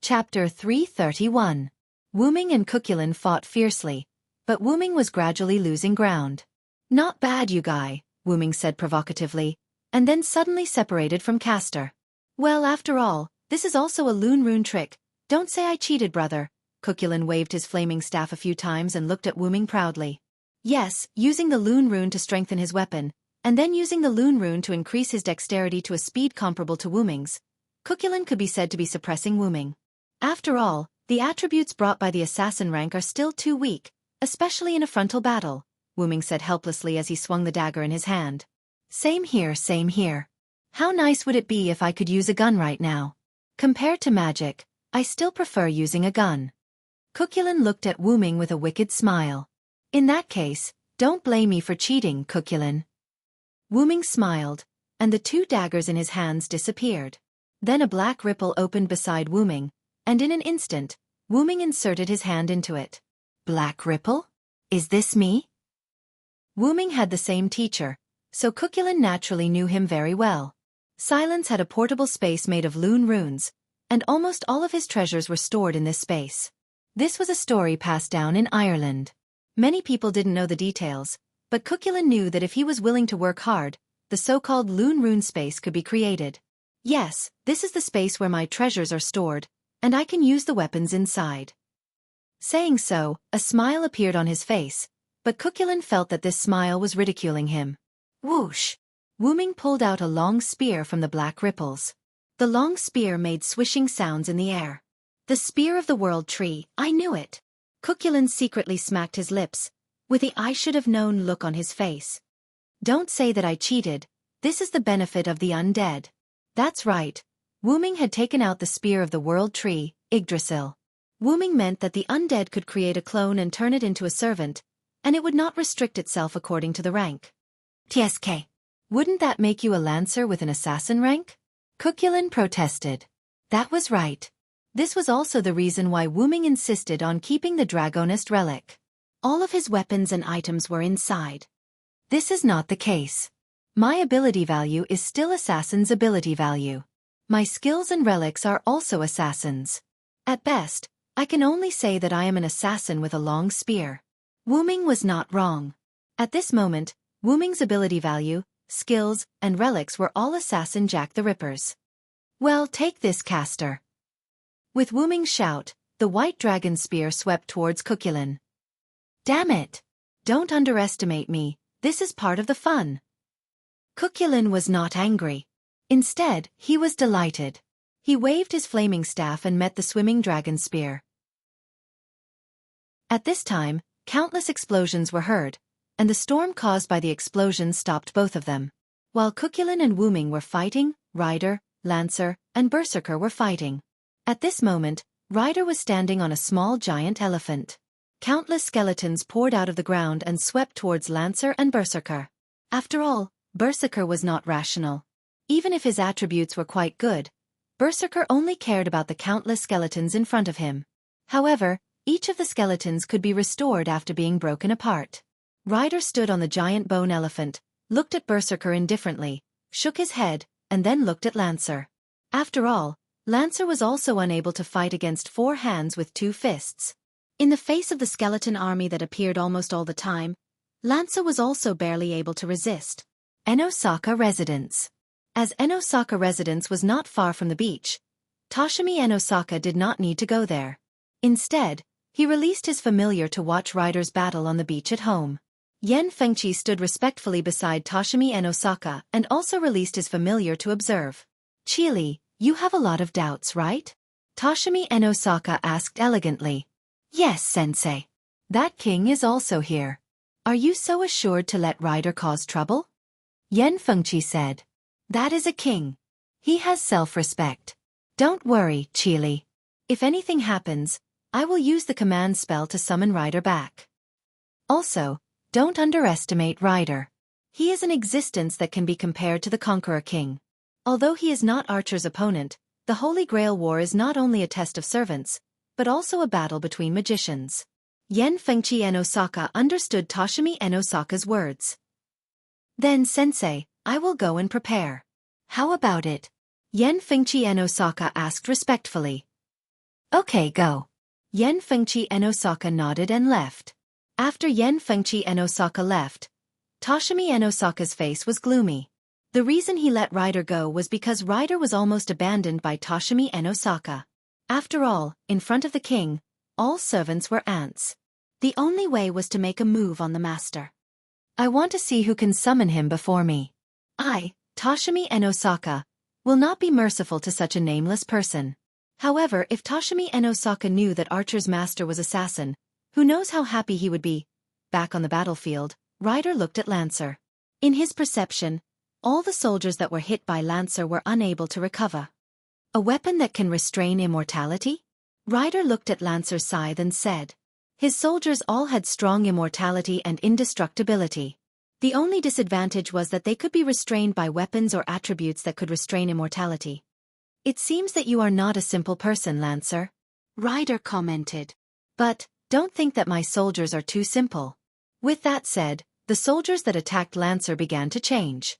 Chapter 331. Wuming and Cuculin fought fiercely, but Wuming was gradually losing ground. "Not bad, you guy," Wuming said provocatively, and then suddenly separated from Castor. "Well, after all, this is also a Loon Rune trick. Don't say I cheated, brother." Cuculin waved his flaming staff a few times and looked at Wuming proudly. Yes, using the Loon Rune to strengthen his weapon, and then using the Loon Rune to increase his dexterity to a speed comparable to Wuming's, Cuculin could be said to be suppressing Wuming. After all, the attributes brought by the assassin rank are still too weak, especially in a frontal battle, Wuming said helplessly as he swung the dagger in his hand. Same here, same here. How nice would it be if I could use a gun right now? Compared to magic, I still prefer using a gun. Cuculin looked at Wuming with a wicked smile. In that case, don't blame me for cheating, Cuculin. Wuming smiled, and the two daggers in his hands disappeared. Then a black ripple opened beside Wuming, and in an instant, Wuming inserted his hand into it. Black ripple? Is this me? Wuming had the same teacher, so Cuculin naturally knew him very well. Silence had a portable space made of Loon runes, and almost all of his treasures were stored in this space. This was a story passed down in Ireland. Many people didn't know the details, but Cuculin knew that if he was willing to work hard, the so-called Loon rune space could be created. Yes, this is the space where my treasures are stored, and I can use the weapons inside. Saying so, a smile appeared on his face, but Cuculin felt that this smile was ridiculing him. Whoosh! Wuming pulled out a long spear from the black ripples. The long spear made swishing sounds in the air. The spear of the world tree, I knew it. Cuculin secretly smacked his lips, with the I-should-have-known look on his face. Don't say that I cheated, this is the benefit of the undead. That's right. Wuming had taken out the spear of the world tree, Yggdrasil. Wuming meant that the undead could create a clone and turn it into a servant, and it would not restrict itself according to the rank. TSK. Wouldn't that make you a lancer with an assassin rank? Cuculin protested. That was right. This was also the reason why Wuming insisted on keeping the Dragonist relic. All of his weapons and items were inside. This is not the case. My ability value is still assassin's ability value. My skills and relics are also assassins. At best, I can only say that I am an assassin with a long spear. Wuming was not wrong. At this moment, Wuming's ability value, skills, and relics were all assassin Jack the Rippers. Well, take this, Castor. With Wuming's shout, the white dragon spear swept towards Cuculin. Damn it! Don't underestimate me, this is part of the fun. Cuculin was not angry. Instead, he was delighted. He waved his flaming staff and met the swimming dragon spear. At this time, countless explosions were heard, and the storm caused by the explosions stopped both of them. While Cuculin and Wuming were fighting, Rider, Lancer, and Berserker were fighting. At this moment, Rider was standing on a small giant elephant. Countless skeletons poured out of the ground and swept towards Lancer and Berserker. After all, Berserker was not rational. Even if his attributes were quite good, Berserker only cared about the countless skeletons in front of him. However, each of the skeletons could be restored after being broken apart. Rider stood on the giant bone elephant, looked at Berserker indifferently, shook his head, and then looked at Lancer. After all, Lancer was also unable to fight against 4 hands with 2 fists. In the face of the skeleton army that appeared almost all the time, Lancer was also barely able to resist. Enosaka Residence. As Enosaka Residence was not far from the beach, Toshimi Enosaka did not need to go there. Instead, he released his familiar to watch Rider's battle on the beach at home. Yen Fengqi stood respectfully beside Toshimi Enosaka and also released his familiar to observe. Chili, you have a lot of doubts, right? Toshimi Enosaka asked elegantly. Yes, sensei. That king is also here. Are you so assured to let Rider cause trouble? Yen Fengqi said. That is a king. He has self-respect. Don't worry, Chili. If anything happens, I will use the command spell to summon Rider back. Also, don't underestimate Rider. He is an existence that can be compared to the Conqueror King. Although he is not Archer's opponent, the Holy Grail War is not only a test of servants, but also a battle between magicians. Yen Fengqi Enosaka understood Toshimi Enosaka's words. Then, sensei, I will go and prepare. How about it? Yen Fengqi Enosaka asked respectfully. Okay, go. Yen Fengqi and Osaka nodded and left. After Yen Fengqi and Osaka left, Toshimi and Osaka's face was gloomy. The reason he let Ryder go was because Ryder was almost abandoned by Toshimi and Osaka. After all, in front of the king, all servants were ants. The only way was to make a move on the master. I want to see who can summon him before me. I, Toshimi and Osaka, will not be merciful to such a nameless person. However, if Toshimi and Osaka knew that Archer's master was assassin, who knows how happy he would be. Back on the battlefield, Ryder looked at Lancer. In his perception, all the soldiers that were hit by Lancer were unable to recover. A weapon that can restrain immortality? Ryder looked at Lancer's scythe and said. His soldiers all had strong immortality and indestructibility. The only disadvantage was that they could be restrained by weapons or attributes that could restrain immortality. It seems that you are not a simple person, Lancer. Ryder commented. But, don't think that my soldiers are too simple. With that said, the soldiers that attacked Lancer began to change.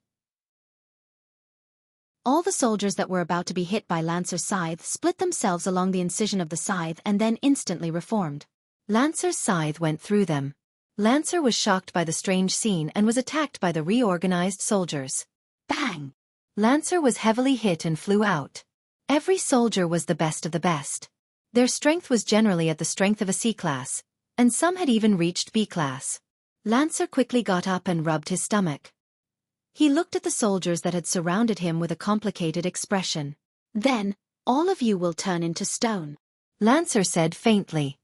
All the soldiers that were about to be hit by Lancer's scythe split themselves along the incision of the scythe and then instantly reformed. Lancer's scythe went through them. Lancer was shocked by the strange scene and was attacked by the reorganized soldiers. Bang! Lancer was heavily hit and flew out. Every soldier was the best of the best. Their strength was generally at the strength of a C class, and some had even reached B class. Lancer quickly got up and rubbed his stomach. He looked at the soldiers that had surrounded him with a complicated expression. Then, all of you will turn into stone, Lancer said faintly.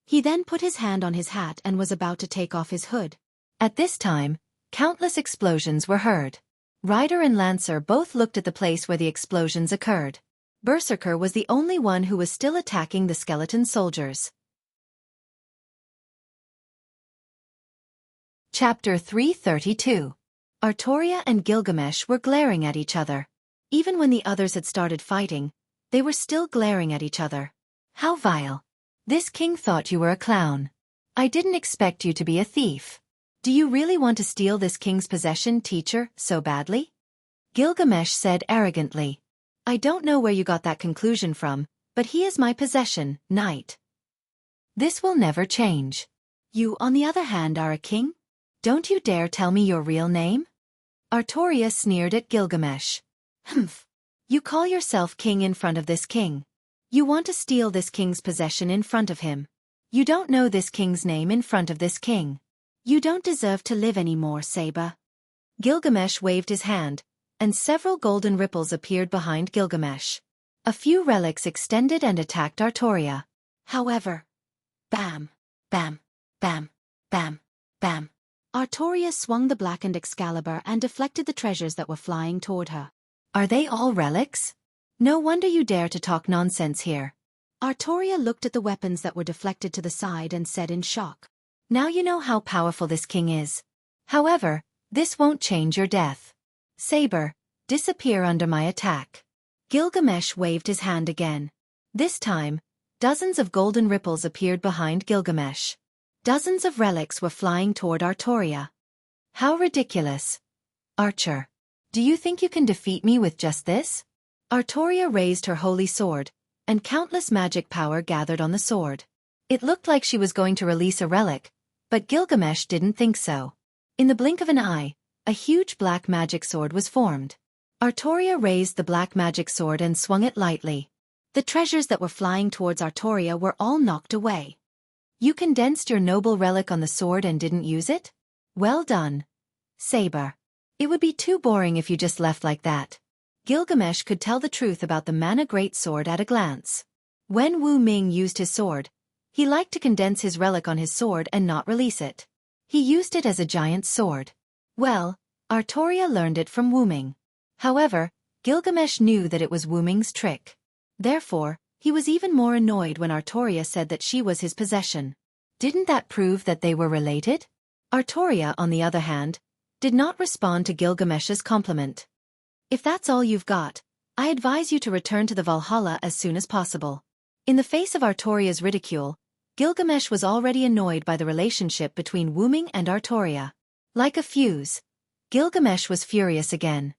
He then put his hand on his hat and was about to take off his hood. At this time, countless explosions were heard. Ryder and Lancer both looked at the place where the explosions occurred. Berserker was the only one who was still attacking the skeleton soldiers. Chapter 332. Artoria and Gilgamesh were glaring at each other. Even when the others had started fighting, they were still glaring at each other. How vile. This king thought you were a clown. I didn't expect you to be a thief. Do you really want to steal this king's possession, teacher, so badly? Gilgamesh said arrogantly. I don't know where you got that conclusion from, but he is my possession, knight. This will never change. You, on the other hand, are a king? Don't you dare tell me your real name? Artoria sneered at Gilgamesh. Humph. You call yourself king in front of this king. You want to steal this king's possession in front of him. You don't know this king's name in front of this king. You don't deserve to live anymore, Saber. Gilgamesh waved his hand, and several golden ripples appeared behind Gilgamesh. A few relics extended and attacked Artoria. However, bam, bam, bam, bam, bam. Artoria swung the blackened Excalibur and deflected the treasures that were flying toward her. Are they all relics? No wonder you dare to talk nonsense here. Artoria looked at the weapons that were deflected to the side and said in shock. Now you know how powerful this king is. However, this won't change your death. Saber, disappear under my attack. Gilgamesh waved his hand again. This time, dozens of golden ripples appeared behind Gilgamesh. Dozens of relics were flying toward Artoria. How ridiculous. Archer. Do you think you can defeat me with just this? Artoria raised her holy sword, and countless magic power gathered on the sword. It looked like she was going to release a relic, but Gilgamesh didn't think so. In the blink of an eye, a huge black magic sword was formed. Artoria raised the black magic sword and swung it lightly. The treasures that were flying towards Artoria were all knocked away. You condensed your noble relic on the sword and didn't use it? Well done. Saber. It would be too boring if you just left like that. Gilgamesh could tell the truth about the Mana Great Sword at a glance. When Wu Ming used his sword, he liked to condense his relic on his sword and not release it. He used it as a giant sword. Well, Artoria learned it from Wu Ming. However, Gilgamesh knew that it was Wu Ming's trick. Therefore, he was even more annoyed when Artoria said that she was his possession. Didn't that prove that they were related? Artoria, on the other hand, did not respond to Gilgamesh's compliment. If that's all you've got, I advise you to return to the Valhalla as soon as possible. In the face of Artoria's ridicule, Gilgamesh was already annoyed by the relationship between Wu Ming and Artoria. Like a fuse, Gilgamesh was furious again.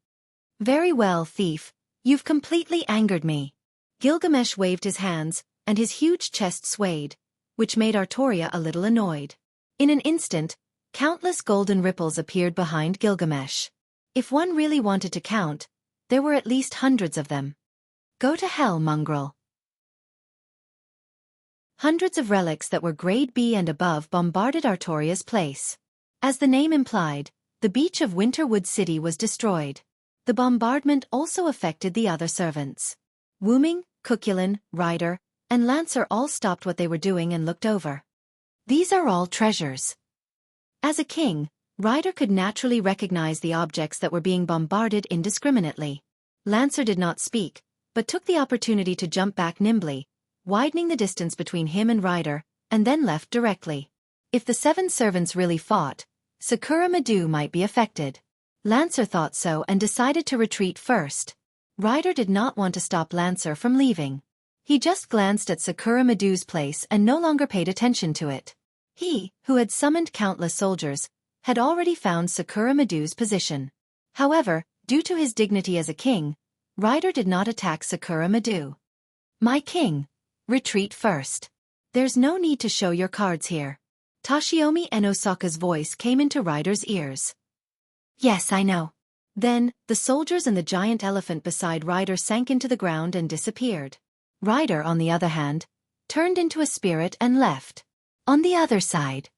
Very well, thief, you've completely angered me. Gilgamesh waved his hands, and his huge chest swayed, which made Artoria a little annoyed. In an instant, countless golden ripples appeared behind Gilgamesh. If one really wanted to count, there were at least hundreds of them. Go to hell, mongrel. Hundreds of relics that were grade B and above bombarded Artoria's place. As the name implied, the beach of Winterwood City was destroyed. The bombardment also affected the other servants. Wuming, Cuculin, Ryder, and Lancer all stopped what they were doing and looked over. These are all treasures. As a king, Ryder could naturally recognize the objects that were being bombarded indiscriminately. Lancer did not speak, but took the opportunity to jump back nimbly, widening the distance between him and Ryder, and then left directly. If the 7 servants really fought, Sakura Madu might be affected. Lancer thought so and decided to retreat first. Ryder did not want to stop Lancer from leaving. He just glanced at Sakura Madu's place and no longer paid attention to it. He, who had summoned countless soldiers, had already found Sakura Madu's position. However, due to his dignity as a king, Ryder did not attack Sakura Madu. My king, retreat first. There's no need to show your cards here. Toshiomi Enosaka's voice came into Ryder's ears. Yes, I know. Then, the soldiers and the giant elephant beside Ryder sank into the ground and disappeared. Ryder, on the other hand, turned into a spirit and left. On the other side.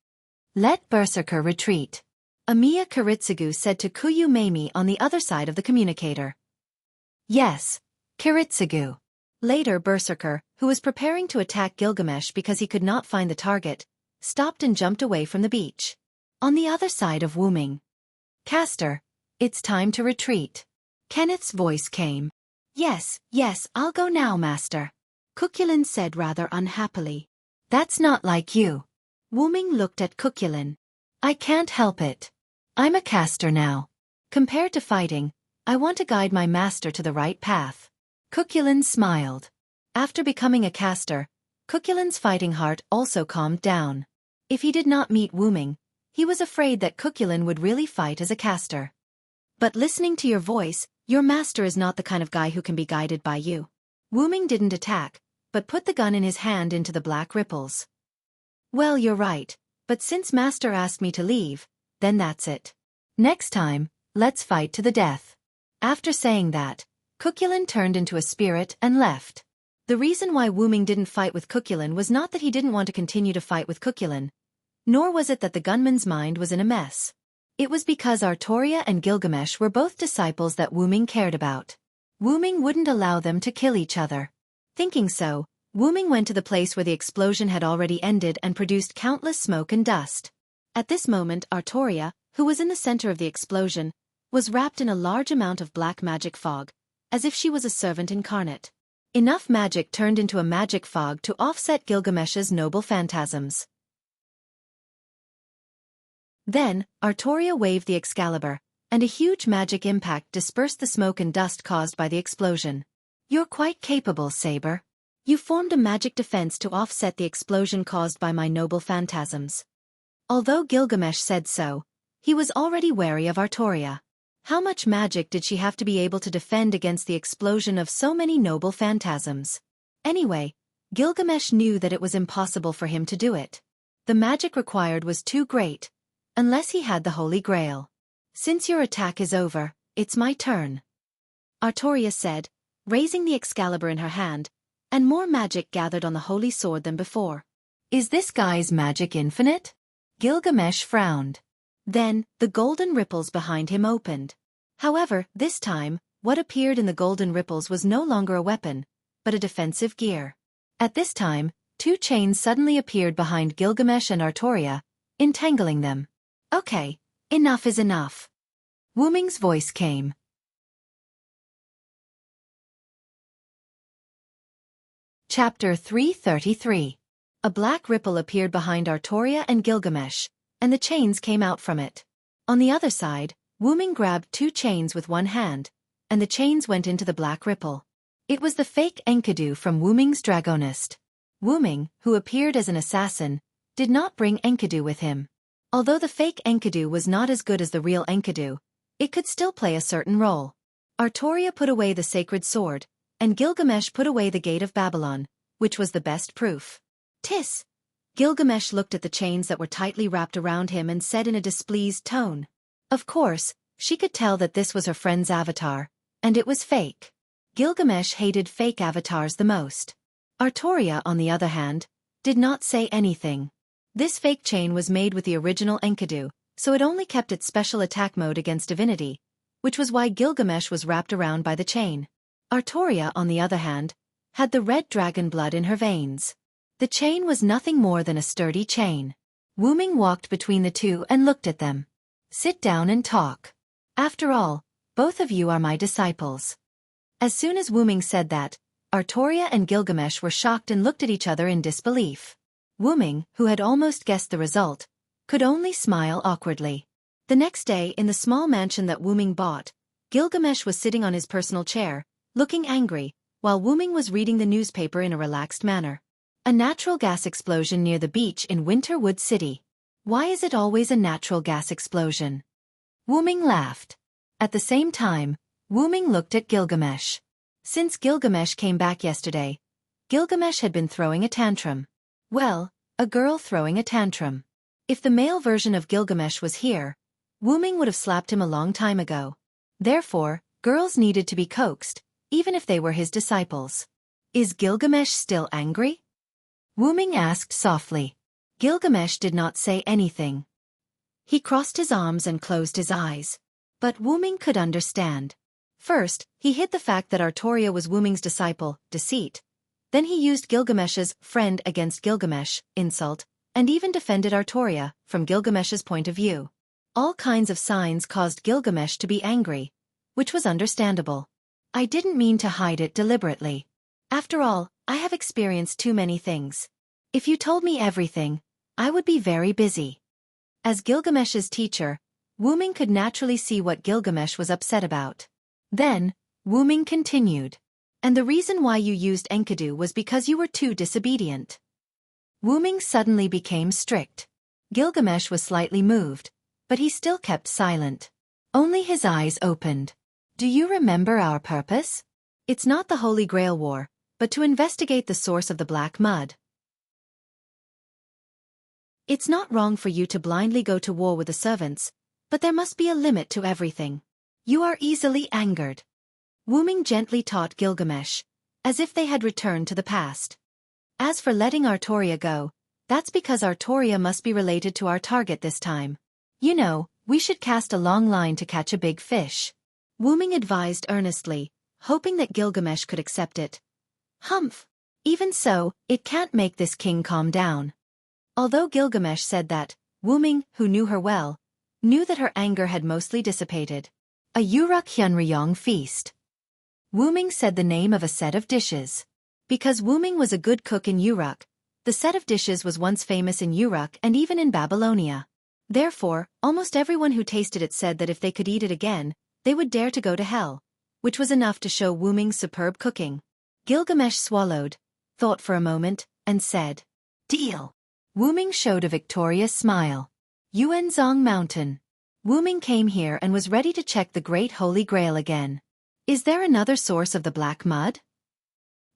Let Berserker retreat. Amiya Kiritsugu said to Kuyu Meimi on the other side of the communicator. Yes, Kiritsugu. Later Berserker, who was preparing to attack Gilgamesh because he could not find the target, stopped and jumped away from the beach. On the other side of Wuming. Caster, it's time to retreat. Kenneth's voice came. Yes, I'll go now, master. Cuculin said rather unhappily. That's not like you. Wuming looked at Cuculin. I can't help it. I'm a caster now. Compared to fighting, I want to guide my master to the right path. Cuculin smiled. After becoming a caster, Cuculin's fighting heart also calmed down. If he did not meet Wuming, he was afraid that Cuculin would really fight as a caster. But listening to your voice, your master is not the kind of guy who can be guided by you. Wuming didn't attack, but put the gun in his hand into the black ripples. Well, you're right, but since master asked me to leave, then that's it. Next time, let's fight to the death. After saying that, Cuculin turned into a spirit and left. The reason why Wuming didn't fight with Cuculin was not that he didn't want to continue to fight with Cuculin, nor was it that the gunman's mind was in a mess. It was because Artoria and Gilgamesh were both disciples that Wuming cared about. Wuming wouldn't allow them to kill each other. Thinking so, Wuming went to the place where the explosion had already ended and produced countless smoke and dust. At this moment Artoria, who was in the center of the explosion, was wrapped in a large amount of black magic fog, as if she was a servant incarnate. Enough magic turned into a magic fog to offset Gilgamesh's noble phantasms. Then, Artoria waved the Excalibur, and a huge magic impact dispersed the smoke and dust caused by the explosion. You're quite capable, Saber. You formed a magic defense to offset the explosion caused by my noble phantasms. Although Gilgamesh said so, he was already wary of Artoria. How much magic did she have to be able to defend against the explosion of so many noble phantasms? Anyway, Gilgamesh knew that it was impossible for him to do it. The magic required was too great, unless he had the Holy Grail. Since your attack is over, it's my turn. Artoria said, raising the Excalibur in her hand, and more magic gathered on the holy sword than before. Is this guy's magic infinite? Gilgamesh frowned. Then, the golden ripples behind him opened. However, this time, what appeared in the golden ripples was no longer a weapon, but a defensive gear. At this time, 2 chains suddenly appeared behind Gilgamesh and Artoria, entangling them. Okay, enough is enough. Wuming's voice came. Chapter 333. A black ripple appeared behind Artoria and Gilgamesh, and the chains came out from it. On the other side, Wuming grabbed 2 chains with one hand, and the chains went into the black ripple. It was the fake Enkidu from Wuming's Dragonist. Wuming, who appeared as an assassin, did not bring Enkidu with him. Although the fake Enkidu was not as good as the real Enkidu, it could still play a certain role. Artoria put away the sacred sword, and Gilgamesh put away the gate of Babylon, which was the best proof. Tis. Gilgamesh looked at the chains that were tightly wrapped around him and said in a displeased tone. Of course, she could tell that this was her friend's avatar, and it was fake. Gilgamesh hated fake avatars the most. Artoria, on the other hand, did not say anything. This fake chain was made with the original Enkidu, so it only kept its special attack mode against divinity, which was why Gilgamesh was wrapped around by the chain. Artoria, on the other hand, had the red dragon blood in her veins. The chain was nothing more than a sturdy chain. Wu-Ming walked between the two and looked at them. Sit down and talk. After all, both of you are my disciples. As soon as Wu-Ming said that, Artoria and Gilgamesh were shocked and looked at each other in disbelief. Wu-Ming, who had almost guessed the result, could only smile awkwardly. The next day, in the small mansion that Wu-Ming bought, Gilgamesh was sitting on his personal chair, looking angry, while Wu-Ming was reading the newspaper in a relaxed manner. A natural gas explosion near the beach in Winterwood City. Why is it always a natural gas explosion? Wu-Ming laughed. At the same time, Wu-Ming looked at Gilgamesh. Since Gilgamesh came back yesterday, Gilgamesh had been throwing a tantrum. Well, a girl throwing a tantrum. If the male version of Gilgamesh was here, Wu-Ming would have slapped him a long time ago. Therefore, girls needed to be coaxed, even if they were his disciples. Is Gilgamesh still angry? Wu-Ming asked softly. Gilgamesh did not say anything. He crossed his arms and closed his eyes. But Wu-Ming could understand. First, he hid the fact that Artoria was Wu-Ming's disciple, deceit. Then he used Gilgamesh's friend against Gilgamesh, insult, and even defended Artoria, from Gilgamesh's point of view. All kinds of signs caused Gilgamesh to be angry, which was understandable. I didn't mean to hide it deliberately. After all, I have experienced too many things. If you told me everything, I would be very busy. As Gilgamesh's teacher, Wu-Ming could naturally see what Gilgamesh was upset about. Then, Wu-Ming continued. And the reason why you used Enkidu was because you were too disobedient. Wu-Ming suddenly became strict. Gilgamesh was slightly moved, but he still kept silent. Only his eyes opened. Do you remember our purpose? It's not the Holy Grail War, but to investigate the source of the black mud. It's not wrong for you to blindly go to war with the servants, but there must be a limit to everything. You are easily angered. Wu-Ming gently taught Gilgamesh, as if they had returned to the past. As for letting Artoria go, that's because Artoria must be related to our target this time. You know, we should cast a long line to catch a big fish. Wu-Ming advised earnestly, hoping that Gilgamesh could accept it. Humph! Even so, it can't make this king calm down. Although Gilgamesh said that, Wu-Ming, who knew her well, knew that her anger had mostly dissipated. A Uruk Hyunryong feast. Wu-Ming said the name of a set of dishes. Because Wu-Ming was a good cook in Uruk, the set of dishes was once famous in Uruk and even in Babylonia. Therefore, almost everyone who tasted it said that if they could eat it again, they would dare to go to hell, which was enough to show Wu-Ming's superb cooking. Gilgamesh swallowed, thought for a moment, and said, Deal. Wu-Ming showed a victorious smile. Yuanzong Mountain. Wu-Ming came here and was ready to check the Great Holy Grail again. Is there another source of the black mud?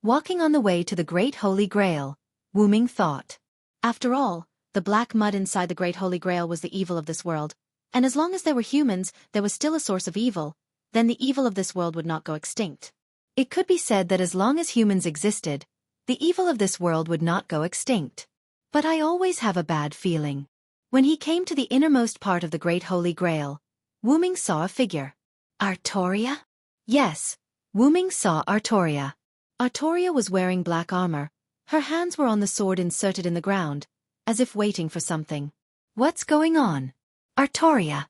Walking on the way to the Great Holy Grail, Wu-Ming thought. After all, the black mud inside the Great Holy Grail was the evil of this world, and as long as there were humans, there was still a source of evil, then the evil of this world would not go extinct. It could be said that as long as humans existed, the evil of this world would not go extinct. But I always have a bad feeling. When he came to the innermost part of the Great Holy Grail, Wu-Ming saw a figure. Artoria? Yes, Wu-Ming saw Artoria. Artoria was wearing black armor. Her hands were on the sword inserted in the ground, as if waiting for something. What's going on? Artoria.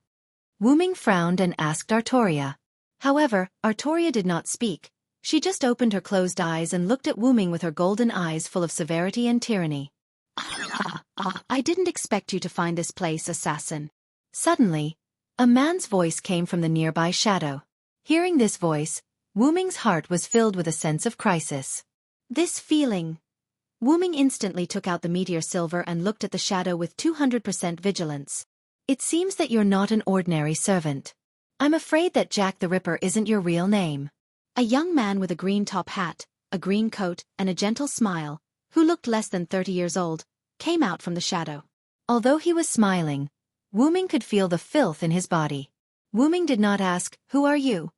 Wu-Ming frowned and asked Artoria. However, Artoria did not speak. She just opened her closed eyes and looked at Wu-Ming with her golden eyes full of severity and tyranny. I didn't expect you to find this place, assassin. Suddenly, a man's voice came from the nearby shadow. Hearing this voice, Wu-Ming's heart was filled with a sense of crisis. This feeling. Wu-Ming instantly took out the meteor silver and looked at the shadow with 200% vigilance. It seems that you're not an ordinary servant. I'm afraid that Jack the Ripper isn't your real name. A young man with a green top hat, a green coat, and a gentle smile, who looked less than 30 years old, came out from the shadow. Although he was smiling, Wu Ming could feel the filth in his body. Wu Ming did not ask, "Who are you?"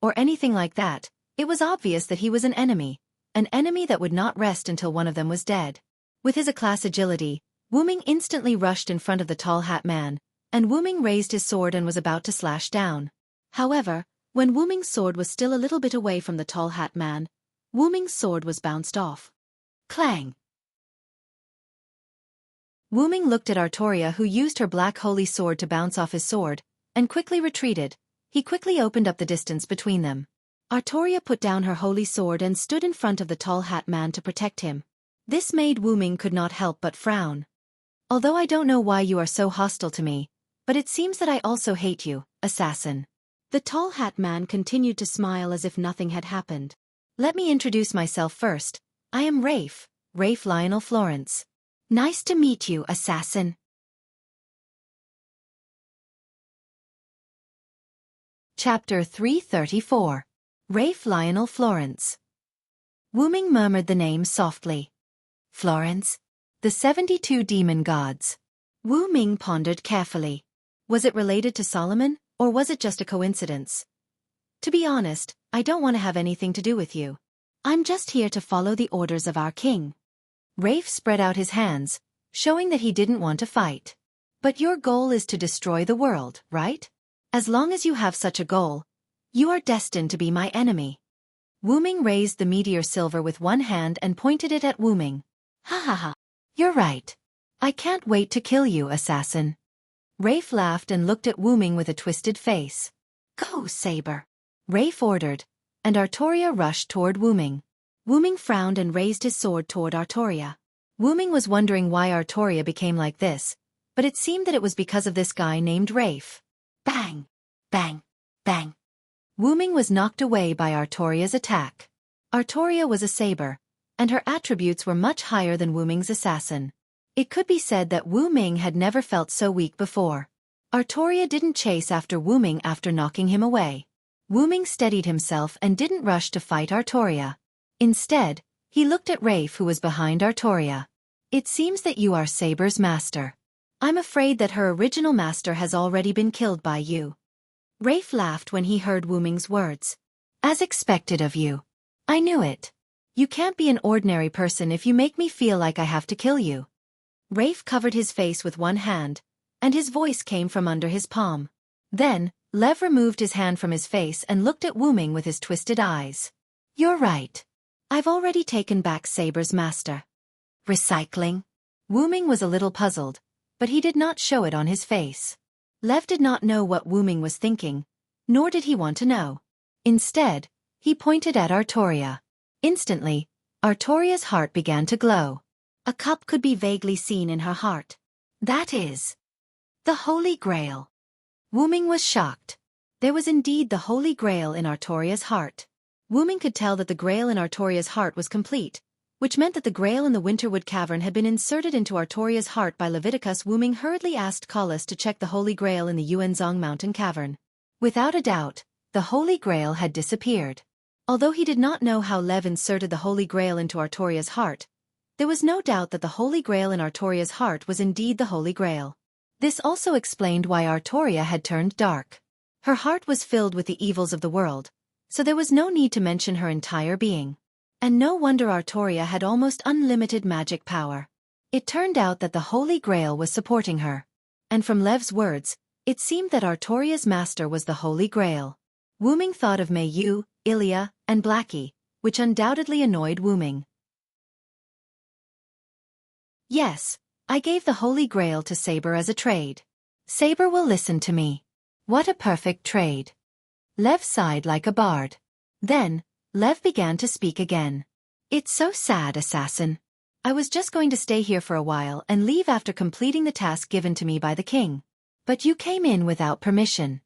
or anything like that. It was obvious that he was an enemy that would not rest until one of them was dead. With his A-class agility, Wu Ming instantly rushed in front of the tall hat man, and Wu Ming raised his sword and was about to slash down. However, when Wu Ming's sword was still a little bit away from the tall hat man, Wu Ming's sword was bounced off. Clang! Wu Ming looked at Artoria, who used her black holy sword to bounce off his sword, and quickly retreated. He quickly opened up the distance between them. Artoria put down her holy sword and stood in front of the tall hat man to protect him. This made Wu Ming could not help but frown. Although I don't know why you are so hostile to me, but it seems that I also hate you, assassin. The tall hat man continued to smile as if nothing had happened. Let me introduce myself first. I am Rafe Lionel Florence. Nice to meet you, assassin. Chapter 334. Rafe Lionel Florence. Wu Ming murmured the name softly. Florence? The 72 demon gods. Wu Ming pondered carefully. Was it related to Solomon, or was it just a coincidence? To be honest, I don't want to have anything to do with you. I'm just here to follow the orders of our king. Rafe spread out his hands, showing that he didn't want to fight. But your goal is to destroy the world, right? As long as you have such a goal, you are destined to be my enemy. Wu Ming raised the meteor silver with one hand and pointed it at Wu Ming. Ha ha ha. You're right. I can't wait to kill you, assassin. Rafe laughed and looked at Wu Ming with a twisted face. Go, Saber. Rafe ordered, and Artoria rushed toward Wu Ming. Wu Ming frowned and raised his sword toward Artoria. Wu Ming was wondering why Artoria became like this, but it seemed that it was because of this guy named Rafe. Bang! Bang! Bang! Wu Ming was knocked away by Artoria's attack. Artoria was a saber, and her attributes were much higher than Wu Ming's assassin. It could be said that Wu Ming had never felt so weak before. Artoria didn't chase after Wu Ming after knocking him away. Wu Ming steadied himself and didn't rush to fight Artoria. Instead, he looked at Rafe, who was behind Artoria. It seems that you are Saber's master. I'm afraid that her original master has already been killed by you. Rafe laughed when he heard Wu Ming's words. As expected of you. I knew it. You can't be an ordinary person if you make me feel like I have to kill you. Rafe covered his face with one hand, and his voice came from under his palm. Then, Lev removed his hand from his face and looked at Wu Ming with his twisted eyes. You're right. I've already taken back Saber's master. Recycling? Wu Ming was a little puzzled, but he did not show it on his face. Lev did not know what Wu Ming was thinking, nor did he want to know. Instead, he pointed at Artoria. Instantly, Artoria's heart began to glow. A cup could be vaguely seen in her heart. That is the Holy Grail. Wu Ming was shocked. There was indeed the Holy Grail in Artoria's heart. Wu Ming could tell that the Grail in Artoria's heart was complete, which meant that the Grail in the Winterwood Cavern had been inserted into Artoria's heart by Leviticus. Wu Ming hurriedly asked Collis to check the Holy Grail in the Yuanzong Mountain Cavern. Without a doubt, the Holy Grail had disappeared. Although he did not know how Lev inserted the Holy Grail into Artoria's heart, there was no doubt that the Holy Grail in Artoria's heart was indeed the Holy Grail. This also explained why Artoria had turned dark. Her heart was filled with the evils of the world, so there was no need to mention her entire being. And no wonder Artoria had almost unlimited magic power. It turned out that the Holy Grail was supporting her. And from Lev's words, it seemed that Artoria's master was the Holy Grail. Wu Ming thought of Mei Yu, Ilya, and Blackie, which undoubtedly annoyed Wu Ming. Yes, I gave the Holy Grail to Saber as a trade. Saber will listen to me. What a perfect trade. Lev sighed like a bard. Then, Lev began to speak again. It's so sad, assassin. I was just going to stay here for a while and leave after completing the task given to me by the king. But you came in without permission.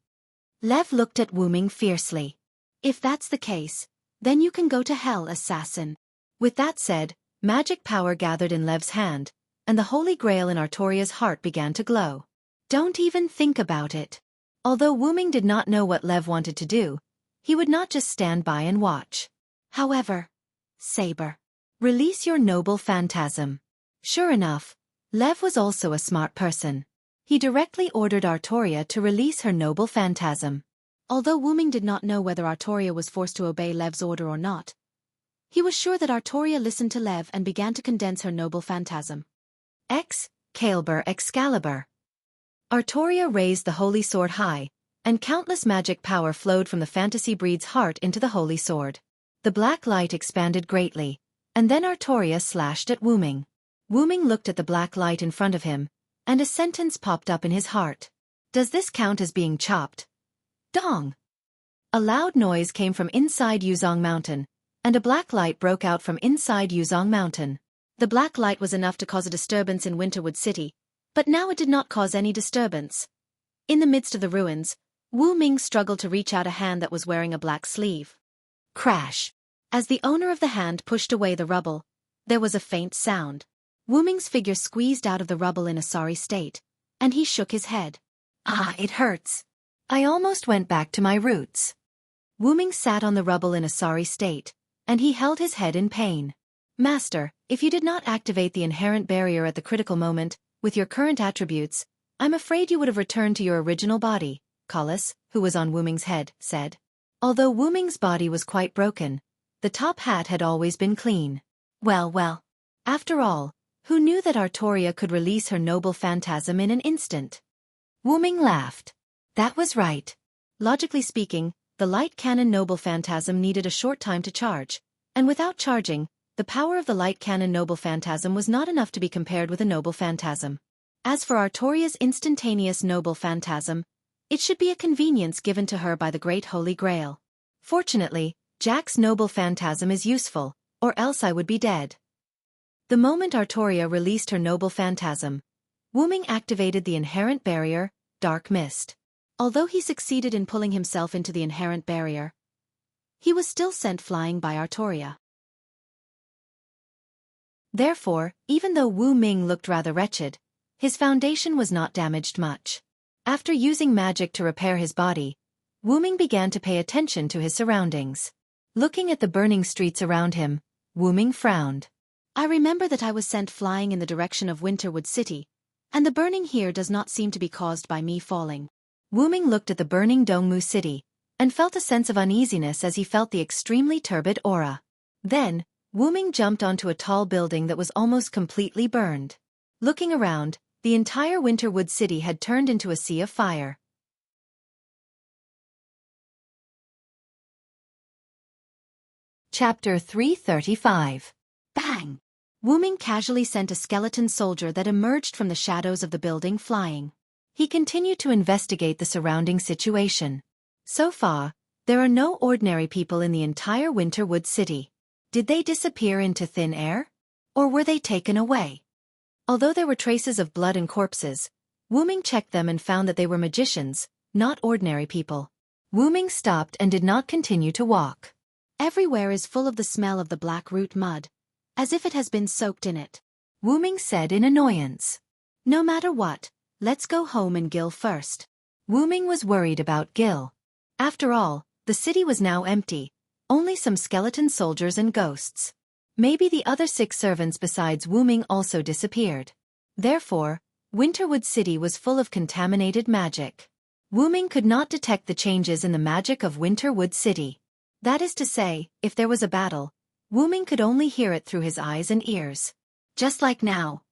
Lev looked at Wu Ming fiercely. If that's the case, then you can go to hell, assassin. With that said, magic power gathered in Lev's hand, and the Holy Grail in Artoria's heart began to glow. Don't even think about it. Although Wu Ming did not know what Lev wanted to do, He would not just stand by and watch. However, Saber, release your noble phantasm. Sure enough, Lev was also a smart person. He directly ordered Artoria to release her noble phantasm. Although Wuming did not know whether Artoria was forced to obey Lev's order or not, he was sure that Artoria listened to Lev and began to condense her noble phantasm. Excalibur. Artoria raised the holy sword high, and countless magic power flowed from the fantasy breed's heart into the holy sword. The black light expanded greatly, and then Artoria slashed at Wuming. Wuming looked at the black light in front of him, and a sentence popped up in his heart. Does this count as being chopped? Dong! A loud noise came from inside Yuzong Mountain, and a black light broke out from inside Yuzong Mountain. The black light was enough to cause a disturbance in Winterwood City, but now it did not cause any disturbance. In the midst of the ruins, Wu Ming struggled to reach out a hand that was wearing a black sleeve. Crash! As the owner of the hand pushed away the rubble, there was a faint sound. Wu Ming's figure squeezed out of the rubble in a sorry state, and he shook his head. Ah, it hurts. I almost went back to my roots. Wu Ming sat on the rubble in a sorry state, and he held his head in pain. Master, if you did not activate the inherent barrier at the critical moment, with your current attributes, I'm afraid you would have returned to your original body, Collis, who was on Wu Ming's head, said. Although Wu Ming's body was quite broken, the top hat had always been clean. Well. After all, who knew that Artoria could release her noble phantasm in an instant? Wu Ming laughed. That was right. Logically speaking, the light cannon noble phantasm needed a short time to charge, and without charging, the power of the light cannon noble phantasm was not enough to be compared with a noble phantasm. As for Artoria's instantaneous noble phantasm, it should be a convenience given to her by the Great Holy Grail. Fortunately, Jack's noble phantasm is useful, or else I would be dead. The moment Artoria released her noble phantasm, Wu Ming activated the inherent barrier, Dark Mist. Although he succeeded in pulling himself into the inherent barrier, he was still sent flying by Artoria. Therefore, even though Wu Ming looked rather wretched, his foundation was not damaged much. After using magic to repair his body, Wu Ming began to pay attention to his surroundings. Looking at the burning streets around him, Wu Ming frowned. I remember that I was sent flying in the direction of Winterwood City, and the burning here does not seem to be caused by me falling. Wu Ming looked at the burning Dongmu City, and felt a sense of uneasiness as he felt the extremely turbid aura. Then, Wu Ming jumped onto a tall building that was almost completely burned. Looking around, the entire Winterwood City had turned into a sea of fire. Chapter 335. Bang! Wu Ming casually sent a skeleton soldier that emerged from the shadows of the building flying. He continued to investigate the surrounding situation. So far, there are no ordinary people in the entire Winterwood City. Did they disappear into thin air? Or were they taken away? Although there were traces of blood and corpses, Wu Ming checked them and found that they were magicians, not ordinary people. Wu Ming stopped and did not continue to walk. Everywhere is full of the smell of the black root mud, as if it has been soaked in it. Wu Ming said in annoyance. No matter what, let's go home and Gil first. Wu Ming was worried about Gil. After all, the city was now empty, only some skeleton soldiers and ghosts. Maybe the other 6 servants besides Wu Ming also disappeared. Therefore, Winterwood City was full of contaminated magic. Wu Ming could not detect the changes in the magic of Winterwood City. That is to say, if there was a battle, Wu Ming could only hear it through his eyes and ears. Just like now.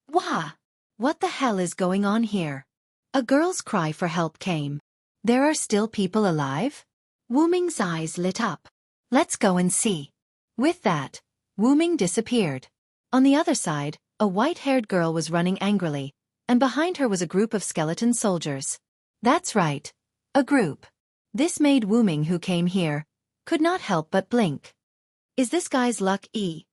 Wah! What the hell is going on here? A girl's cry for help came. There are still people alive? Wu Ming's eyes lit up. Let's go and see. With that, Wu Ming disappeared. On the other side, a white-haired girl was running angrily, and behind her was a group of skeleton soldiers. That's right. A group. This made Wu Ming, who came here, could not help but blink. Is this guy's luck E?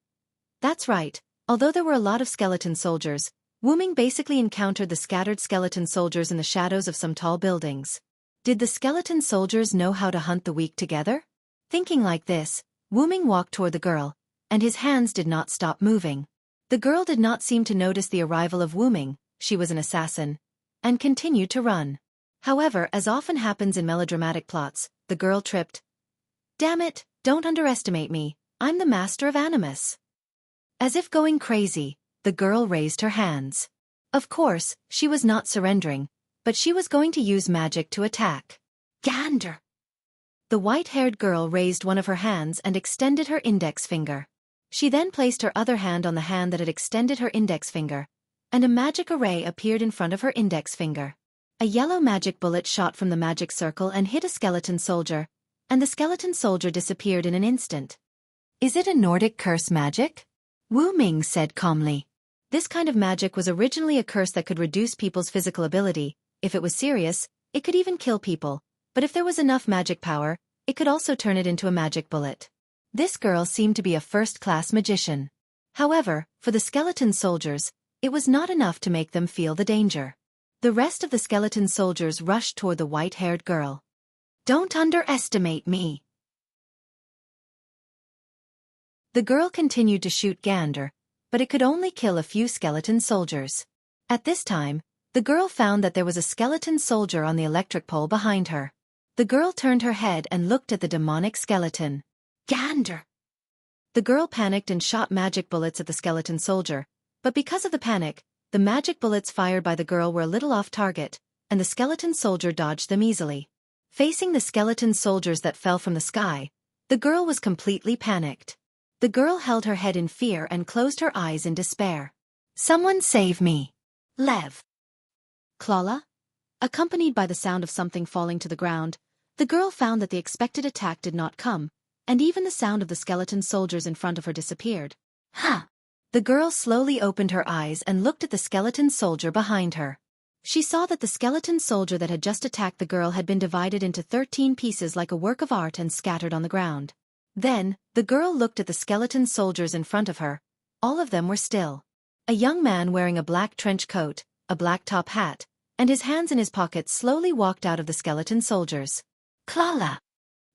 That's right. Although there were a lot of skeleton soldiers, Wu Ming basically encountered the scattered skeleton soldiers in the shadows of some tall buildings. Did the skeleton soldiers know how to hunt the weak together? Thinking like this, Wu Ming walked toward the girl, and his hands did not stop moving. The girl did not seem to notice the arrival of Wu Ming, she was an assassin, and continued to run. However, as often happens in melodramatic plots, the girl tripped, Damn it, don't underestimate me, I'm the master of Animus. As if going crazy, the girl raised her hands. Of course, she was not surrendering, but she was going to use magic to attack. Gander! The white-haired girl raised one of her hands and extended her index finger. She then placed her other hand on the hand that had extended her index finger, and a magic array appeared in front of her index finger. A yellow magic bullet shot from the magic circle and hit a skeleton soldier, and the skeleton soldier disappeared in an instant. Is it a Nordic curse magic? Wu Ming said calmly. This kind of magic was originally a curse that could reduce people's physical ability. If it was serious, it could even kill people, but if there was enough magic power, it could also turn it into a magic bullet. This girl seemed to be a first-class magician. However, for the skeleton soldiers, it was not enough to make them feel the danger. The rest of the skeleton soldiers rushed toward the white-haired girl. Don't underestimate me. The girl continued to shoot Gander, but it could only kill a few skeleton soldiers. At this time, the girl found that there was a skeleton soldier on the electric pole behind her. The girl turned her head and looked at the demonic skeleton. Gander! The girl panicked and shot magic bullets at the skeleton soldier, but because of the panic, the magic bullets fired by the girl were a little off target, and the skeleton soldier dodged them easily. Facing the skeleton soldiers that fell from the sky, the girl was completely panicked. The girl held her head in fear and closed her eyes in despair. Someone save me. Lev. Klala? Accompanied by the sound of something falling to the ground, the girl found that the expected attack did not come, and even the sound of the skeleton soldiers in front of her disappeared. Huh! The girl slowly opened her eyes and looked at the skeleton soldier behind her. She saw that the skeleton soldier that had just attacked the girl had been divided into 13 pieces like a work of art and scattered on the ground. Then, the girl looked at the skeleton soldiers in front of her. All of them were still. A young man wearing a black trench coat, a black top hat, and his hands in his pockets slowly walked out of the skeleton soldiers. Klala!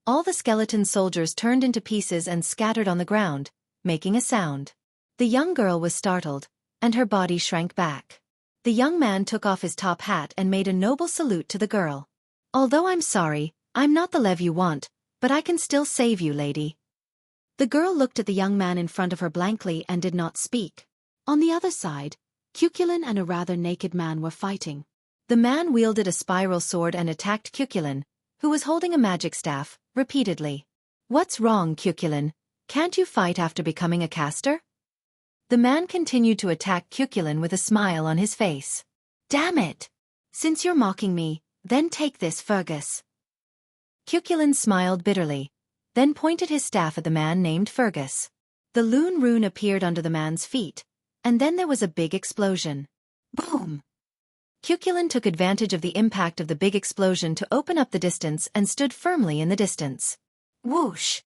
All the skeleton soldiers turned into pieces and scattered on the ground, making a sound. The young girl was startled, and her body shrank back. The young man took off his top hat and made a noble salute to the girl. Although I'm sorry, I'm not the Lev you want, but I can still save you, lady. The girl looked at the young man in front of her blankly and did not speak. On the other side, Cuculin and a rather naked man were fighting. The man wielded a spiral sword and attacked Cuculin, who was holding a magic staff, repeatedly. What's wrong, Cuculin? Can't you fight after becoming a caster? The man continued to attack Cuculin with a smile on his face. Damn it! Since you're mocking me, then take this, Fergus. Cuculin smiled bitterly, then pointed his staff at the man named Fergus. The Loon Rune appeared under the man's feet, and then there was a big explosion. Boom! Cuculin took advantage of the impact of the big explosion to open up the distance and stood firmly in the distance. Whoosh!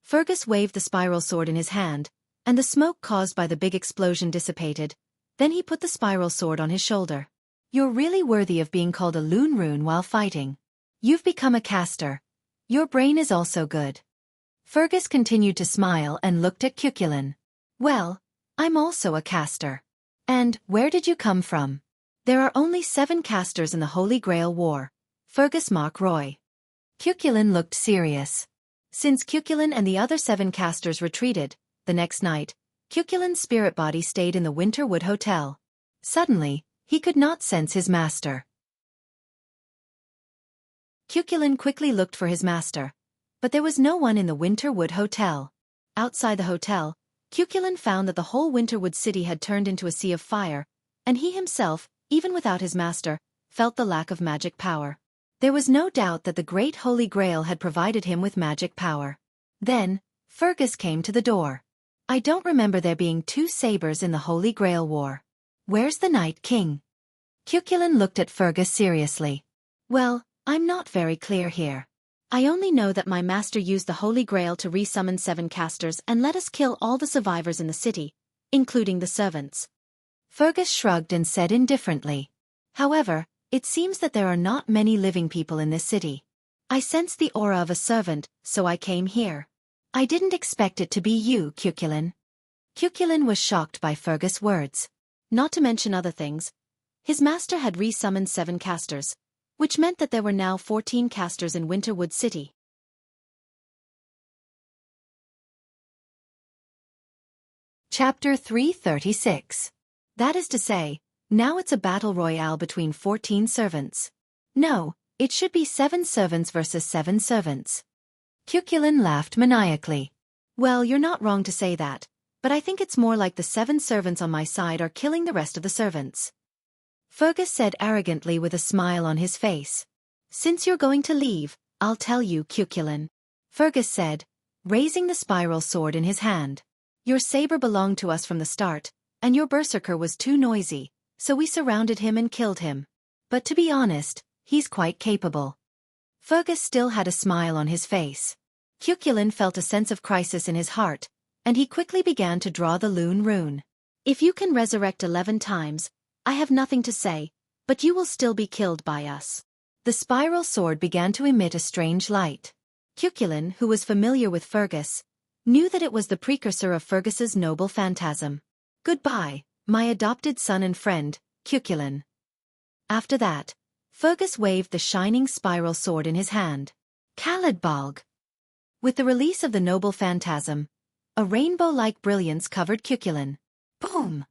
Fergus waved the spiral sword in his hand, and the smoke caused by the big explosion dissipated. Then he put the spiral sword on his shoulder. You're really worthy of being called a Loon Rune while fighting. You've become a caster. Your brain is also good. Fergus continued to smile and looked at Cuculin. Well, I'm also a caster. And where did you come from? There are only 7 casters in the Holy Grail War. Fergus McRoy. Cuculin looked serious. Since Cuculin and the other 7 casters retreated, the next night, Cuculin's spirit body stayed in the Winterwood Hotel. Suddenly, he could not sense his master. Cuculin quickly looked for his master, but there was no one in the Winterwood Hotel. Outside the hotel, Cuculin found that the whole Winterwood city had turned into a sea of fire, and he himself, even without his master, felt the lack of magic power. There was no doubt that the Great Holy Grail had provided him with magic power. Then, Fergus came to the door. I don't remember there being 2 sabers in the Holy Grail War. Where's the Night King? Cuculin looked at Fergus seriously. Well, I'm not very clear here. I only know that my master used the Holy Grail to resummon 7 casters and let us kill all the survivors in the city, including the servants. Fergus shrugged and said indifferently. However, it seems that there are not many living people in this city. I sensed the aura of a servant, so I came here. I didn't expect it to be you, Cuculin. Cuculin was shocked by Fergus' words. Not to mention other things, his master had resummoned 7 casters, which meant that there were now 14 casters in Winterwood City. Chapter 336. That is to say, now it's a battle royale between 14 servants. No, it should be 7 servants versus 7 servants. Cuculin laughed maniacally. Well, you're not wrong to say that, but I think it's more like the 7 servants on my side are killing the rest of the servants. Fergus said arrogantly with a smile on his face. Since you're going to leave, I'll tell you, Cuculin. Fergus said, raising the spiral sword in his hand. Your saber belonged to us from the start, and your berserker was too noisy, so we surrounded him and killed him. But to be honest, he's quite capable. Fergus still had a smile on his face. Cuculin felt a sense of crisis in his heart, and he quickly began to draw the Loon rune. If you can resurrect 11 times, I have nothing to say, but you will still be killed by us. The spiral sword began to emit a strange light. Cuculin, who was familiar with Fergus, knew that it was the precursor of Fergus's noble phantasm. Goodbye, my adopted son and friend, Cuculin. After that, Fergus waved the shining spiral sword in his hand. Caladbalg. With the release of the noble phantasm, a rainbow-like brilliance covered Cuculin. Boom!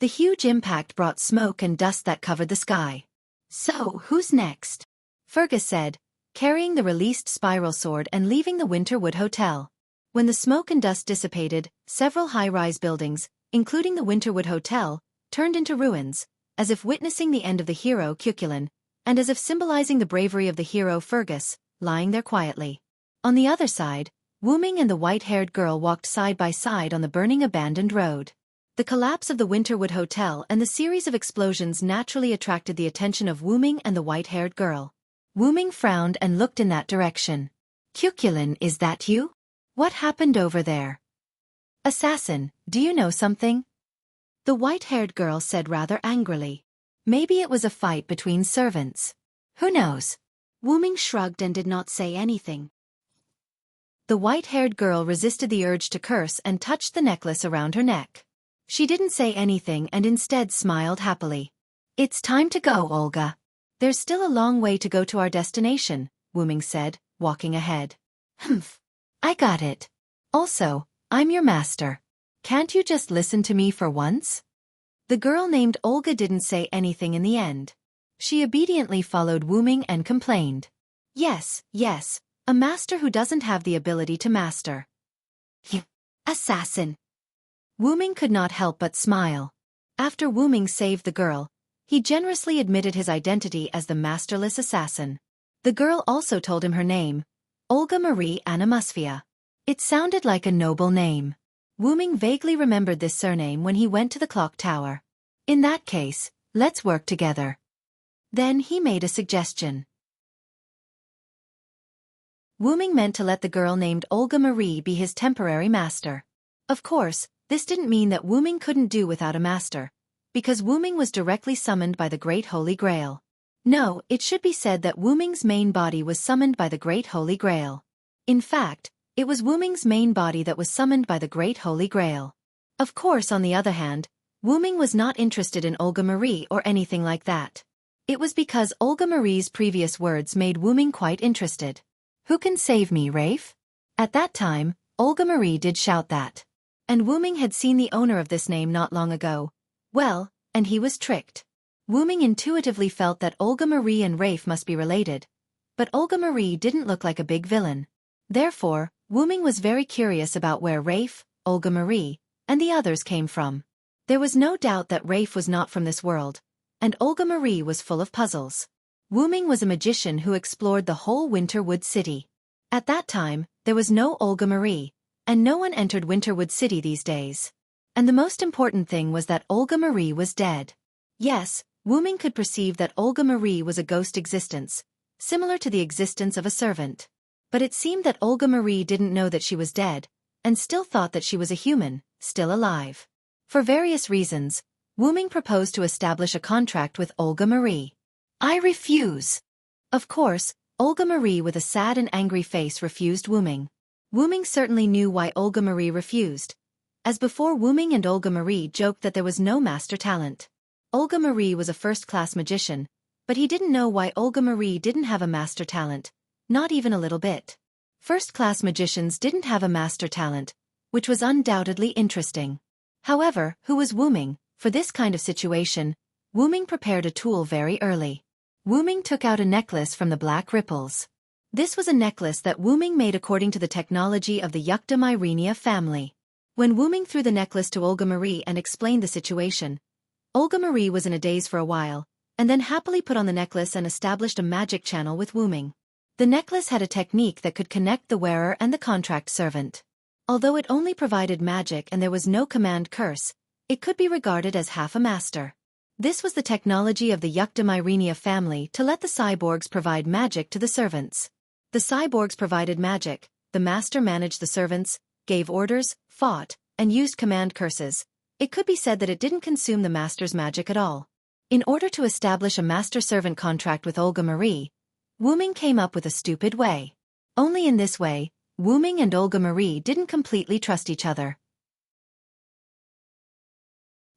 The huge impact brought smoke and dust that covered the sky. So, who's next? Fergus said, carrying the released spiral sword and leaving the Winterwood Hotel. When the smoke and dust dissipated, several high-rise buildings, including the Winterwood Hotel, turned into ruins, as if witnessing the end of the hero Cuculin, and as if symbolizing the bravery of the hero Fergus, lying there quietly. On the other side, Wuming and the white-haired girl walked side by side on the burning abandoned road. The collapse of the Winterwood Hotel and the series of explosions naturally attracted the attention of Wuming and the white-haired girl. Wuming frowned and looked in that direction. Cuculin, is that you? What happened over there? Assassin, do you know something? The white-haired girl said rather angrily. Maybe it was a fight between servants. Who knows? Wuming shrugged and did not say anything. The white-haired girl resisted the urge to curse and touched the necklace around her neck. She didn't say anything and instead smiled happily. It's time to go, Olga. There's still a long way to go to our destination, Wuming said, walking ahead. Humph. I got it. Also, I'm your master. Can't you just listen to me for once? The girl named Olga didn't say anything in the end. She obediently followed Wuming and complained. Yes, a master who doesn't have the ability to master. You assassin. Wuming could not help but smile. After Wuming saved the girl, he generously admitted his identity as the masterless assassin. The girl also told him her name, Olga Marie Animusfia. It sounded like a noble name. Wuming vaguely remembered this surname when he went to the clock tower. In that case, let's work together. Then he made a suggestion. Wuming meant to let the girl named Olga Marie be his temporary master. Of course, this didn't mean that Wuming couldn't do without a master, because Wuming was directly summoned by the Great Holy Grail. No, it should be said that Wuming's main body was summoned by the Great Holy Grail. In fact, it was Wuming's main body that was summoned by the Great Holy Grail. Of course, on the other hand, Wuming was not interested in Olga Marie or anything like that. It was because Olga Marie's previous words made Wuming quite interested. Who can save me, Rafe? At that time, Olga Marie did shout that. And Wuming had seen the owner of this name not long ago. Well, and he was tricked. Wuming intuitively felt that Olga Marie and Rafe must be related. But Olga Marie didn't look like a big villain. Therefore, Wuming was very curious about where Rafe, Olga Marie, and the others came from. There was no doubt that Rafe was not from this world, and Olga Marie was full of puzzles. Wuming was a magician who explored the whole Winterwood City. At that time, there was no Olga Marie, and no one entered Winterwood City these days. And the most important thing was that Olga Marie was dead. Yes, Wuming could perceive that Olga Marie was a ghost existence, similar to the existence of a servant. But it seemed that Olga Marie didn't know that she was dead, and still thought that she was a human, still alive. For various reasons, Wuming proposed to establish a contract with Olga Marie. I refuse. Of course, Olga Marie with a sad and angry face refused Wuming. Wuming certainly knew why Olga Marie refused. As before, Wuming and Olga Marie joked that there was no master talent. Olga Marie was a first-class magician, but he didn't know why Olga Marie didn't have a master talent, not even a little bit. First-class magicians didn't have a master talent, which was undoubtedly interesting. However, who was Wu Ming? For this kind of situation, Wu Ming prepared a tool very early. Wu Ming took out a necklace from the black ripples. This was a necklace that Wu Ming made according to the technology of the Yucca family. When Wu Ming threw the necklace to Olga Marie and explained the situation, Olga Marie was in a daze for a while, and then happily put on the necklace and established a magic channel with Wu Ming. The necklace had a technique that could connect the wearer and the contract servant. Although it only provided magic and there was no command curse, it could be regarded as half a master. This was the technology of the Yucca family to let the cyborgs provide magic to the servants. The cyborgs provided magic, the master managed the servants, gave orders, fought, and used command curses. It could be said that it didn't consume the master's magic at all. In order to establish a master-servant contract with Olga Marie, Wu Ming came up with a stupid way. Only in this way, Wu Ming and Olga Marie didn't completely trust each other.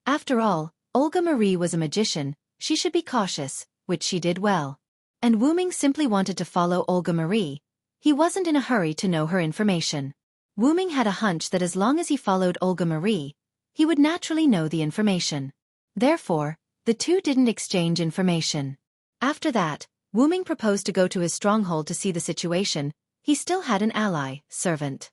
After all, Olga Marie was a magician, she should be cautious, which she did well. And Wu Ming simply wanted to follow Olga Marie. He wasn't in a hurry to know her information. Wu Ming had a hunch that as long as he followed Olga Marie, he would naturally know the information. Therefore, the two didn't exchange information. After that, Wu Ming proposed to go to his stronghold to see the situation. He still had an ally, servant.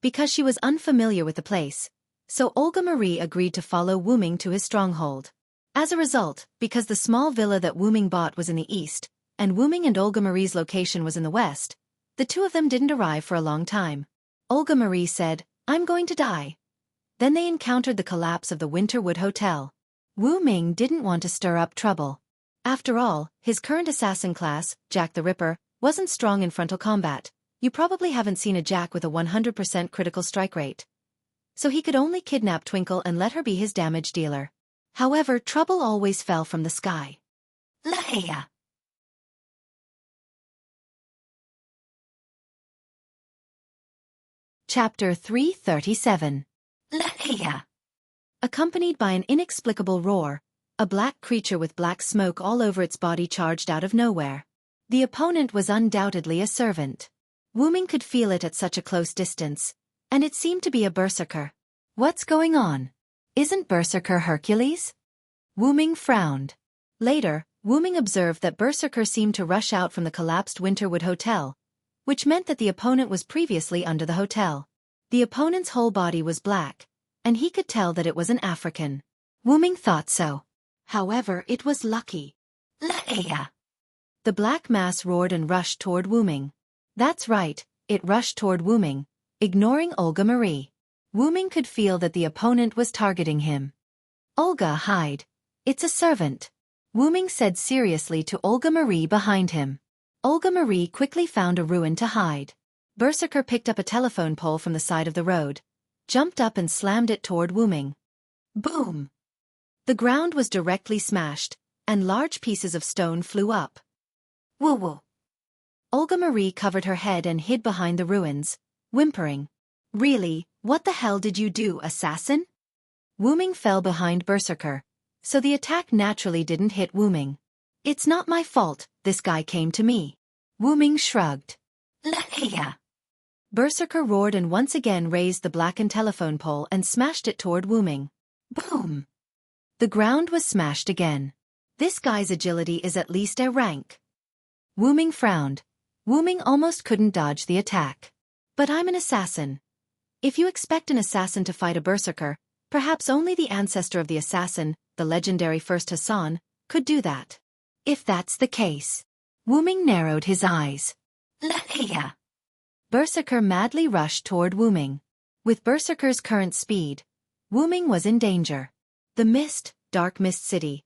Because she was unfamiliar with the place, so Olga Marie agreed to follow Wu Ming to his stronghold. As a result, because the small villa that Wu Ming bought was in the east, and Wu Ming and Olga Marie's location was in the west, the two of them didn't arrive for a long time. Olga Marie said, "I'm going to die." Then they encountered the collapse of the Winterwood Hotel. Wu Ming didn't want to stir up trouble. After all, his current assassin class, Jack the Ripper, wasn't strong in frontal combat. You probably haven't seen a Jack with a 100% critical strike rate. So he could only kidnap Twinkle and let her be his damage dealer. However, trouble always fell from the sky. Lahia. Chapter 337. Lahia. Accompanied by an inexplicable roar, a black creature with black smoke all over its body charged out of nowhere. The opponent was undoubtedly a servant. Wu Ming could feel it at such a close distance, and it seemed to be a berserker. What's going on? Isn't Berserker Hercules? Wu Ming frowned. Later, Wu Ming observed that Berserker seemed to rush out from the collapsed Winterwood Hotel, which meant that the opponent was previously under the hotel. The opponent's whole body was black, and he could tell that it was an African. Wu Ming thought so. However, it was lucky. Laia. The black mass roared and rushed toward Wu Ming. That's right, it rushed toward Wu Ming, ignoring Olga Marie. Wu Ming could feel that the opponent was targeting him. Olga, hide. It's a servant. Wu Ming said seriously to Olga Marie behind him. Olga Marie quickly found a ruin to hide. Berserker picked up a telephone pole from the side of the road, jumped up and slammed it toward Wu Ming. Boom! The ground was directly smashed, and large pieces of stone flew up. Woo-woo! Olga Marie covered her head and hid behind the ruins, whimpering. Really, what the hell did you do, assassin? Wu Ming fell behind Berserker, so the attack naturally didn't hit Wu Ming. It's not my fault, this guy came to me. Wu Ming shrugged. Lahia. Berserker roared and once again raised the blackened telephone pole and smashed it toward Wu Ming. Boom! The ground was smashed again. This guy's agility is at least A rank. Wu Ming frowned. Wu Ming almost couldn't dodge the attack. But I'm an assassin. If you expect an assassin to fight a berserker, perhaps only the ancestor of the assassin, the legendary first Hassan, could do that. If that's the case. Wu Ming narrowed his eyes. Lahia. Berserker madly rushed toward Wu Ming. With Berserker's current speed, Wu Ming was in danger. The mist, dark mist city.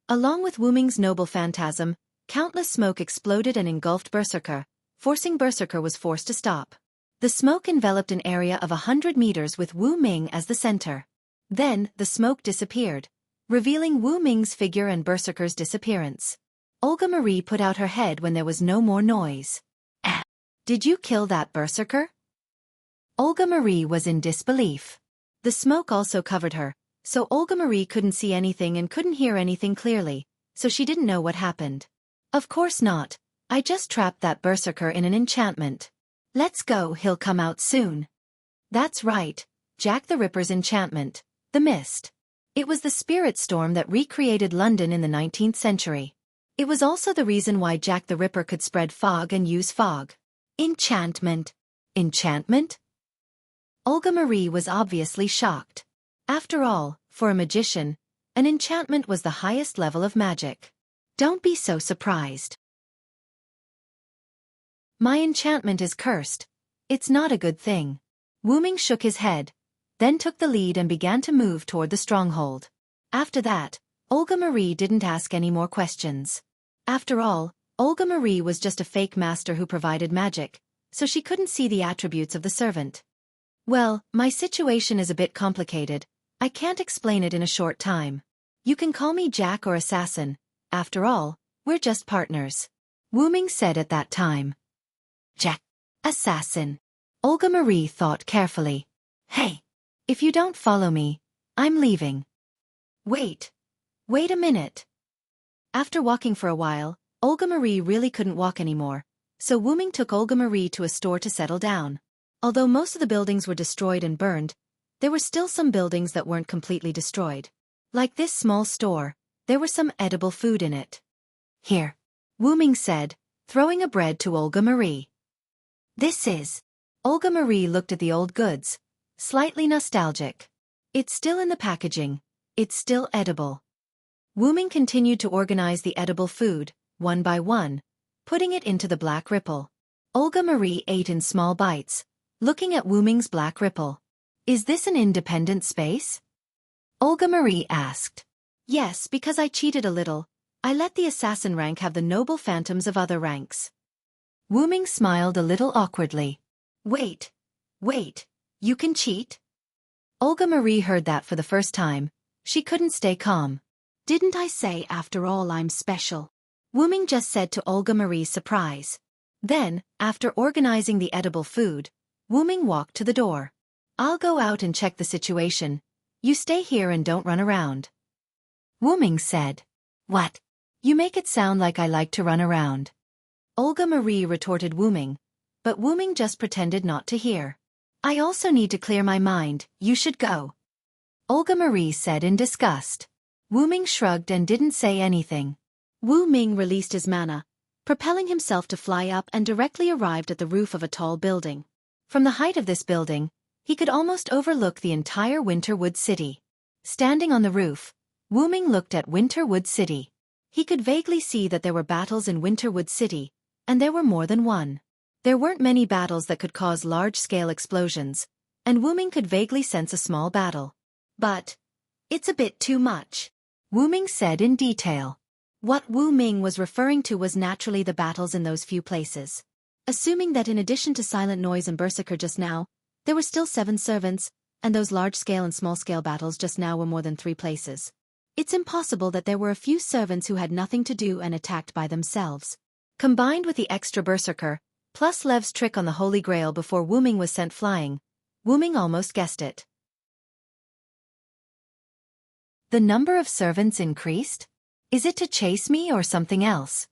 Along with Wu Ming's noble phantasm, countless smoke exploded and engulfed Berserker, forcing Berserker was forced to stop. The smoke enveloped an area of 100 meters with Wu Ming as the center. Then, the smoke disappeared, revealing Wu Ming's figure and Berserker's disappearance. Olga Marie put out her head when there was no more noise. Did you kill that berserker? Olga Marie was in disbelief. The smoke also covered her, so Olga Marie couldn't see anything and couldn't hear anything clearly, so she didn't know what happened. Of course not. I just trapped that berserker in an enchantment. Let's go, he'll come out soon. That's right, Jack the Ripper's enchantment, the mist. It was the spirit storm that recreated London in the 19th century. It was also the reason why Jack the Ripper could spread fog and use fog. Enchantment. Enchantment? Olga Marie was obviously shocked. After all, for a magician, an enchantment was the highest level of magic. Don't be so surprised. My enchantment is cursed. It's not a good thing. Wu Ming shook his head, then took the lead and began to move toward the stronghold. After that, Olga Marie didn't ask any more questions. After all, Olga Marie was just a fake master who provided magic, so she couldn't see the attributes of the servant. Well, my situation is a bit complicated. I can't explain it in a short time. You can call me Jack or Assassin. After all, we're just partners. Wu Ming said at that time. Jack. Assassin. Olga Marie thought carefully. Hey. If you don't follow me, I'm leaving. Wait a minute. After walking for a while, Olga Marie really couldn't walk anymore, so Wu Ming took Olga Marie to a store to settle down. Although most of the buildings were destroyed and burned, there were still some buildings that weren't completely destroyed. Like this small store, there was some edible food in it. Here, Wu Ming said, throwing a bread to Olga Marie. This is. Olga Marie looked at the old goods, slightly nostalgic. It's still in the packaging. It's still edible. Wu Ming continued to organize the edible food, one by one, putting it into the black ripple. Olga Marie ate in small bites, looking at Wu Ming's black ripple. Is this an independent space? Olga Marie asked. Yes, because I cheated a little. I let the assassin rank have the noble phantoms of other ranks. Wu Ming smiled a little awkwardly. Wait. You can cheat? Olga Marie heard that for the first time. She couldn't stay calm. Didn't I say after all I'm special? Wu Ming just said to Olga Marie's surprise. Then, after organizing the edible food, Wu Ming walked to the door. I'll go out and check the situation. You stay here and don't run around. Wu Ming said. What? You make it sound like I like to run around. Olga Marie retorted Wu Ming, but Wu Ming just pretended not to hear. I also need to clear my mind, you should go. Olga Marie said in disgust. Wu Ming shrugged and didn't say anything. Wu Ming released his mana, propelling himself to fly up and directly arrived at the roof of a tall building. From the height of this building, he could almost overlook the entire Winterwood City. Standing on the roof, Wu Ming looked at Winterwood City. He could vaguely see that there were battles in Winterwood City, and there were more than one. There weren't many battles that could cause large-scale explosions, and Wu Ming could vaguely sense a small battle. But it's a bit too much, Wu Ming said in detail. What Wu Ming was referring to was naturally the battles in those few places. Assuming that in addition to Silent Noise and Berserker just now, there were still 7 servants, and those large-scale and small-scale battles just now were more than 3 places. It's impossible that there were a few servants who had nothing to do and attacked by themselves. Combined with the extra Berserker, plus Lev's trick on the Holy Grail before Wu Ming was sent flying, Wu Ming almost guessed it. The number of servants increased? Is it to chase me or something else?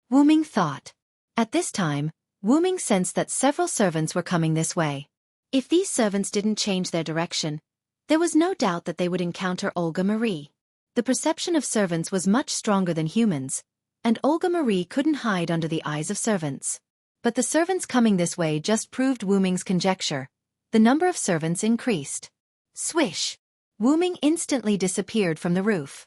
Wu Ming thought. At this time, Wu Ming sensed that several servants were coming this way. If these servants didn't change their direction, there was no doubt that they would encounter Olga Marie. The perception of servants was much stronger than humans, and Olga Marie couldn't hide under the eyes of servants. But the servants coming this way just proved Wu Ming's conjecture. The number of servants increased. Swish! Wu Ming instantly disappeared from the roof.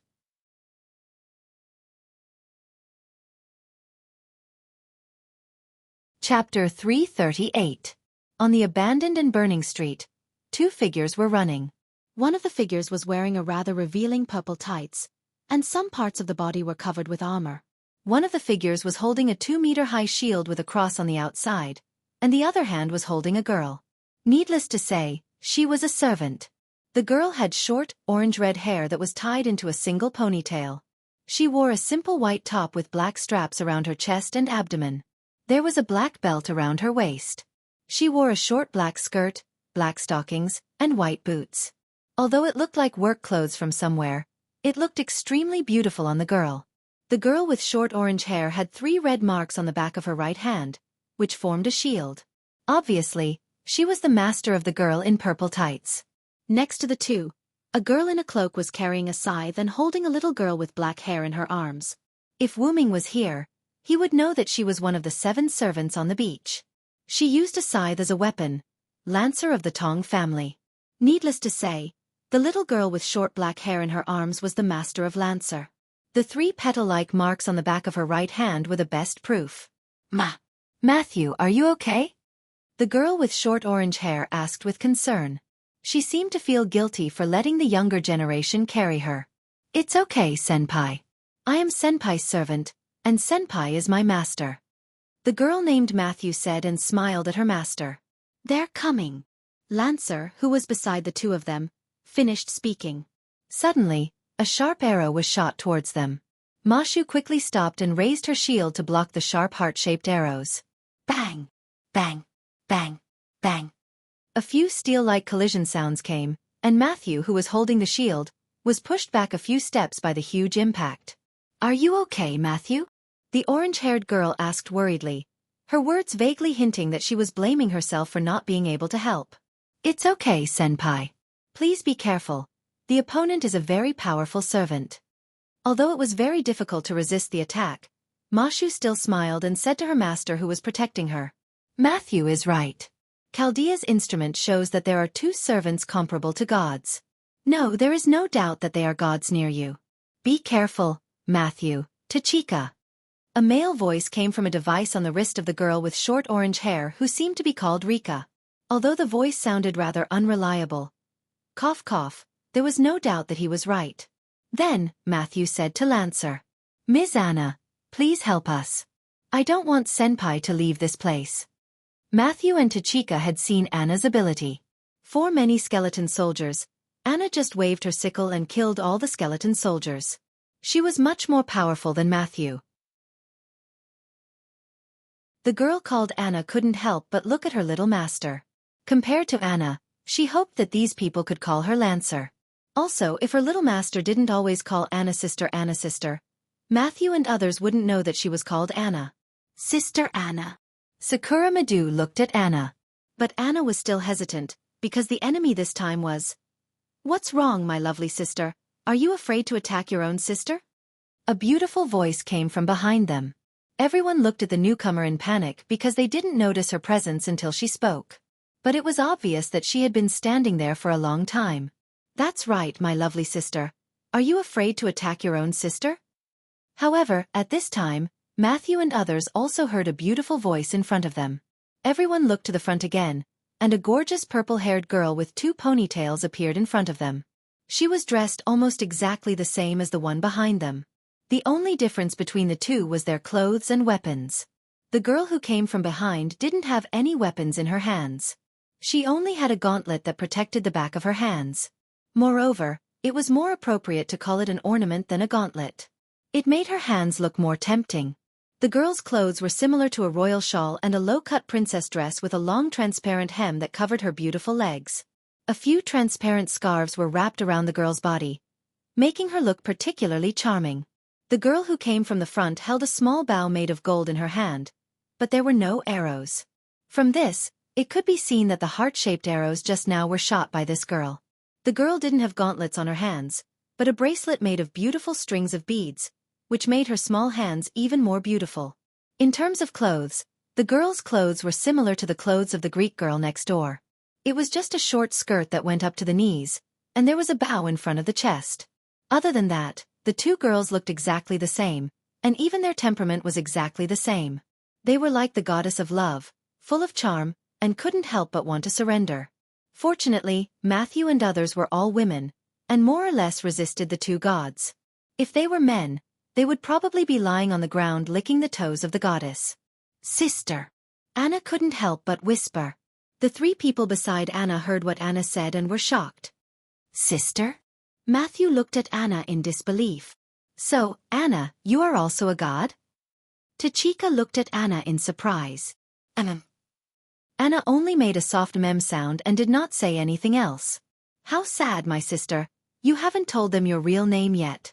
Chapter 338. On the abandoned and burning street, 2 figures were running. One of the figures was wearing a rather revealing purple tights, and some parts of the body were covered with armor. One of the figures was holding a 2-meter-high shield with a cross on the outside, and the other hand was holding a girl. Needless to say, she was a servant. The girl had short, orange-red hair that was tied into a single ponytail. She wore a simple white top with black straps around her chest and abdomen. There was a black belt around her waist. She wore a short black skirt, black stockings, and white boots. Although it looked like work clothes from somewhere, it looked extremely beautiful on the girl. The girl with short orange hair had 3 red marks on the back of her right hand, which formed a shield. Obviously, She was the master of the girl in purple tights. Next to the two, a girl in a cloak was carrying a scythe and holding a little girl with black hair in her arms. If Wuming was here, he would know that she was one of the 7 servants on the beach. She used a scythe as a weapon, lancer of the Tong family. Needless to say, the little girl with short black hair in her arms was the master of lancer. The 3 petal-like marks on the back of her right hand were the best proof. Matthew, are you okay? The girl with short orange hair asked with concern. She seemed to feel guilty for letting the younger generation carry her. It's okay, Senpai. I am Senpai's servant, and Senpai is my master. The girl named Matthew said and smiled at her master. They're coming. Lancer, who was beside the two of them, finished speaking. Suddenly, a sharp arrow was shot towards them. Mashu quickly stopped and raised her shield to block the sharp heart-shaped arrows. Bang! Bang! Bang! Bang! A few steel-like collision sounds came, and Matthew, who was holding the shield, was pushed back a few steps by the huge impact. Are you okay, Matthew? The orange-haired girl asked worriedly, her words vaguely hinting that she was blaming herself for not being able to help. It's okay, Senpai. Please be careful. The opponent is a very powerful servant. Although it was very difficult to resist the attack, Mashu still smiled and said to her master who was protecting her. Matthew is right. Chaldea's instrument shows that there are 2 servants comparable to gods. No, there is no doubt that they are gods near you. Be careful, Matthew. Tachika. A male voice came from a device on the wrist of the girl with short orange hair who seemed to be called Rika. Although the voice sounded rather unreliable. Cough cough, there was no doubt that he was right. Then, Matthew said to Lancer. Ms. Anna, please help us. I don't want Senpai to leave this place. Matthew and Tachika had seen Anna's ability. For many skeleton soldiers, Anna just waved her sickle and killed all the skeleton soldiers. She was much more powerful than Matthew. The girl called Anna couldn't help but look at her little master. Compared to Anna, she hoped that these people could call her Lancer. Also, if her little master didn't always call Anna sister, Matthew and others wouldn't know that she was called Anna. Sister Anna. Sakura Madu looked at Anna. But Anna was still hesitant, because the enemy this time was. What's wrong, my lovely sister? Are you afraid to attack your own sister? A beautiful voice came from behind them. Everyone looked at the newcomer in panic because they didn't notice her presence until she spoke. But it was obvious that she had been standing there for a long time. That's right, my lovely sister. Are you afraid to attack your own sister? However, at this time, Matthew and others also heard a beautiful voice in front of them. Everyone looked to the front again, and a gorgeous purple-haired girl with 2 ponytails appeared in front of them. She was dressed almost exactly the same as the one behind them. The only difference between the two was their clothes and weapons. The girl who came from behind didn't have any weapons in her hands. She only had a gauntlet that protected the back of her hands. Moreover, it was more appropriate to call it an ornament than a gauntlet. It made her hands look more tempting. The girl's clothes were similar to a royal shawl and a low-cut princess dress with a long transparent hem that covered her beautiful legs. A few transparent scarves were wrapped around the girl's body, making her look particularly charming. The girl who came from the front held a small bow made of gold in her hand, but there were no arrows. From this, it could be seen that the heart-shaped arrows just now were shot by this girl. The girl didn't have gauntlets on her hands, but a bracelet made of beautiful strings of beads, which made her small hands even more beautiful. In terms of clothes, the girl's clothes were similar to the clothes of the Greek girl next door. It was just a short skirt that went up to the knees, and there was a bow in front of the chest. Other than that, the 2 girls looked exactly the same, and even their temperament was exactly the same. They were like the goddess of love, full of charm, and couldn't help but want to surrender. Fortunately, Matthew and others were all women, and more or less resisted the 2 gods. If they were men, they would probably be lying on the ground licking the toes of the goddess. Sister. Anna couldn't help but whisper. The 3 people beside Anna heard what Anna said and were shocked. Sister? Matthew looked at Anna in disbelief. So, Anna, you are also a god? Tachika looked at Anna in surprise. Anna only made a soft sound and did not say anything else. How sad, my sister. You haven't told them your real name yet.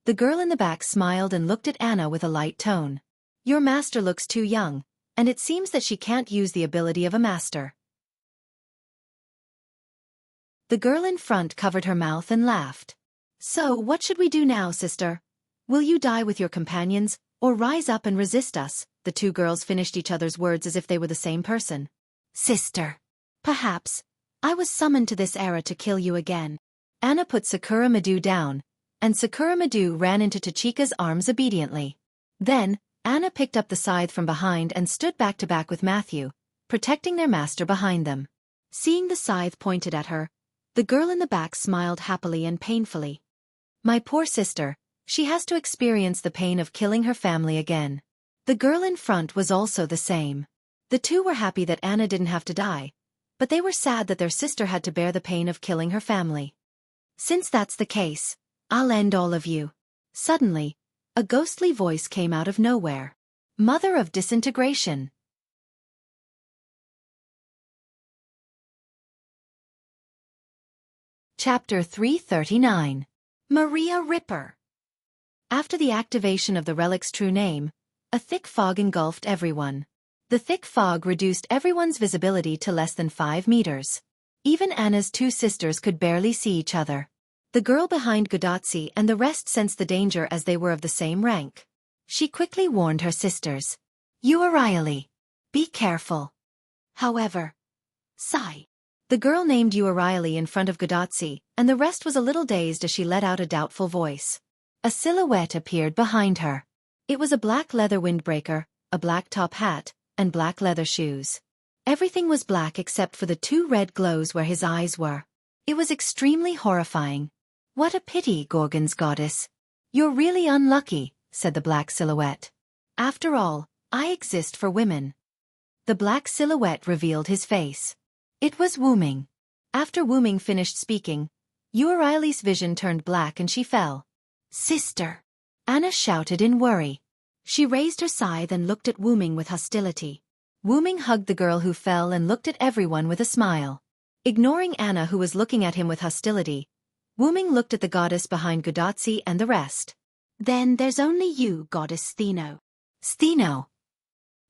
The girl in the back smiled and looked at Anna with a light tone. Your master looks too young, and it seems that she can't use the ability of a master. The girl in front covered her mouth and laughed. So what should we do now, sister? Will you die with your companions, or rise up and resist us? The two girls finished each other's words as if they were the same person. Sister. Perhaps. I was summoned to this era to kill you again. Anna put Sakura Madu down, and Sakura Madu ran into Tachika's arms obediently. Then, Anna picked up the scythe from behind and stood back to back with Matthew, protecting their master behind them. Seeing the scythe pointed at her, the girl in the back smiled happily and painfully. My poor sister, she has to experience the pain of killing her family again. The girl in front was also the same. The two were happy that Anna didn't have to die, but they were sad that their sister had to bear the pain of killing her family. Since that's the case, I'll end all of you. Suddenly, a ghostly voice came out of nowhere. Mother of disintegration. Chapter 339. Maria Ripper. After the activation of the relic's true name, a thick fog engulfed everyone. The thick fog reduced everyone's visibility to less than 5 meters. Even Anna's two sisters could barely see each other. The girl behind Godotsi and the rest sensed the danger as they were of the same rank. She quickly warned her sisters. You Uriali. Be careful. However, sigh. The girl named Uriali in front of Godotsi, and the rest was a little dazed as she let out a doubtful voice. A silhouette appeared behind her. It was a black leather windbreaker, a black top hat, and black leather shoes. Everything was black except for the 2 red glows where his eyes were. It was extremely horrifying. What a pity, Gorgon's goddess. You're really unlucky, said the black silhouette. After all, I exist for women. The black silhouette revealed his face. It was Wu Ming. After Wu Ming finished speaking, Uriali's vision turned black and she fell. Sister! Anna shouted in worry. She raised her scythe and looked at Wu Ming with hostility. Wu Ming hugged the girl who fell and looked at everyone with a smile. Ignoring Anna who was looking at him with hostility, Wu Ming looked at the goddess behind Godotsi and the rest. Then there's only you, goddess Stheno. Stheno?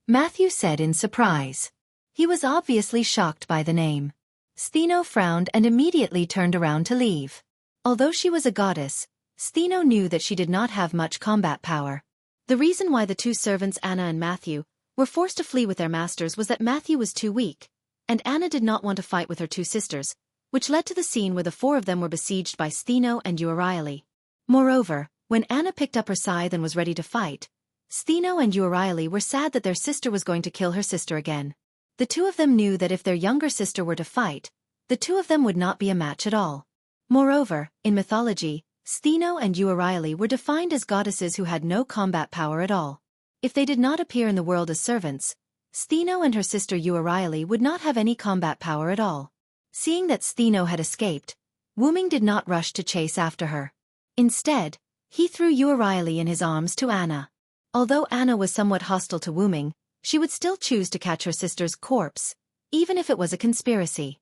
Matthew said in surprise. He was obviously shocked by the name. Stheno frowned and immediately turned around to leave. Although she was a goddess, Stheno knew that she did not have much combat power. The reason why the two servants Anna and Matthew were forced to flee with their masters was that Matthew was too weak, and Anna did not want to fight with her two sisters, which led to the scene where the 4 of them were besieged by Stheno and Uriali. Moreover, when Anna picked up her scythe and was ready to fight, Stheno and Uriali were sad that their sister was going to kill her sister again. The 2 of them knew that if their younger sister were to fight, the 2 of them would not be a match at all. Moreover, in mythology, Stheno and Uriali were defined as goddesses who had no combat power at all. If they did not appear in the world as servants, Stheno and her sister Uriali would not have any combat power at all. Seeing that Stheno had escaped, Wu Ming did not rush to chase after her. Instead, he threw Uriali in his arms to Anna. Although Anna was somewhat hostile to Wu Ming, she would still choose to catch her sister's corpse, even if it was a conspiracy.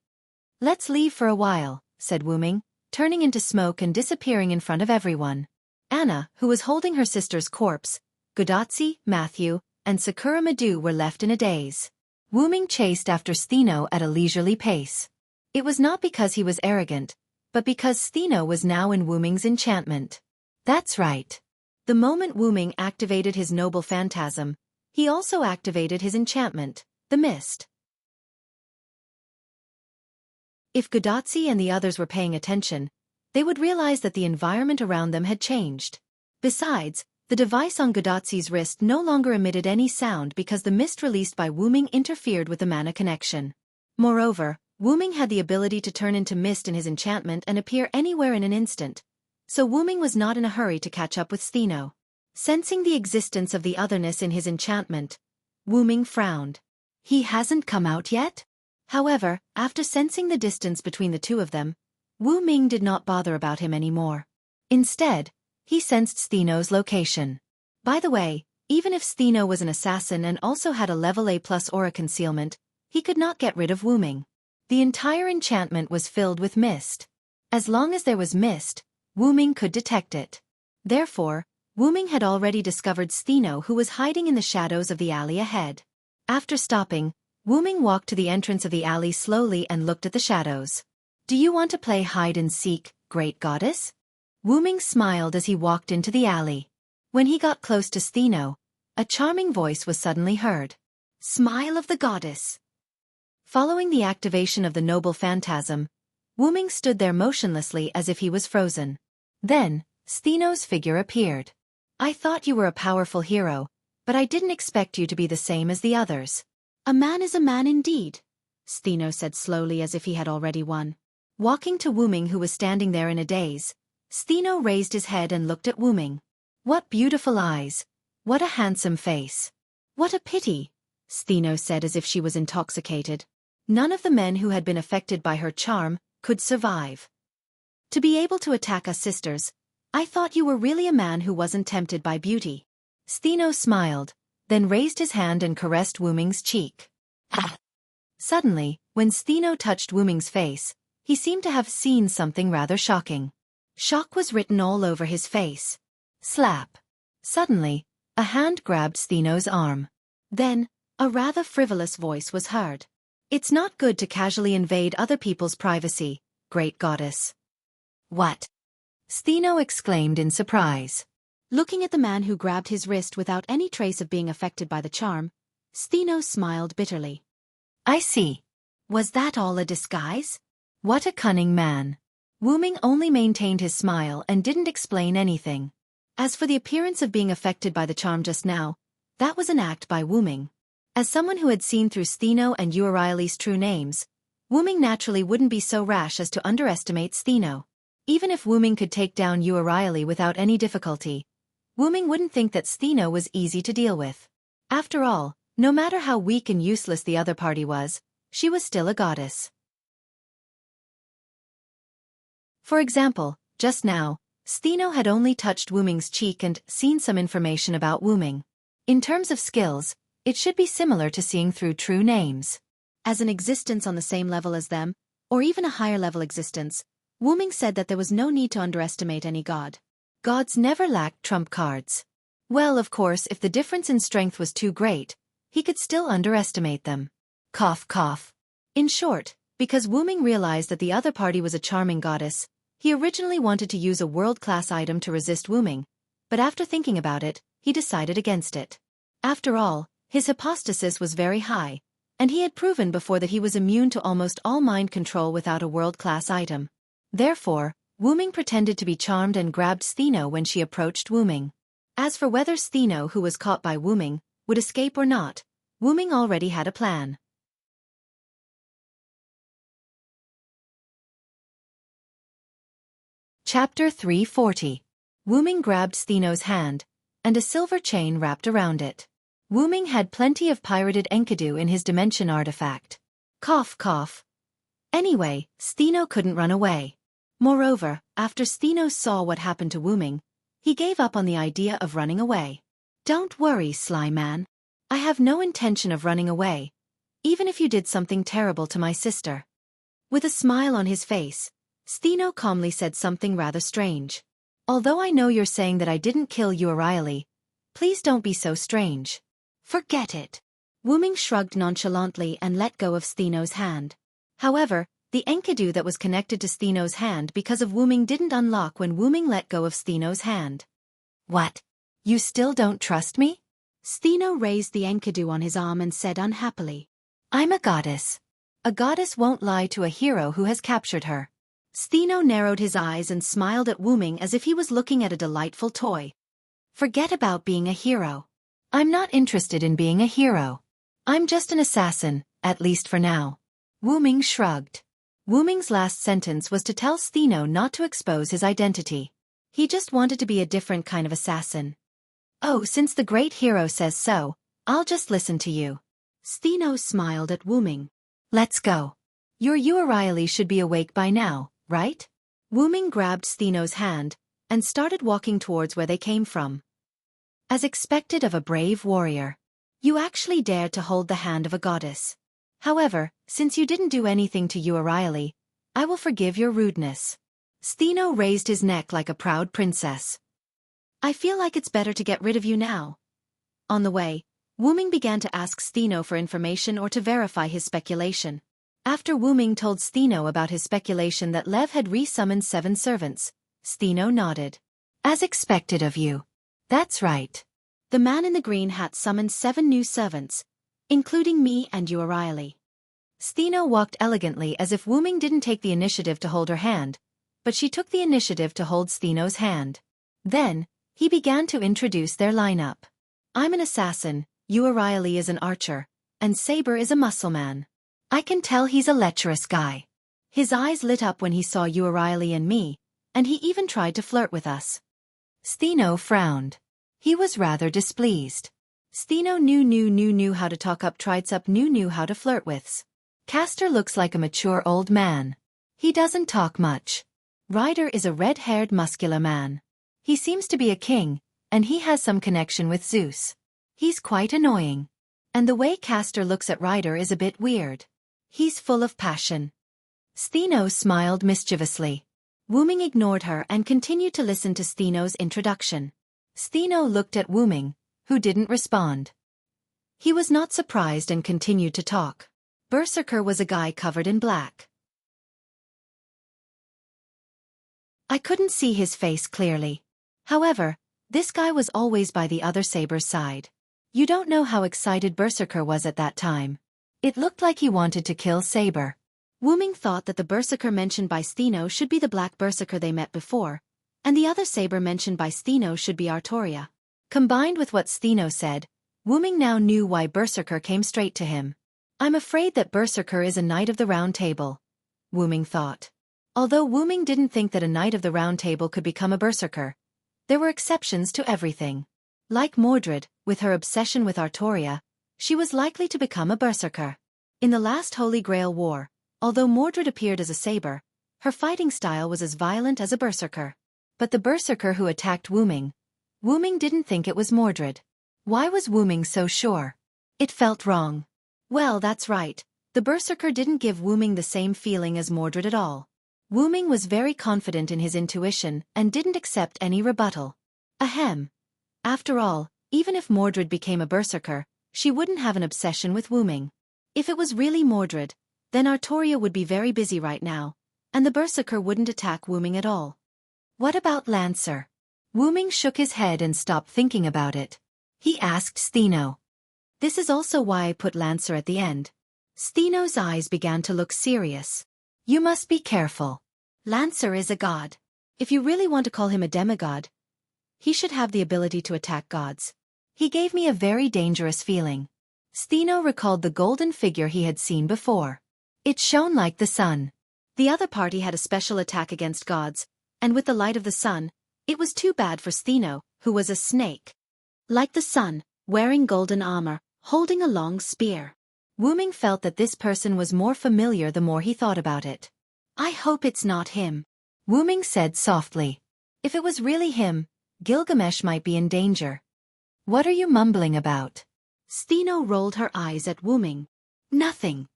Let's leave for a while, said Wu Ming, turning into smoke and disappearing in front of everyone. Anna, who was holding her sister's corpse, Godotsi, Matthew, and Sakura Madu were left in a daze. Wu Ming chased after Stheno at a leisurely pace. It was not because he was arrogant, but because Stheno was now in Wu Ming's enchantment. That's right. The moment Wu Ming activated his noble phantasm, he also activated his enchantment, the mist. If Godotsi and the others were paying attention, they would realize that the environment around them had changed. Besides, the device on Godotsi's wrist no longer emitted any sound because the mist released by Wu Ming interfered with the mana connection. Moreover, Wu Ming had the ability to turn into mist in his enchantment and appear anywhere in an instant, so Wu Ming was not in a hurry to catch up with Stheno. Sensing the existence of the otherness in his enchantment, Wu Ming frowned. He hasn't come out yet? However, after sensing the distance between the 2 of them, Wu Ming did not bother about him anymore. Instead, he sensed Stheno's location. By the way, even if Stheno was an assassin and also had a level A+ aura concealment, he could not get rid of Wu Ming. The entire enchantment was filled with mist. As long as there was mist, Wu Ming could detect it. Therefore, Wu Ming had already discovered Stheno, who was hiding in the shadows of the alley ahead. After stopping, Wu Ming walked to the entrance of the alley slowly and looked at the shadows. Do you want to play hide and seek, great goddess? Wu Ming smiled as he walked into the alley. When he got close to Stheno, a charming voice was suddenly heard. Smile of the goddess. Following the activation of the noble phantasm, Wu Ming stood there motionlessly as if he was frozen. Then, Stheno's figure appeared. I thought you were a powerful hero, but I didn't expect you to be the same as the others. A man is a man indeed, Stheno said slowly as if he had already won. Walking to Wu Ming, who was standing there in a daze, Stheno raised his head and looked at Wu Ming. What beautiful eyes! What a handsome face! What a pity, Stheno said as if she was intoxicated. None of the men who had been affected by her charm could survive. To be able to attack us sisters, I thought you were really a man who wasn't tempted by beauty. Stheno smiled, then raised his hand and caressed Wu Ming's cheek. Suddenly, when Stheno touched Wu Ming's face, he seemed to have seen something rather shocking. Shock was written all over his face. Slap. Suddenly, a hand grabbed Stheno's arm. Then, a rather frivolous voice was heard. It's not good to casually invade other people's privacy, great goddess. What? Stheno exclaimed in surprise. Looking at the man who grabbed his wrist without any trace of being affected by the charm, Stheno smiled bitterly. I see. Was that all a disguise? What a cunning man. Wu Ming only maintained his smile and didn't explain anything. As for the appearance of being affected by the charm just now, that was an act by Wu Ming. As someone who had seen through Stheno and Urieli's true names, Wu Ming naturally wouldn't be so rash as to underestimate Stheno. Even if Wu Ming could take down Urieli without any difficulty, Wu Ming wouldn't think that Stheno was easy to deal with. After all, no matter how weak and useless the other party was, she was still a goddess. For example, just now, Stheno had only touched Wu Ming's cheek and seen some information about Wu Ming. In terms of skills, it should be similar to seeing through true names. As an existence on the same level as them, or even a higher level existence, Wu Ming said that there was no need to underestimate any god. Gods never lacked trump cards. Well, of course, if the difference in strength was too great, he could still underestimate them. Cough, cough. In short, because Wu Ming realized that the other party was a charming goddess, he originally wanted to use a world-class item to resist Wu Ming, but after thinking about it, he decided against it. After all, his hypostasis was very high, and he had proven before that he was immune to almost all mind control without a world-class item. Therefore, Wu Ming pretended to be charmed and grabbed Stheno when she approached Wu Ming. As for whether Stheno, who was caught by Wu Ming, would escape or not, Wu Ming already had a plan. Chapter 340. Wu Ming grabbed Stheno's hand, and a silver chain wrapped around it. Wu Ming had plenty of pirated Enkidu in his dimension artifact. Cough, cough. Anyway, Stheno couldn't run away. Moreover, after Stheno saw what happened to Wu Ming, he gave up on the idea of running away. Don't worry, sly man. I have no intention of running away, even if you did something terrible to my sister. With a smile on his face, Stheno calmly said something rather strange. Although I know you're saying that I didn't kill Urieli, please don't be so strange. Forget it. Wu Ming shrugged nonchalantly and let go of Stheno's hand. However, the Enkidu that was connected to Stheno's hand because of Wu Ming didn't unlock when Wu Ming let go of Stheno's hand. What? You still don't trust me? Stheno raised the Enkidu on his arm and said unhappily. I'm a goddess. A goddess won't lie to a hero who has captured her. Stheno narrowed his eyes and smiled at Wu Ming as if he was looking at a delightful toy. Forget about being a hero. I'm not interested in being a hero. I'm just an assassin, at least for now. Wu Ming shrugged. Wu Ming's last sentence was to tell Stheno not to expose his identity. He just wanted to be a different kind of assassin. Oh, since the great hero says so, I'll just listen to you. Stheno smiled at Wu Ming. Let's go. Your Urieli should be awake by now, right? Wu Ming grabbed Stheno's hand and started walking towards where they came from. As expected of a brave warrior, you actually dared to hold the hand of a goddess. However, since you didn't do anything to Urieli, I will forgive your rudeness. Stheno raised his neck like a proud princess. I feel like it's better to get rid of you now. On the way, Wu Ming began to ask Stheno for information or to verify his speculation. After Wu Ming told Steno about his speculation that Lev had re-summoned 7 servants, Steno nodded. As expected of you. That's right. The man in the green hat summoned 7 new servants, including me and you, O'Reilly. Steno walked elegantly as if Wu Ming didn't take the initiative to hold her hand, but she took the initiative to hold Steno's hand. Then, he began to introduce their lineup. I'm an assassin, you O'Reilly is an archer, and Saber is a muscle man. I can tell he's a lecherous guy. His eyes lit up when he saw you O'Reilly and me, and he even tried to flirt with us. Steno frowned. He was rather displeased. Steno knew how to talk up Tridsup knew how to flirt with. Castor looks like a mature old man. He doesn't talk much. Ryder is a red-haired muscular man. He seems to be a king, and he has some connection with Zeus. He's quite annoying. And the way Castor looks at Ryder is a bit weird. He's full of passion. Steno smiled mischievously. Wu Ming ignored her and continued to listen to Steno's introduction. Steno looked at Wu Ming, who didn't respond. He was not surprised and continued to talk. Berserker was a guy covered in black. I couldn't see his face clearly. However, this guy was always by the other Saber's side. You don't know how excited Berserker was at that time. It looked like he wanted to kill Saber. Wu Ming thought that the Berserker mentioned by Steno should be the black Berserker they met before, and the other Saber mentioned by Steno should be Artoria. Combined with what Steno said, Wu Ming now knew why Berserker came straight to him. I'm afraid that Berserker is a Knight of the Round Table, Wu Ming thought. Although Wu Ming didn't think that a Knight of the Round Table could become a Berserker, there were exceptions to everything. Like Mordred, with her obsession with Artoria, she was likely to become a Berserker. In the last Holy Grail War, although Mordred appeared as a Saber, her fighting style was as violent as a Berserker. But the Berserker who attacked Wu Ming didn't think it was Mordred. Why was Wu Ming so sure? It felt wrong. Well, that's right. The Berserker didn't give Wu Ming the same feeling as Mordred at all. Wu Ming was very confident in his intuition and didn't accept any rebuttal. Ahem. After all, even if Mordred became a Berserker, she wouldn't have an obsession with Wu Ming. If it was really Mordred, then Artoria would be very busy right now, and the Berserker wouldn't attack Wu Ming at all. What about Lancer? Wu Ming shook his head and stopped thinking about it. He asked Steno. This is also why I put Lancer at the end. Steno's eyes began to look serious. You must be careful. Lancer is a god. If you really want to call him a demigod, he should have the ability to attack gods. He gave me a very dangerous feeling. Steno recalled the golden figure he had seen before. It shone like the sun. The other party had a special attack against gods, and with the light of the sun, it was too bad for Steno, who was a snake. Like the sun, wearing golden armor, holding a long spear. Wu Ming felt that this person was more familiar the more he thought about it. I hope it's not him, Wu Ming said softly. If it was really him, Gilgamesh might be in danger. What are you mumbling about? Steno rolled her eyes at Wu Ming. Nothing,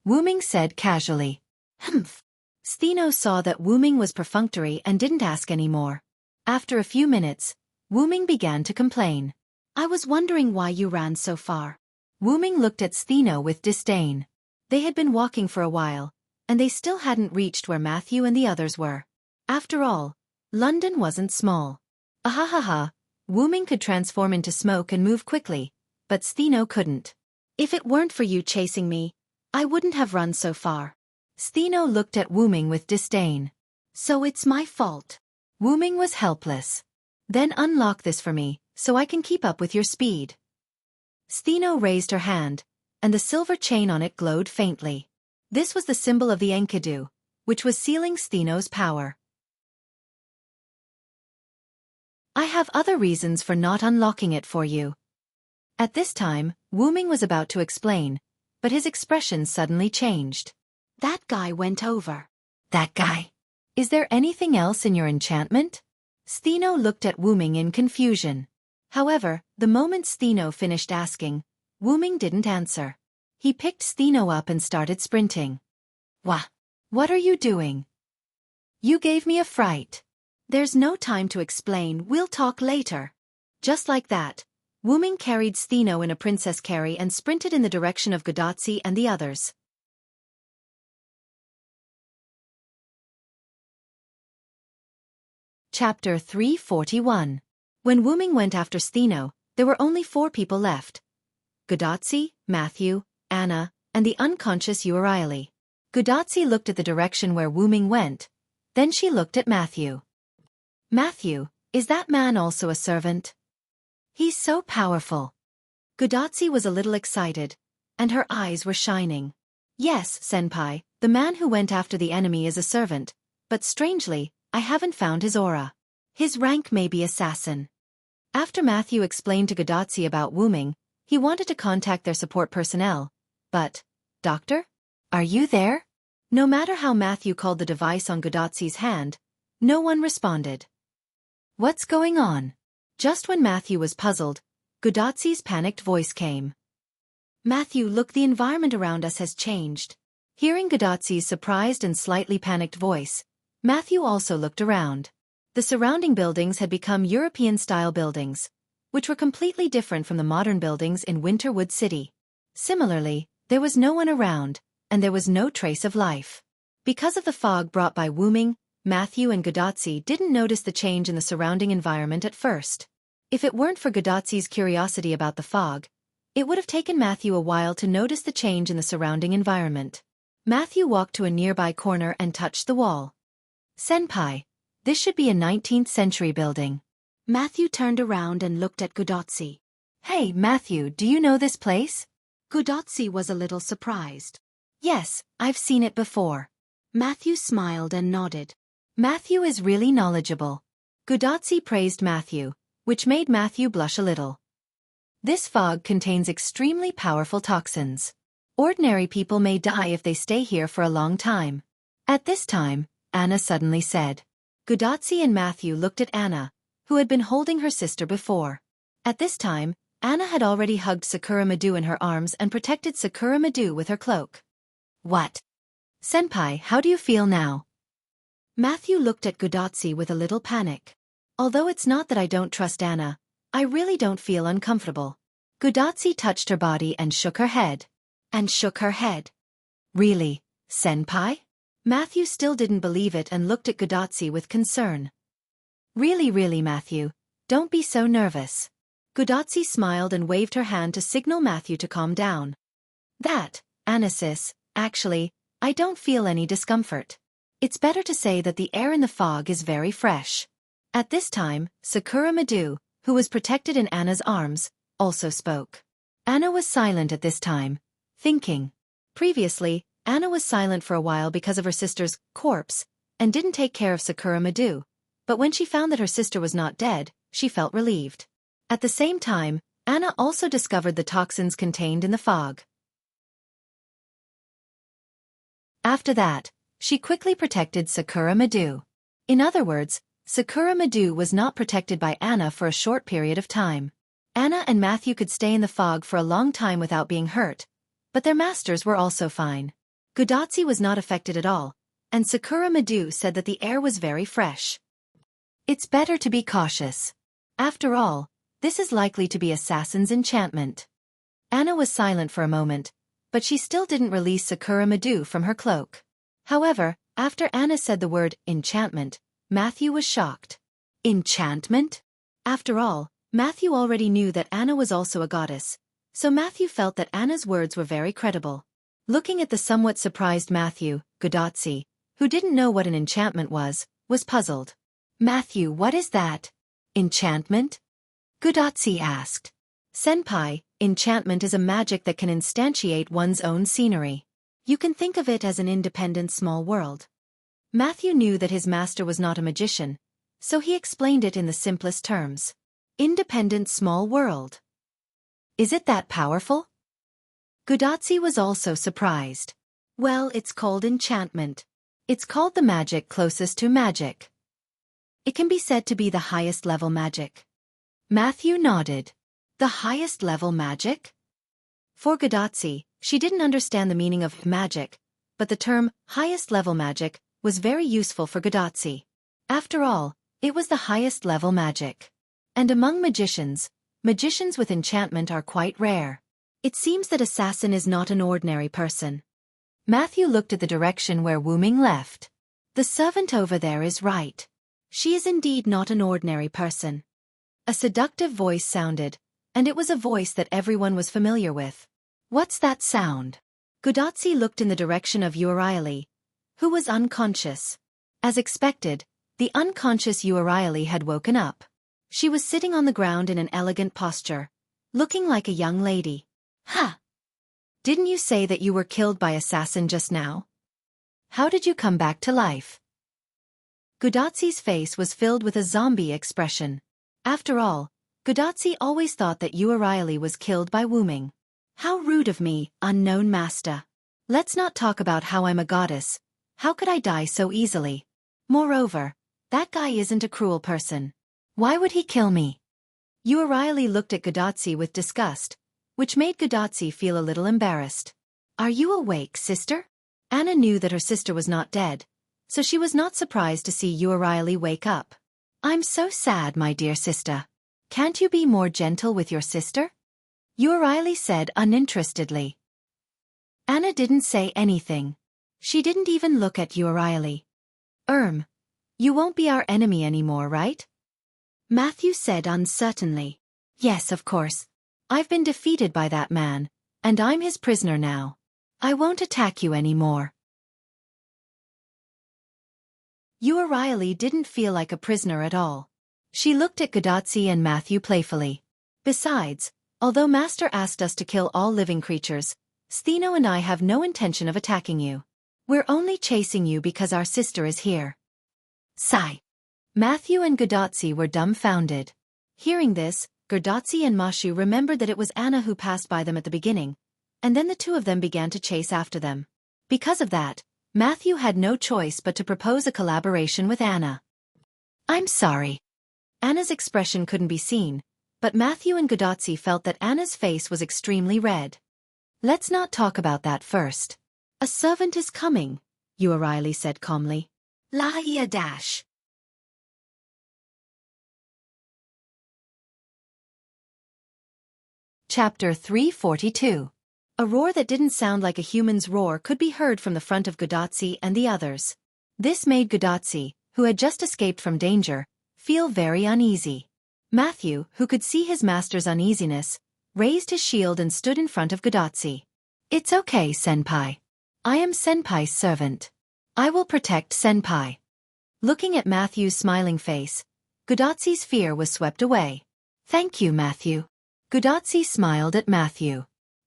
Wu Ming said casually. Humph. Steno saw that Wu Ming was perfunctory and didn't ask any more. After a few minutes, Wu Ming began to complain. I was wondering why you ran so far. Wu Ming looked at Steno with disdain. They had been walking for a while, and they still hadn't reached where Matthew and the others were. After all, London wasn't small. Ahahaha, Wu Ming could transform into smoke and move quickly, but Steno couldn't. If it weren't for you chasing me, I wouldn't have run so far. Steno looked at Wu Ming with disdain. So it's my fault. Wu Ming was helpless. Then unlock this for me, so I can keep up with your speed. Steno raised her hand, and the silver chain on it glowed faintly. This was the symbol of the Enkidu, which was sealing Steno's power. I have other reasons for not unlocking it for you. At this time, Wu Ming was about to explain, but his expression suddenly changed. That guy went over. That guy? Is there anything else in your enchantment? Steno looked at Wu Ming in confusion. However, the moment Steno finished asking, Wu Ming didn't answer. He picked Steno up and started sprinting. Wah! What are you doing? You gave me a fright. There's no time to explain, we'll talk later. Just like that, Wu Ming carried Steno in a princess carry and sprinted in the direction of Godotzi and the others. Chapter 341. When Wuming went after Stheno, there were only 4 people left. Gudatsi, Matthew, Anna, and the unconscious Urieli. Gudatsi looked at the direction where Wuming went. Then she looked at Matthew. Matthew, is that man also a servant? He's so powerful. Gudatsi was a little excited, and her eyes were shining. Yes, senpai, the man who went after the enemy is a servant, but strangely, I haven't found his aura. His rank may be assassin. After Matthew explained to Gudatsi about Wuming, he wanted to contact their support personnel. But, Doctor? Are you there? No matter how Matthew called the device on Gudatsi's hand, no one responded. What's going on? Just when Matthew was puzzled, Gudatsi's panicked voice came. Matthew, look, the environment around us has changed. Hearing Gudatsi's surprised and slightly panicked voice, Matthew also looked around. The surrounding buildings had become European-style buildings, which were completely different from the modern buildings in Winterwood City. Similarly, there was no one around, and there was no trace of life. Because of the fog brought by Wuming, Matthew and Gudatsi didn't notice the change in the surrounding environment at first. If it weren't for Gudatsi's curiosity about the fog, it would have taken Matthew a while to notice the change in the surrounding environment. Matthew walked to a nearby corner and touched the wall. Senpai, this should be a 19th century building. Matthew turned around and looked at Gudatsi. Hey, Matthew, do you know this place? Gudatsi was a little surprised. Yes, I've seen it before. Matthew smiled and nodded. Matthew is really knowledgeable. Gudatsi praised Matthew, which made Matthew blush a little. This fog contains extremely powerful toxins. Ordinary people may die if they stay here for a long time. At this time, Anna suddenly said. Gudatsi and Matthew looked at Anna, who had been holding her sister before. At this time, Anna had already hugged Sakura Madu in her arms and protected Sakura Madu with her cloak. What? Senpai, how do you feel now? Matthew looked at Gudatsi with a little panic. Although it's not that I don't trust Anna, I really don't feel uncomfortable. Gudatsi touched her body and shook her head. Really, senpai? Matthew still didn't believe it and looked at Gudatsi with concern. Really, Matthew, don't be so nervous. Gudatsi smiled and waved her hand to signal Matthew to calm down. Anasis, actually, I don't feel any discomfort. It's better to say that the air in the fog is very fresh. At this time, Sakura Madu, who was protected in Anna's arms, also spoke. Anna was silent at this time, thinking. Previously, Anna was silent for a while because of her sister's corpse, and didn't take care of Sakura Madu, but when she found that her sister was not dead, she felt relieved. At the same time, Anna also discovered the toxins contained in the fog. After that, she quickly protected Sakura Madu. In other words, Sakura Madu was not protected by Anna for a short period of time. Anna and Matthew could stay in the fog for a long time without being hurt, but their masters were also fine. Gudatsi was not affected at all, and Sakura Madu said that the air was very fresh. It's better to be cautious. After all, this is likely to be Assassin's enchantment. Anna was silent for a moment, but she still didn't release Sakura Madu from her cloak. However, after Anna said the word enchantment, Matthew was shocked. Enchantment? After all, Matthew already knew that Anna was also a goddess, so Matthew felt that Anna's words were very credible. Looking at the somewhat surprised Matthew, Gudatsi, who didn't know what an enchantment was puzzled. Matthew, what is that? Enchantment? Gudatsi asked. Senpai, enchantment is a magic that can instantiate one's own scenery. You can think of it as an independent small world. Matthew knew that his master was not a magician, so he explained it in the simplest terms. Independent small world. Is it that powerful? Gudatsi was also surprised. Well, it's called enchantment. It's called the magic closest to magic. It can be said to be the highest level magic. Matthew nodded. The highest level magic? For Gudatsi, she didn't understand the meaning of magic, but the term highest level magic was very useful for Gudatsi. After all, it was the highest level magic. And among magicians with enchantment are quite rare. It seems that Assassin is not an ordinary person. Matthew looked at the direction where Wuming left. The servant over there is right. She is indeed not an ordinary person. A seductive voice sounded, and it was a voice that everyone was familiar with. What's that sound? Gudatsi looked in the direction of Uriali, who was unconscious. As expected, the unconscious Uriali had woken up. She was sitting on the ground in an elegant posture, looking like a young lady. Ha! Didn't you say that you were killed by assassin just now? How did you come back to life? Gudatsi's face was filled with a zombie expression. After all, Gudatsi always thought that Uriali was killed by Wuming. How rude of me, unknown master. Let's not talk about how I'm a goddess. How could I die so easily? Moreover, that guy isn't a cruel person. Why would he kill me? Uriali looked at Gudatsi with disgust, which made Gudatsi feel a little embarrassed. Are you awake, sister? Anna knew that her sister was not dead, so she was not surprised to see Uriali wake up. I'm so sad, my dear sister. Can't you be more gentle with your sister? Uriali said uninterestedly. Anna didn't say anything. She didn't even look at Uriali. You won't be our enemy anymore, right? Matthew said uncertainly. Yes, of course. I've been defeated by that man, and I'm his prisoner now. I won't attack you anymore. Uriali didn't feel like a prisoner at all. She looked at Gudatsi and Matthew playfully. Besides, although Master asked us to kill all living creatures, Stheno and I have no intention of attacking you. We're only chasing you because our sister is here. Sigh. Matthew and Gudatsi were dumbfounded. Hearing this, Gudatsi and Mashu remembered that it was Anna who passed by them at the beginning, and then the two of them began to chase after them. Because of that, Matthew had no choice but to propose a collaboration with Anna. I'm sorry. Anna's expression couldn't be seen, but Matthew and Gudatsi felt that Anna's face was extremely red. Let's not talk about that first. A servant is coming, Uriali said calmly. Lahia dash. Chapter 342. A roar that didn't sound like a human's roar could be heard from the front of Gudatsi and the others. This made Gudatsi, who had just escaped from danger, feel very uneasy. Matthew, who could see his master's uneasiness, raised his shield and stood in front of Gudatsi. It's okay, Senpai. I am Senpai's servant. I will protect Senpai. Looking at Matthew's smiling face, Gudatsi's fear was swept away. Thank you, Matthew. Gudatsi smiled at Matthew.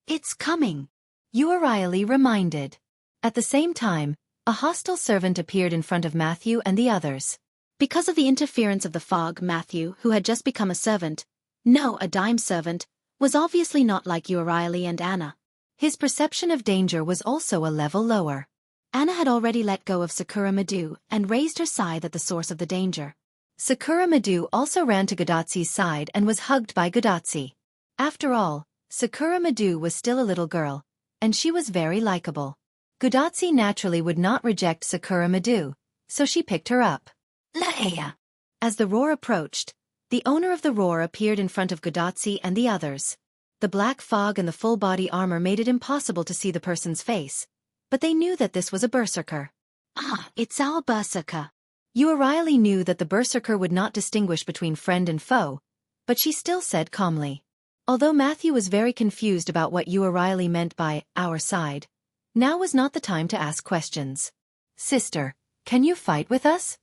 It's coming. Uriali reminded. At the same time, a hostile servant appeared in front of Matthew and the others. Because of the interference of the fog, Matthew, who had just become a servant, no, a dime servant, was obviously not like Uriali and Anna. His perception of danger was also a level lower. Anna had already let go of Sakura Madu and raised her scythe at the source of the danger. Sakura Madu also ran to Gudatsi's side and was hugged by Gudatsi. After all, Sakura Madu was still a little girl, and she was very likable. Gudatsi naturally would not reject Sakura Madu, so she picked her up. Laia! As the roar approached, the owner of the roar appeared in front of Gudatsi and the others. The black fog and the full body armor made it impossible to see the person's face, but they knew that this was a berserker. Ah, it's our berserker. Uriali knew that the berserker would not distinguish between friend and foe, but she still said calmly. Although Matthew was very confused about what Uriali meant by our side, now was not the time to ask questions. Sister, can you fight with us?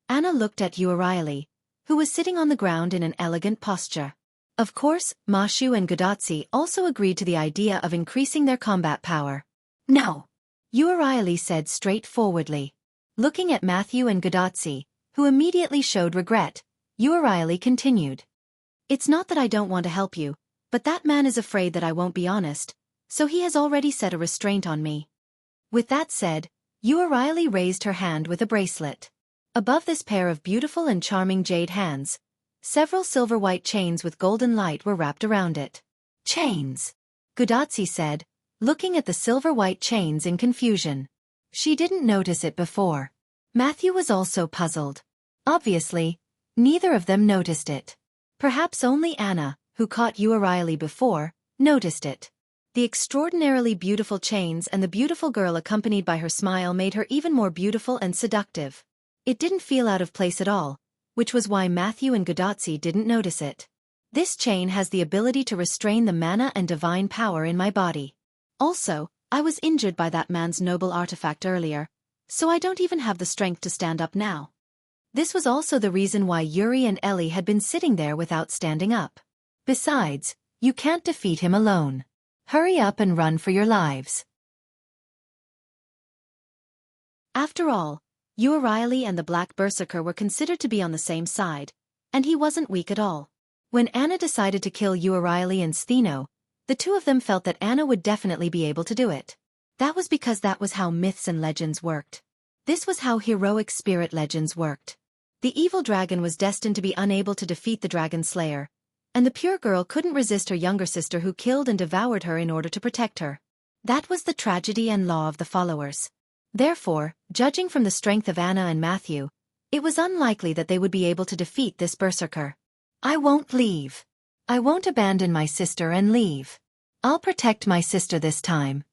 Anna looked at Uriali, who was sitting on the ground in an elegant posture. Of course, Mashu and Gudatsi also agreed to the idea of increasing their combat power. No, Uriali said straightforwardly. Looking at Matthew and Gudatsi, who immediately showed regret, Uriali continued. It's not that I don't want to help you, but that man is afraid that I won't be honest, so he has already set a restraint on me. With that said, Uriali raised her hand with a bracelet. Above this pair of beautiful and charming jade hands, several silver-white chains with golden light were wrapped around it. Chains, Gudatsi said, looking at the silver-white chains in confusion. She didn't notice it before. Matthew was also puzzled. Obviously, neither of them noticed it. Perhaps only Anna, who caught Uriali before, noticed it. The extraordinarily beautiful chains and the beautiful girl accompanied by her smile made her even more beautiful and seductive. It didn't feel out of place at all, which was why Matthew and Godotzi didn't notice it. This chain has the ability to restrain the mana and divine power in my body. Also, I was injured by that man's noble artifact earlier, so I don't even have the strength to stand up now. This was also the reason why Yuri and Ellie had been sitting there without standing up. Besides, you can't defeat him alone. Hurry up and run for your lives. After all, Uriah and the Black Berserker were considered to be on the same side, and he wasn't weak at all. When Anna decided to kill Uriah and Stheno, the two of them felt that Anna would definitely be able to do it. That was because that was how myths and legends worked. This was how heroic spirit legends worked. The evil dragon was destined to be unable to defeat the dragon slayer, and the pure girl couldn't resist her younger sister who killed and devoured her in order to protect her. That was the tragedy and law of the followers. Therefore, judging from the strength of Anna and Matthew, it was unlikely that they would be able to defeat this berserker. I won't leave. I won't abandon my sister and leave. I'll protect my sister this time.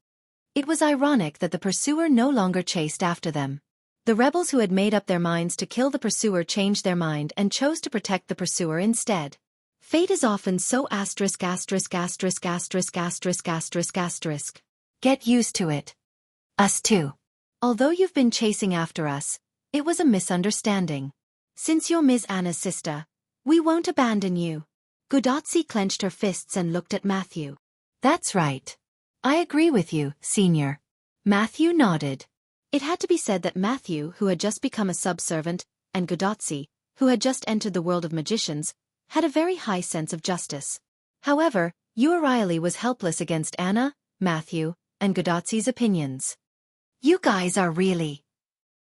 It was ironic that the pursuer no longer chased after them. The rebels who had made up their minds to kill the pursuer changed their mind and chose to protect the pursuer instead. Fate is often so **************. Get used to it. Us too. Although you've been chasing after us, it was a misunderstanding. Since you're Ms. Anna's sister, we won't abandon you. Godotzi clenched her fists and looked at Matthew. That's right. I agree with you, Senior. Matthew nodded. It had to be said that Matthew, who had just become a subservient, and Godotzi, who had just entered the world of magicians, had a very high sense of justice. However, Uriah was helpless against Anna, Matthew, and Godotzi's opinions. You guys are really...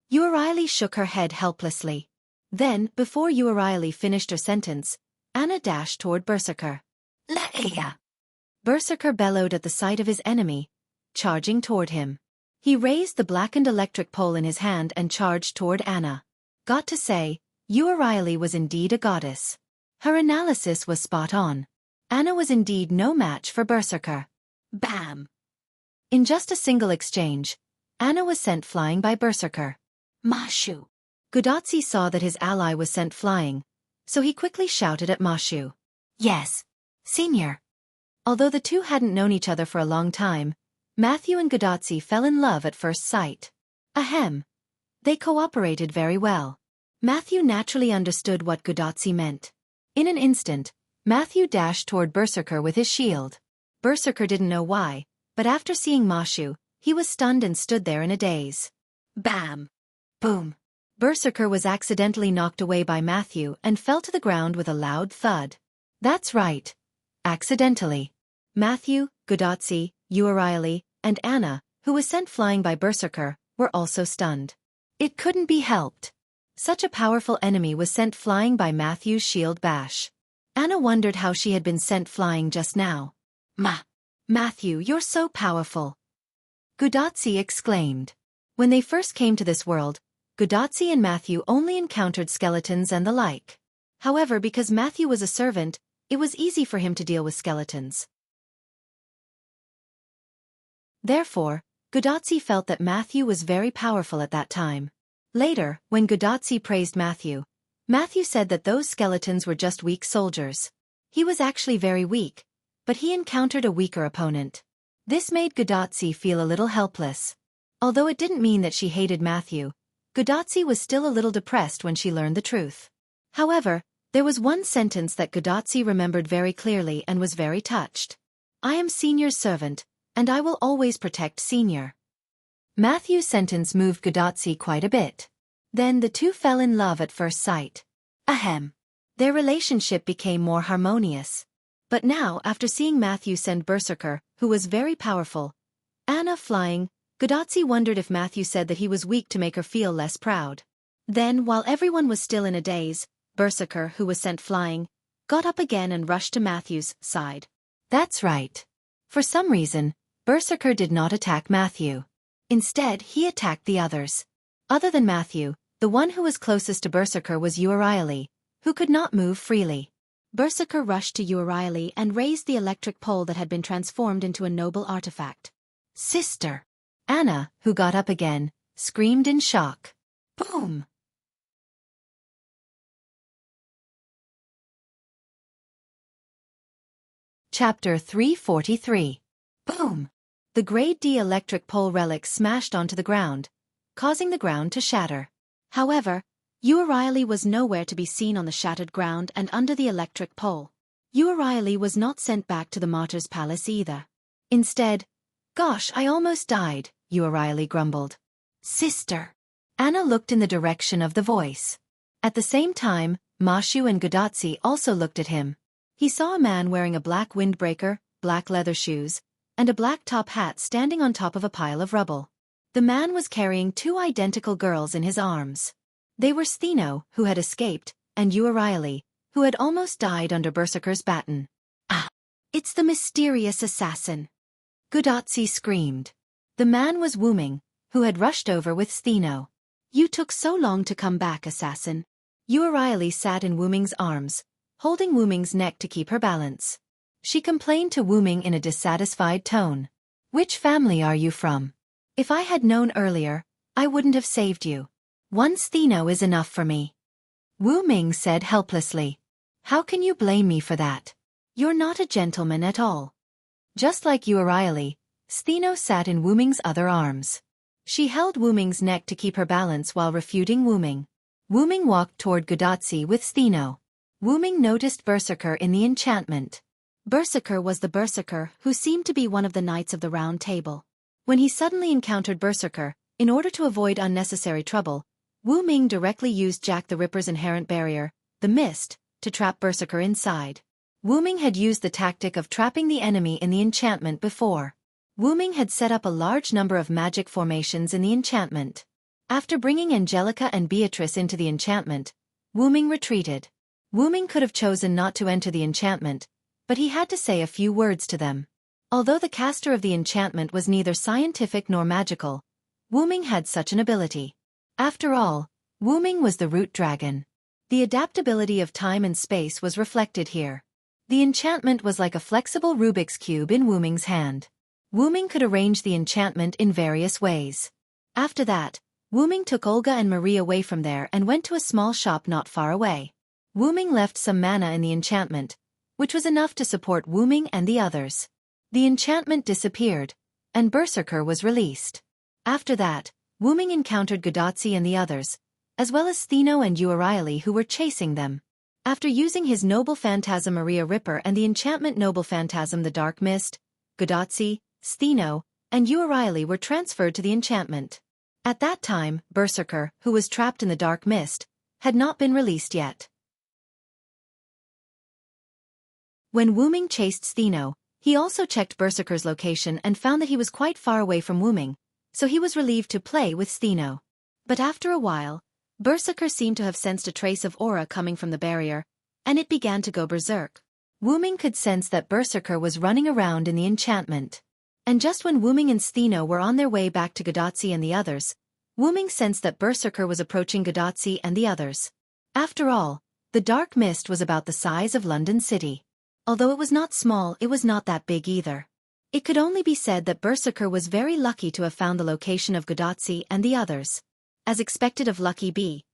Uriah shook her head helplessly. Then, before Uriah finished her sentence, Anna dashed toward Berserker. Leia! Berserker bellowed at the sight of his enemy, charging toward him. He raised the blackened electric pole in his hand and charged toward Anna. Got to say, Uriah was indeed a goddess. Her analysis was spot on. Anna was indeed no match for Berserker. Bam! In just a single exchange, Anna was sent flying by Berserker. Mashu! Godotzi saw that his ally was sent flying, so he quickly shouted at Mashu. Yes, Senior. Although the two hadn't known each other for a long time, Matthew and Godotzi fell in love at first sight. Ahem. They cooperated very well. Matthew naturally understood what Godotzi meant. In an instant, Matthew dashed toward Berserker with his shield. Berserker didn't know why, but after seeing Mashu, he was stunned and stood there in a daze. Bam! Boom! Berserker was accidentally knocked away by Matthew and fell to the ground with a loud thud. That's right. Accidentally. Matthew, Godotzi, Uriah, and Anna, who was sent flying by Berserker, were also stunned. It couldn't be helped. Such a powerful enemy was sent flying by Matthew's shield bash. Anna wondered how she had been sent flying just now. Matthew, you're so powerful! Godotzi exclaimed. When they first came to this world, Godotzi and Matthew only encountered skeletons and the like. However, because Matthew was a servant, it was easy for him to deal with skeletons. Therefore, Godotzi felt that Matthew was very powerful at that time. Later, when Godotzi praised Matthew, Matthew said that those skeletons were just weak soldiers. He was actually very weak, but he encountered a weaker opponent. This made Godotzi feel a little helpless. Although it didn't mean that she hated Matthew, Godotzi was still a little depressed when she learned the truth. However, there was one sentence that Godotzi remembered very clearly and was very touched. I am Senior's servant, and I will always protect Senior. Matthew's sentence moved Godotzi quite a bit. Then the two fell in love at first sight. Ahem. Their relationship became more harmonious. But now, after seeing Matthew send Berserker, who was very powerful, Anna flying, Godotzi wondered if Matthew said that he was weak to make her feel less proud. Then, while everyone was still in a daze, Berserker, who was sent flying, got up again and rushed to Matthew's side. That's right. For some reason, Berserker did not attack Matthew. Instead, he attacked the others. Other than Matthew, the one who was closest to Berserker was Uriah, who could not move freely. Berserker rushed to Uriah and raised the electric pole that had been transformed into a noble artifact. Sister! Anna, who got up again, screamed in shock. Boom! Chapter 343. Boom! The Grade D electric pole relic smashed onto the ground, causing the ground to shatter. However, Riley was nowhere to be seen on the shattered ground and under the electric pole. Riley was not sent back to the Martyr's Palace either. Instead, "Gosh, I almost died," Riley grumbled. "Sister." Anna looked in the direction of the voice. At the same time, Mashu and Gudatsi also looked at him. He saw a man wearing a black windbreaker, black leather shoes, and a black top hat standing on top of a pile of rubble. The man was carrying two identical girls in his arms. They were Stheno, who had escaped, and Riley, who had almost died under Berserker's baton. "Ah! It's the mysterious assassin!" Gudatsi screamed. The man was Wuming, who had rushed over with Stheno. "You took so long to come back, assassin." Riley sat in Wuming's arms, holding Wuming's neck to keep her balance. She complained to Wuming in a dissatisfied tone. "Which family are you from? If I had known earlier, I wouldn't have saved you. One Stheno is enough for me." Wuming said helplessly. "How can you blame me for that? You're not a gentleman at all." Just like Riley, Stheno sat in Wuming's other arms. She held Wuming's neck to keep her balance while refuting Wuming. Wuming walked toward Gudatsi with Stheno. Wuming noticed Berserker in the enchantment. Berserker was the Berserker who seemed to be one of the Knights of the Round Table. When he suddenly encountered Berserker, in order to avoid unnecessary trouble, Wuming directly used Jack the Ripper's inherent barrier, the mist, to trap Berserker inside. Wuming had used the tactic of trapping the enemy in the enchantment before. Wuming had set up a large number of magic formations in the enchantment. After bringing Angelica and Beatrice into the enchantment, Wuming retreated. Wuming could have chosen not to enter the enchantment, but he had to say a few words to them. Although the caster of the enchantment was neither scientific nor magical, Wuming had such an ability. After all, Wuming was the root dragon. The adaptability of time and space was reflected here. The enchantment was like a flexible Rubik's Cube in Wuming's hand. Wuming could arrange the enchantment in various ways. After that, Wuming took Olga and Marie away from there and went to a small shop not far away. Wuming left some mana in the enchantment, which was enough to support Wuming and the others. The enchantment disappeared, and Berserker was released. After that, Wuming encountered Gudatsi and the others, as well as Stheno and Riley who were chasing them. After using his Noble Phantasm Maria Ripper and the enchantment Noble Phantasm the Dark Mist, Gudatsi, Stheno, and Riley were transferred to the enchantment. At that time, Berserker, who was trapped in the Dark Mist, had not been released yet. When Wuming chased Stheno, he also checked Berserker's location and found that he was quite far away from Wuming, so he was relieved to play with Stheno. But after a while, Berserker seemed to have sensed a trace of aura coming from the barrier, and it began to go berserk. Wuming could sense that Berserker was running around in the enchantment. And just when Wuming and Stheno were on their way back to Gudatsi and the others, Wuming sensed that Berserker was approaching Gudatsi and the others. After all, the Dark Mist was about the size of London City. Although it was not small, it was not that big either. It could only be said that Berserker was very lucky to have found the location of Gudatsi and the others. As expected of Lucky B.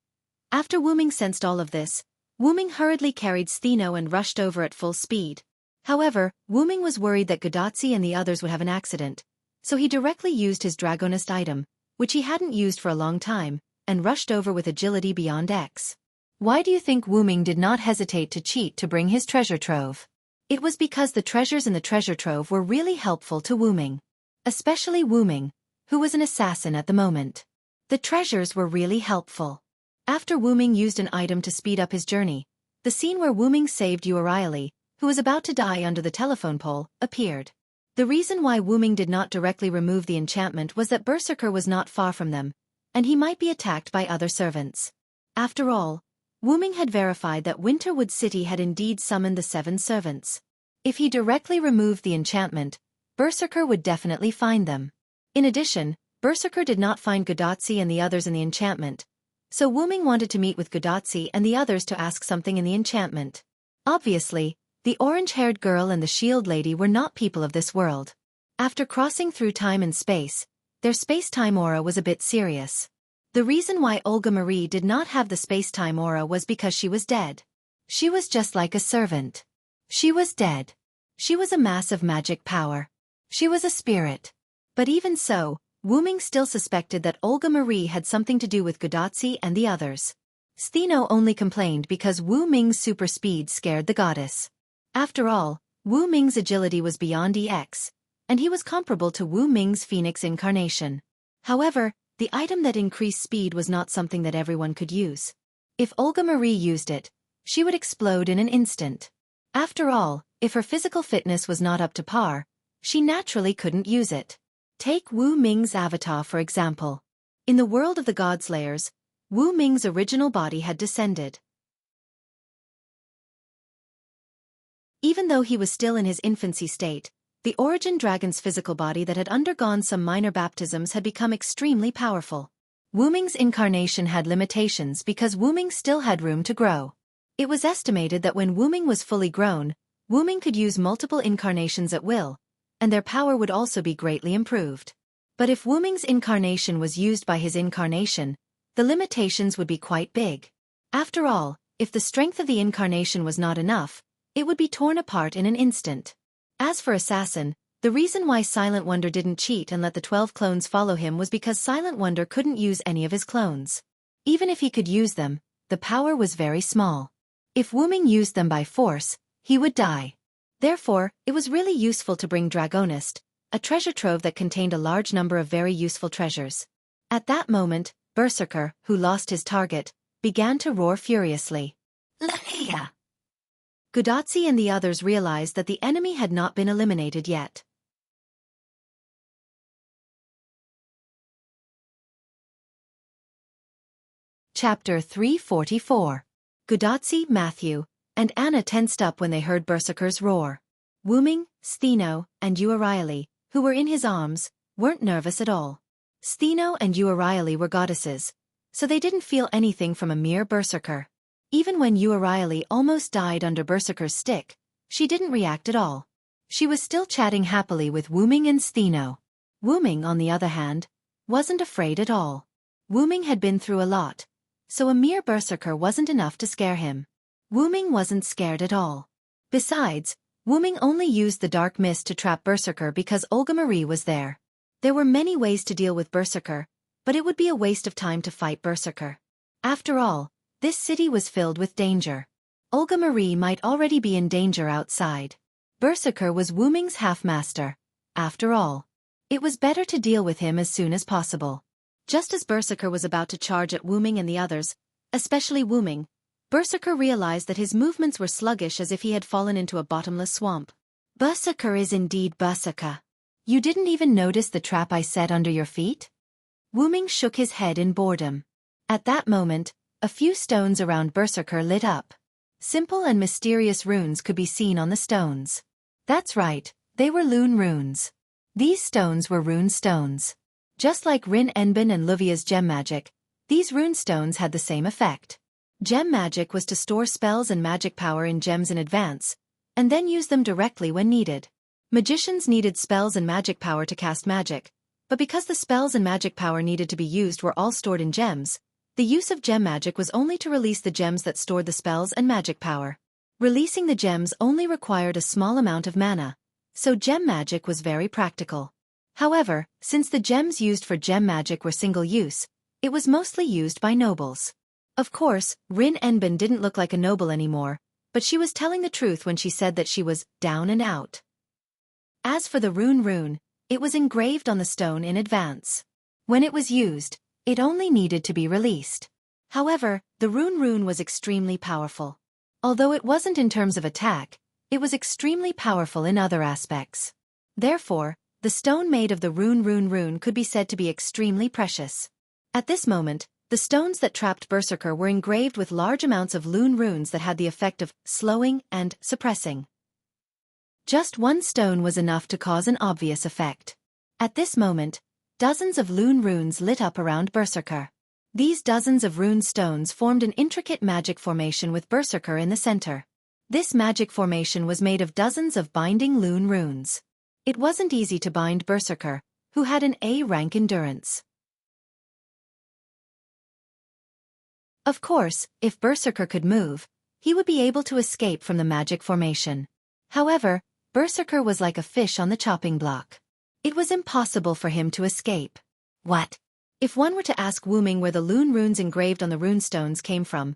After Wuming sensed all of this, Wuming hurriedly carried Stheno and rushed over at full speed. However, Wuming was worried that Gudatsi and the others would have an accident, so he directly used his Dragonist item, which he hadn't used for a long time, and rushed over with agility beyond X. Why do you think Wuming did not hesitate to cheat to bring his treasure trove? It was because the treasures in the treasure trove were really helpful to Wuming. Especially Wuming, who was an assassin at the moment. The treasures were really helpful. After Wuming used an item to speed up his journey, the scene where Wuming saved Riley, who was about to die under the telephone pole, appeared. The reason why Wuming did not directly remove the enchantment was that Berserker was not far from them, and he might be attacked by other servants. After all, Wuming had verified that Winterwood City had indeed summoned the 7 servants. If he directly removed the enchantment, Berserker would definitely find them. In addition, Berserker did not find Gudatsi and the others in the enchantment, so Wuming wanted to meet with Gudatsi and the others to ask something in the enchantment. Obviously, the orange-haired girl and the shield lady were not people of this world. After crossing through time and space, their space-time aura was a bit serious. The reason why Olga Marie did not have the space-time aura was because she was dead. She was just like a servant. She was dead. She was a mass of magic power. She was a spirit. But even so, Wu Ming still suspected that Olga Marie had something to do with Gudatzi and the others. Stheno only complained because Wu Ming's super speed scared the goddess. After all, Wu Ming's agility was beyond EX, and he was comparable to Wu Ming's Phoenix incarnation. However, the item that increased speed was not something that everyone could use. If Olga Marie used it, she would explode in an instant. After all, if her physical fitness was not up to par, she naturally couldn't use it. Take Wu Ming's avatar for example. In the world of the Godslayers, Wu Ming's original body had descended. Even though he was still in his infancy state, the Origin Dragon's physical body that had undergone some minor baptisms had become extremely powerful. Wu Ming's incarnation had limitations because Wu Ming still had room to grow. It was estimated that when Wu Ming was fully grown, Wu Ming could use multiple incarnations at will, and their power would also be greatly improved. But if Wu Ming's incarnation was used by his incarnation, the limitations would be quite big. After all, if the strength of the incarnation was not enough, it would be torn apart in an instant. As for Assassin, the reason why Silent Wonder didn't cheat and let the 12 clones follow him was because Silent Wonder couldn't use any of his clones. Even if he could use them, the power was very small. If Wu Ming used them by force, he would die. Therefore, it was really useful to bring Dragonist, a treasure trove that contained a large number of very useful treasures. At that moment, Berserker, who lost his target, began to roar furiously. Lahia! Gudatzi and the others realized that the enemy had not been eliminated yet. Chapter 344. Gudatzi, Matthew, and Anna tensed up when they heard Berserker's roar. Wu Ming, Stheno, and Uriali, who were in his arms, weren't nervous at all. Stheno and Uriali were goddesses, so they didn't feel anything from a mere berserker. Even when Uriali almost died under Berserker's stick, she didn't react at all. She was still chatting happily with Wu Ming and Stheno. Wu Ming, on the other hand, wasn't afraid at all. Wu Ming had been through a lot, so a mere berserker wasn't enough to scare him. Wu Ming wasn't scared at all. Besides, Wu Ming only used the dark mist to trap Berserker because Olga Marie was there. There were many ways to deal with Berserker, but it would be a waste of time to fight Berserker. After all, this city was filled with danger. Olga Marie might already be in danger outside. Berserker was Wu Ming's half-master. After all, it was better to deal with him as soon as possible. Just as Berserker was about to charge at Wu Ming and the others, especially Wu Ming, Berserker realized that his movements were sluggish as if he had fallen into a bottomless swamp. Berserker is indeed Berserker. You didn't even notice the trap I set under your feet? Wu Ming shook his head in boredom. At that moment, a few stones around Berserker lit up. Simple and mysterious runes could be seen on the stones. That's right, they were Lune runes. These stones were rune stones. Just like Rin Enbin and Luvia's gem magic, these rune stones had the same effect. Gem magic was to store spells and magic power in gems in advance, and then use them directly when needed. Magicians needed spells and magic power to cast magic, but because the spells and magic power needed to be used were all stored in gems, the use of gem magic was only to release the gems that stored the spells and magic power. Releasing the gems only required a small amount of mana, so gem magic was very practical. However, since the gems used for gem magic were single-use, it was mostly used by nobles. Of course, Rin Enbin didn't look like a noble anymore, but she was telling the truth when she said that she was down and out. As for the rune, it was engraved on the stone in advance. When it was used, it only needed to be released. However, the rune was extremely powerful. Although it wasn't in terms of attack, it was extremely powerful in other aspects. Therefore, the stone made of the rune could be said to be extremely precious. At this moment, the stones that trapped Berserker were engraved with large amounts of Lune runes that had the effect of slowing and suppressing. Just one stone was enough to cause an obvious effect. At this moment, dozens of Lune runes lit up around Berserker. These dozens of rune stones formed an intricate magic formation with Berserker in the center. This magic formation was made of dozens of binding Lune runes. It wasn't easy to bind Berserker, who had an A-rank endurance. Of course, if Berserker could move, he would be able to escape from the magic formation. However, Berserker was like a fish on the chopping block. It was impossible for him to escape. What? If one were to ask Wuming where the Lune runes engraved on the runestones came from,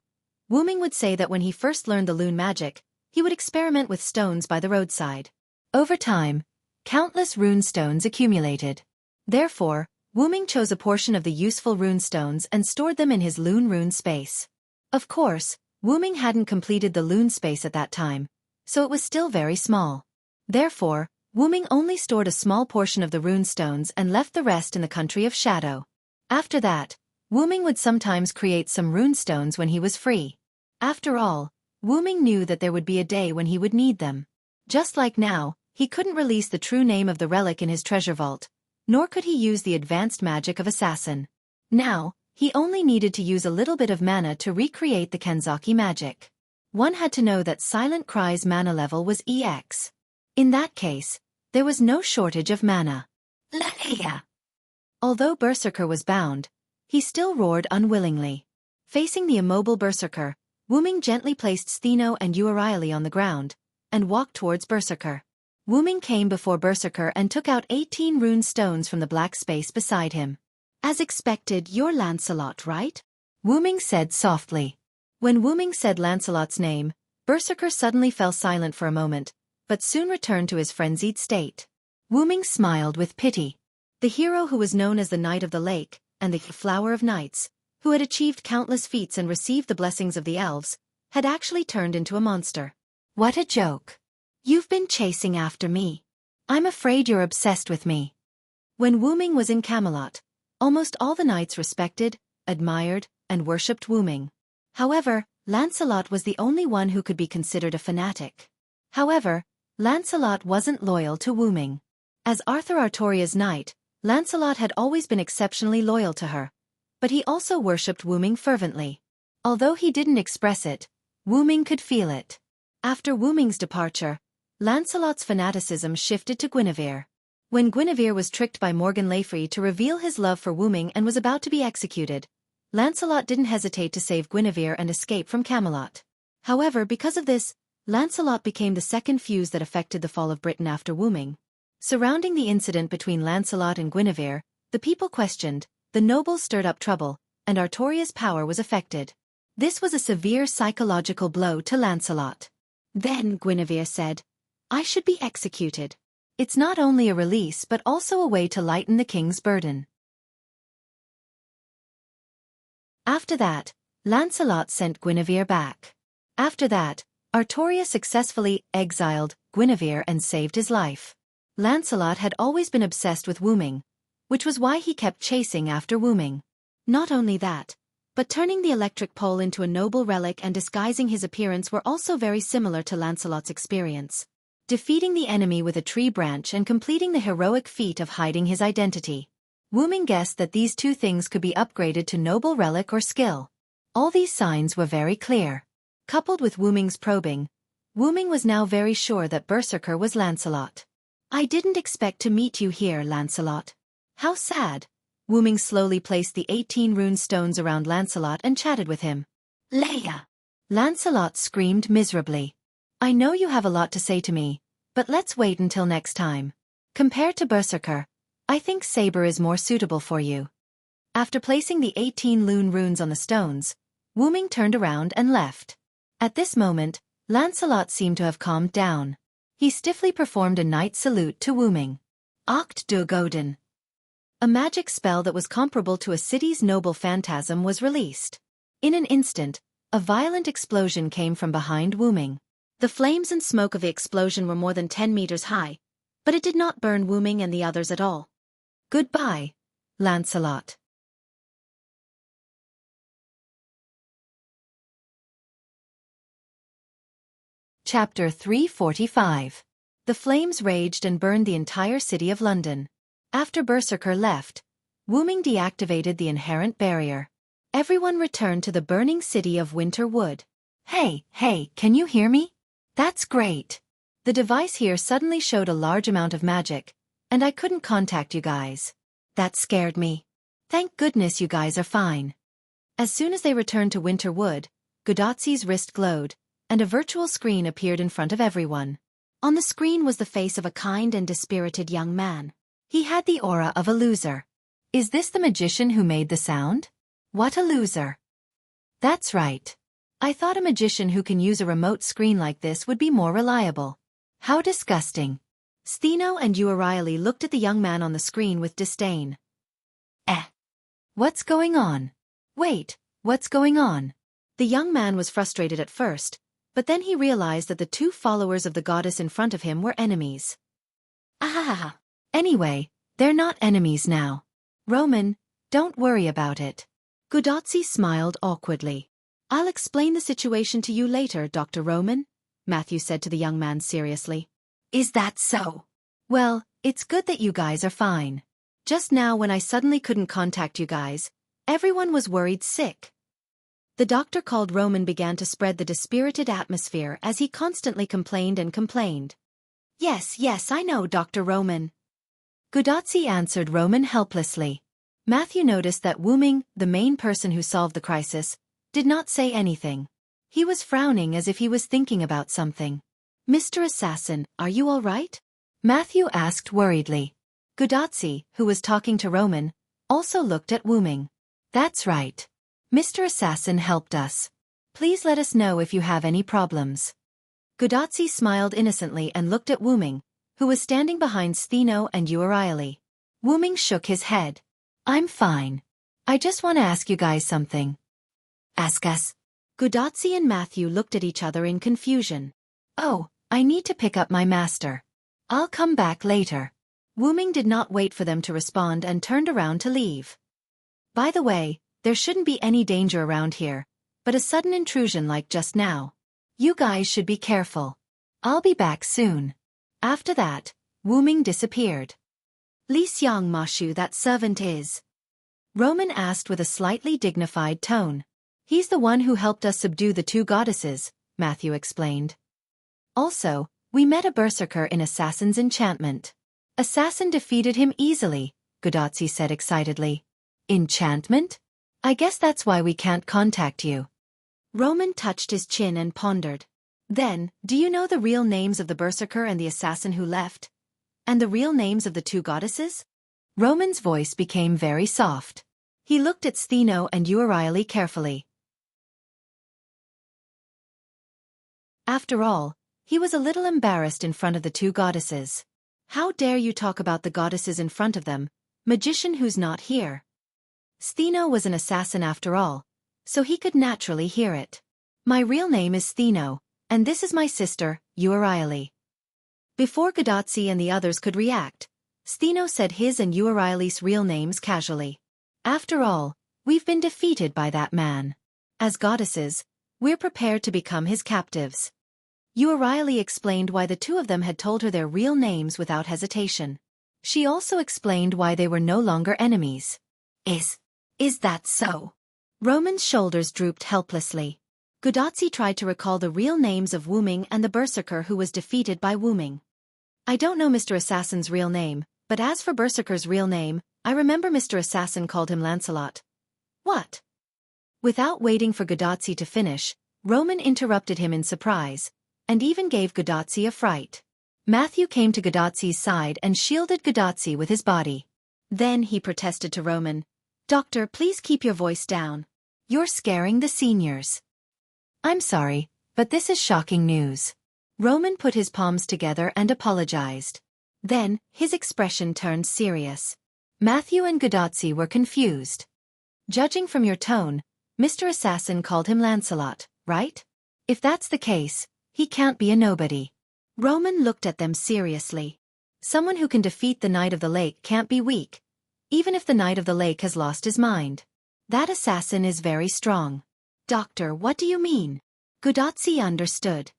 Wuming would say that when he first learned the Lune magic, he would experiment with stones by the roadside. Over time, countless runestones accumulated. Therefore, Wuming chose a portion of the useful runestones and stored them in his Lune rune space. Of course, Wuming hadn't completed the Lune space at that time, so it was still very small. Therefore, Wuming only stored a small portion of the runestones and left the rest in the country of shadow. After that, Wuming would sometimes create some runestones when he was free. After all, Wuming knew that there would be a day when he would need them. Just like now, he couldn't release the true name of the relic in his treasure vault, nor could he use the advanced magic of assassin. Now, he only needed to use a little bit of mana to recreate the Kenzaki magic. One had to know that Silent Cry's mana level was EX. In that case, there was no shortage of mana. Leia! Although Berserker was bound, he still roared unwillingly. Facing the immobile Berserker, Wuming gently placed Stheno and Urieli on the ground, and walked towards Berserker. Wuming came before Berserker and took out 18 rune stones from the black space beside him. As expected, you're Lancelot, right? Wuming said softly. When Wuming said Lancelot's name, Berserker suddenly fell silent for a moment, but soon returned to his frenzied state. Wuming smiled with pity. The hero who was known as the Knight of the Lake, and the Flower of Knights, who had achieved countless feats and received the blessings of the elves, had actually turned into a monster. What a joke. You've been chasing after me. I'm afraid you're obsessed with me. When Wuming was in Camelot, almost all the knights respected, admired, and worshipped Wuming. However, Lancelot was the only one who could be considered a fanatic. However, Lancelot wasn't loyal to Wuming. As Arthur Artoria's knight, Lancelot had always been exceptionally loyal to her, but he also worshipped Wuming fervently. Although he didn't express it, Wuming could feel it. After Wuming's departure, Lancelot's fanaticism shifted to Guinevere. When Guinevere was tricked by Morgan Le Fay to reveal his love for Wuming and was about to be executed, Lancelot didn't hesitate to save Guinevere and escape from Camelot. However, because of this, Lancelot became the second fuse that affected the fall of Britain after Wuming. Surrounding the incident between Lancelot and Guinevere, the people questioned, the nobles stirred up trouble, and Artoria's power was affected. This was a severe psychological blow to Lancelot. Then Guinevere said, I should be executed. It's not only a release but also a way to lighten the king's burden. After that, Lancelot sent Guinevere back. After that, Artoria successfully exiled Guinevere and saved his life. Lancelot had always been obsessed with Wuming, which was why he kept chasing after Wuming. Not only that, but turning the electric pole into a noble relic and disguising his appearance were also very similar to Lancelot's experience. Defeating the enemy with a tree branch and completing the heroic feat of hiding his identity. Wuming guessed that these two things could be upgraded to noble relic or skill. All these signs were very clear. Coupled with Wuming's probing, Wuming was now very sure that Berserker was Lancelot. I didn't expect to meet you here, Lancelot. How sad. Wuming slowly placed the 18 rune stones around Lancelot and chatted with him. Leia! Lancelot screamed miserably. I know you have a lot to say to me, but let's wait until next time. Compared to Berserker, I think Saber is more suitable for you. After placing the 18 Lune runes on the stones, Wuming turned around and left. At this moment, Lancelot seemed to have calmed down. He stiffly performed a knight salute to Wuming. Oct de Godin. A magic spell that was comparable to a city's noble phantasm was released. In an instant, a violent explosion came from behind Wuming. The flames and smoke of the explosion were more than 10 meters high, but it did not burn Wuming and the others at all. Goodbye, Lancelot. Chapter 345. The flames raged and burned the entire city of London. After Berserker left, Wuming deactivated the inherent barrier. Everyone returned to the burning city of Winter Wood. Hey, can you hear me? That's great. The device here suddenly showed a large amount of magic, and I couldn't contact you guys. That scared me. Thank goodness you guys are fine. As soon as they returned to Winter Wood, Godotzi's wrist glowed, and a virtual screen appeared in front of everyone. On the screen was the face of a kind and dispirited young man. He had the aura of a loser. Is this the magician who made the sound? What a loser. That's right. I thought a magician who can use a remote screen like this would be more reliable. How disgusting. Stheno and Uriali looked at the young man on the screen with disdain. What's going on? Wait, what's going on? The young man was frustrated at first, but then he realized that the two followers of the goddess in front of him were enemies. Ah! Anyway, they're not enemies now. Roman, don't worry about it. Gudotsi smiled awkwardly. I'll explain the situation to you later, Dr. Roman, Matthew said to the young man seriously. Is that so? Well, it's good that you guys are fine. Just now when I suddenly couldn't contact you guys, everyone was worried sick. The doctor called Roman began to spread the dispirited atmosphere as he constantly complained and complained. Yes, I know, Dr. Roman. Gudotsi answered Roman helplessly. Matthew noticed that Wuming, the main person who solved the crisis, did not say anything. He was frowning as if he was thinking about something. Mr. Assassin, are you all right? Matthew asked worriedly. Gudotsi, who was talking to Roman, also looked at Wuming. That's right. Mr. Assassin helped us. Please let us know if you have any problems. Gudotsi smiled innocently and looked at Wuming, who was standing behind Stheno and Uriali. Wuming shook his head. I'm fine. I just want to ask you guys something. Ask us. Gudotsi and Matthew looked at each other in confusion. Oh, I need to pick up my master. I'll come back later. Wuming did not wait for them to respond and turned around to leave. By the way, there shouldn't be any danger around here, but a sudden intrusion like just now. You guys should be careful. I'll be back soon. After that, Wuming disappeared. Li Xiang Mashu, that servant is? Roman asked with a slightly dignified tone. He's the one who helped us subdue the two goddesses, Matthew explained. Also, we met a berserker in Assassin's Enchantment. Assassin defeated him easily, Gudotsi said excitedly. Enchantment? I guess that's why we can't contact you. Roman touched his chin and pondered. Then, do you know the real names of the berserker and the assassin who left? And the real names of the two goddesses? Roman's voice became very soft. He looked at Stheno and Uriali carefully. After all, he was a little embarrassed in front of the two goddesses. How dare you talk about the goddesses in front of them, magician who's not here? Stheno was an assassin after all, so he could naturally hear it. My real name is Stheno, and this is my sister, Uriali. Before Gudotsi and the others could react, Stheno said his and Uriali's real names casually. After all, we've been defeated by that man. As goddesses, we're prepared to become his captives. Uriali explained why the two of them had told her their real names without hesitation. She also explained why they were no longer enemies. Is that so? Roman's shoulders drooped helplessly. Gudotsi tried to recall the real names of Wuming and the berserker who was defeated by Wuming. I don't know Mr. Assassin's real name, but as for berserker's real name, I remember Mr. Assassin called him Lancelot. What? Without waiting for Gudotsi to finish, Roman interrupted him in surprise, and even gave Gudotsi a fright. Matthew came to Gudotsi's side and shielded Gudotsi with his body. Then he protested to Roman, Doctor, please keep your voice down. You're scaring the seniors. I'm sorry, but this is shocking news. Roman put his palms together and apologized. Then, his expression turned serious. Matthew and Gudotsi were confused. Judging from your tone, Mr. Assassin called him Lancelot, right? If that's the case, he can't be a nobody. Roman looked at them seriously. Someone who can defeat the Knight of the Lake can't be weak, even if the Knight of the Lake has lost his mind. That assassin is very strong. Doctor, what do you mean? Gudotsi understood.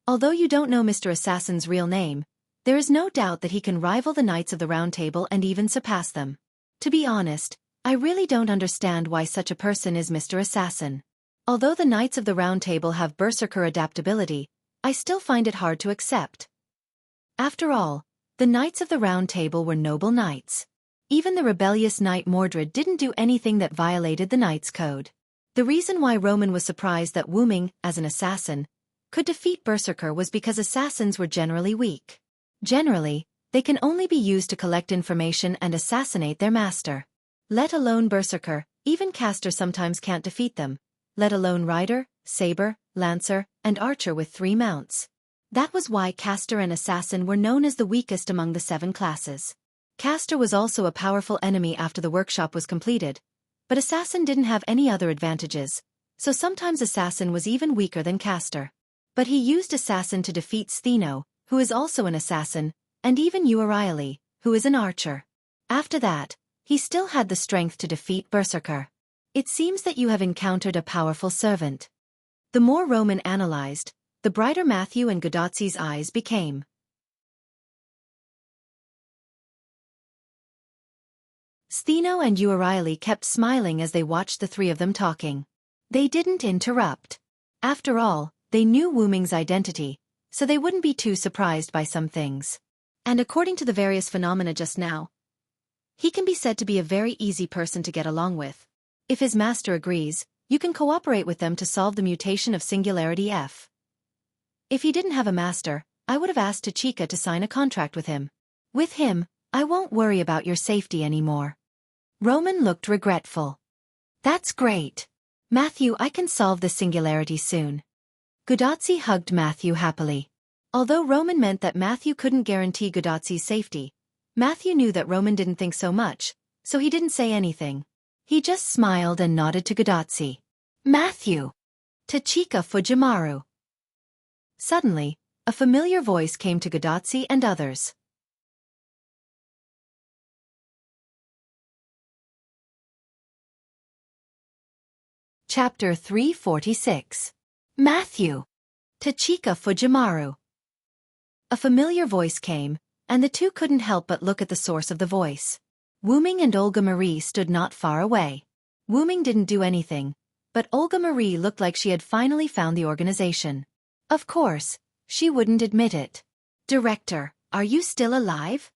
Although you don't know Mr. Assassin's real name, there is no doubt that he can rival the Knights of the Round Table and even surpass them. To be honest, I really don't understand why such a person is Mr. Assassin. Although the Knights of the Round Table have berserker adaptability, I still find it hard to accept. After all, the Knights of the Round Table were noble knights. Even the rebellious knight Mordred didn't do anything that violated the Knight's Code. The reason why Roman was surprised that Wuming, as an assassin, could defeat Berserker was because assassins were generally weak. Generally, they can only be used to collect information and assassinate their master. Let alone Berserker, even caster sometimes can't defeat them, let alone rider, saber, lancer, and archer with 3 mounts. That was why caster and assassin were known as the weakest among the 7 classes. Caster was also a powerful enemy after the workshop was completed, but assassin didn't have any other advantages, so sometimes assassin was even weaker than caster. But he used assassin to defeat Stheno, who is also an assassin, and even Uriali, who is an archer. After that, he still had the strength to defeat Berserker. It seems that you have encountered a powerful servant. The more Roman analyzed, the brighter Matthew and Godotzi's eyes became. Stheno and Uriali kept smiling as they watched the 3 of them talking. They didn't interrupt. After all, they knew Wu Ming's identity, so they wouldn't be too surprised by some things. And according to the various phenomena just now, he can be said to be a very easy person to get along with. If his master agrees, you can cooperate with them to solve the mutation of Singularity F. If he didn't have a master, I would have asked Tachika to sign a contract with him. With him, I won't worry about your safety anymore. Roman looked regretful. That's great. Matthew, I can solve the singularity soon. Godotzi hugged Matthew happily. Although Roman meant that Matthew couldn't guarantee Godotzi's safety, Matthew knew that Roman didn't think so much, so he didn't say anything. He just smiled and nodded to Godotzi. Matthew! Tachika Fujimaru! Suddenly, a familiar voice came to Godotzi and others. Chapter 346. Matthew! Tachika Fujimaru! A familiar voice came, and the 2 couldn't help but look at the source of the voice. Wu Ming and Olga Marie stood not far away. Wu Ming didn't do anything, but Olga Marie looked like she had finally found the organization. Of course, she wouldn't admit it. Director, are you still alive?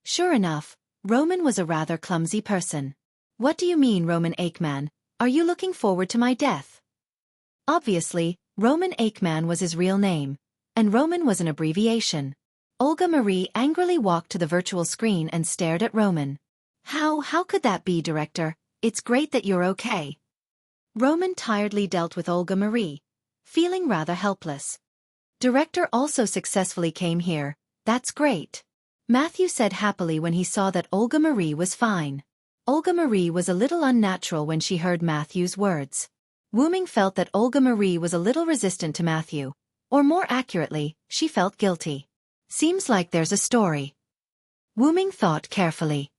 Sure enough, Roman was a rather clumsy person. What do you mean, Roman Aikman? Are you looking forward to my death? Obviously, Roman Aikman was his real name, and Roman was an abbreviation. Olga Marie angrily walked to the virtual screen and stared at Roman. How could that be, Director? It's great that you're okay. Roman tiredly dealt with Olga Marie, feeling rather helpless. Director also successfully came here, that's great. Matthew said happily when he saw that Olga Marie was fine. Olga Marie was a little unnatural when she heard Matthew's words. Wu Ming felt that Olga Marie was a little resistant to Matthew, or more accurately, she felt guilty. Seems like there's a story. Wu Ming thought carefully.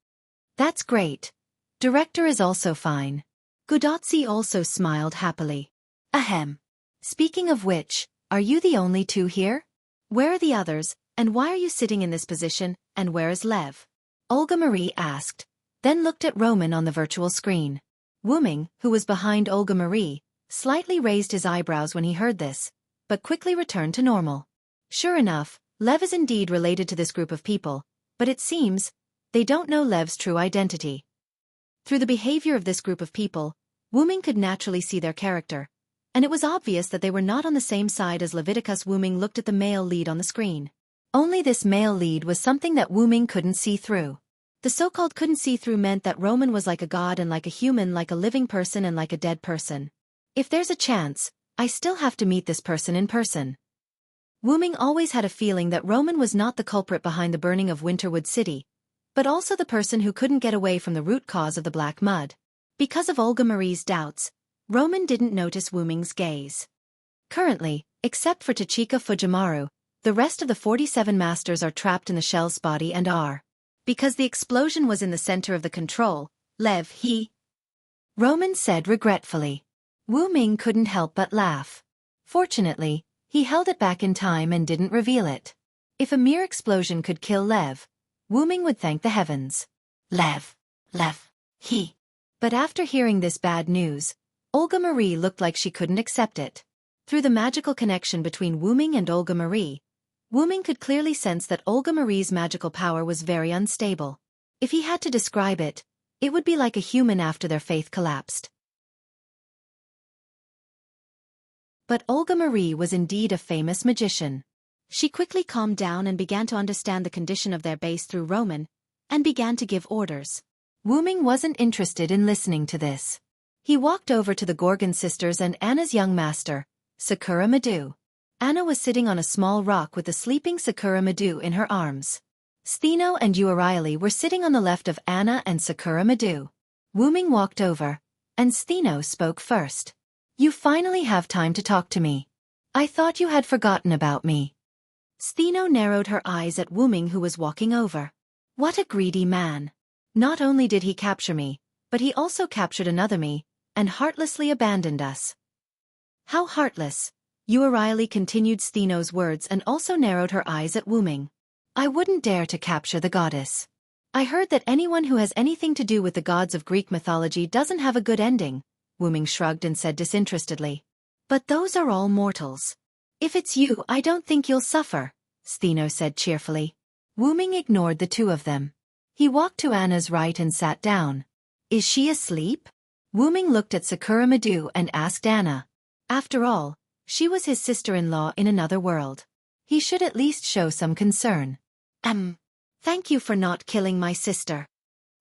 That's great. Director is also fine. Godotzi also smiled happily. Ahem. Speaking of which, are you the only 2 here? Where are the others, and why are you sitting in this position, and where is Lev? Olga Marie asked, then looked at Roman on the virtual screen. Wu Ming, who was behind Olga Marie, slightly raised his eyebrows when he heard this, but quickly returned to normal. Sure enough, Lev is indeed related to this group of people, but it seems, they don't know Lev's true identity. Through the behavior of this group of people, Wu Ming could naturally see their character, and it was obvious that they were not on the same side as Leviticus. Wu Ming looked at the male lead on the screen. Only this male lead was something that Wu Ming couldn't see through. The so-called couldn't see through meant that Roman was like a god and like a human, like a living person and like a dead person. If there's a chance, I still have to meet this person in person. Wu Ming always had a feeling that Roman was not the culprit behind the burning of Winterwood City, but also the person who couldn't get away from the root cause of the black mud. Because of Olga Marie's doubts, Roman didn't notice Wu Ming's gaze. Currently, except for Tachika Fujimaru, the rest of the 47 masters are trapped in the shell's body and are. Because the explosion was in the center of the control, Roman said regretfully. Wu Ming couldn't help but laugh. Fortunately, he held it back in time and didn't reveal it. If a mere explosion could kill Lev, Wu Ming would thank the heavens. Lev. But after hearing this bad news, Olga Marie looked like she couldn't accept it. Through the magical connection between Wu Ming and Olga Marie, Wu Ming could clearly sense that Olga Marie's magical power was very unstable. If he had to describe it, it would be like a human after their faith collapsed. But Olga Marie was indeed a famous magician. She quickly calmed down and began to understand the condition of their base through Roman, and began to give orders. Wu Ming wasn't interested in listening to this. He walked over to the Gorgon sisters and Anna's young master, Sakura Madu. Anna was sitting on a small rock with the sleeping Sakura Madu in her arms. Stheno and Euryale were sitting on the left of Anna and Sakura Madu. Wu Ming walked over, and Stheno spoke first. "You finally have time to talk to me. I thought you had forgotten about me." Stheno narrowed her eyes at Wu Ming, who was walking over. What a greedy man. Not only did he capture me, but he also captured another me, and heartlessly abandoned us. How heartless? Euryale continued Stheno's words and also narrowed her eyes at Wu Ming. I wouldn't dare to capture the goddess. I heard that anyone who has anything to do with the gods of Greek mythology doesn't have a good ending, Wu Ming shrugged and said disinterestedly. But those are all mortals. If it's you, I don't think you'll suffer, Stheno said cheerfully. Wu Ming ignored the two of them. He walked to Anna's right and sat down. Is she asleep? Wu Ming looked at Sakura Madu and asked Anna. After all, she was his sister-in-law in another world. He should at least show some concern. Thank you for not killing my sister.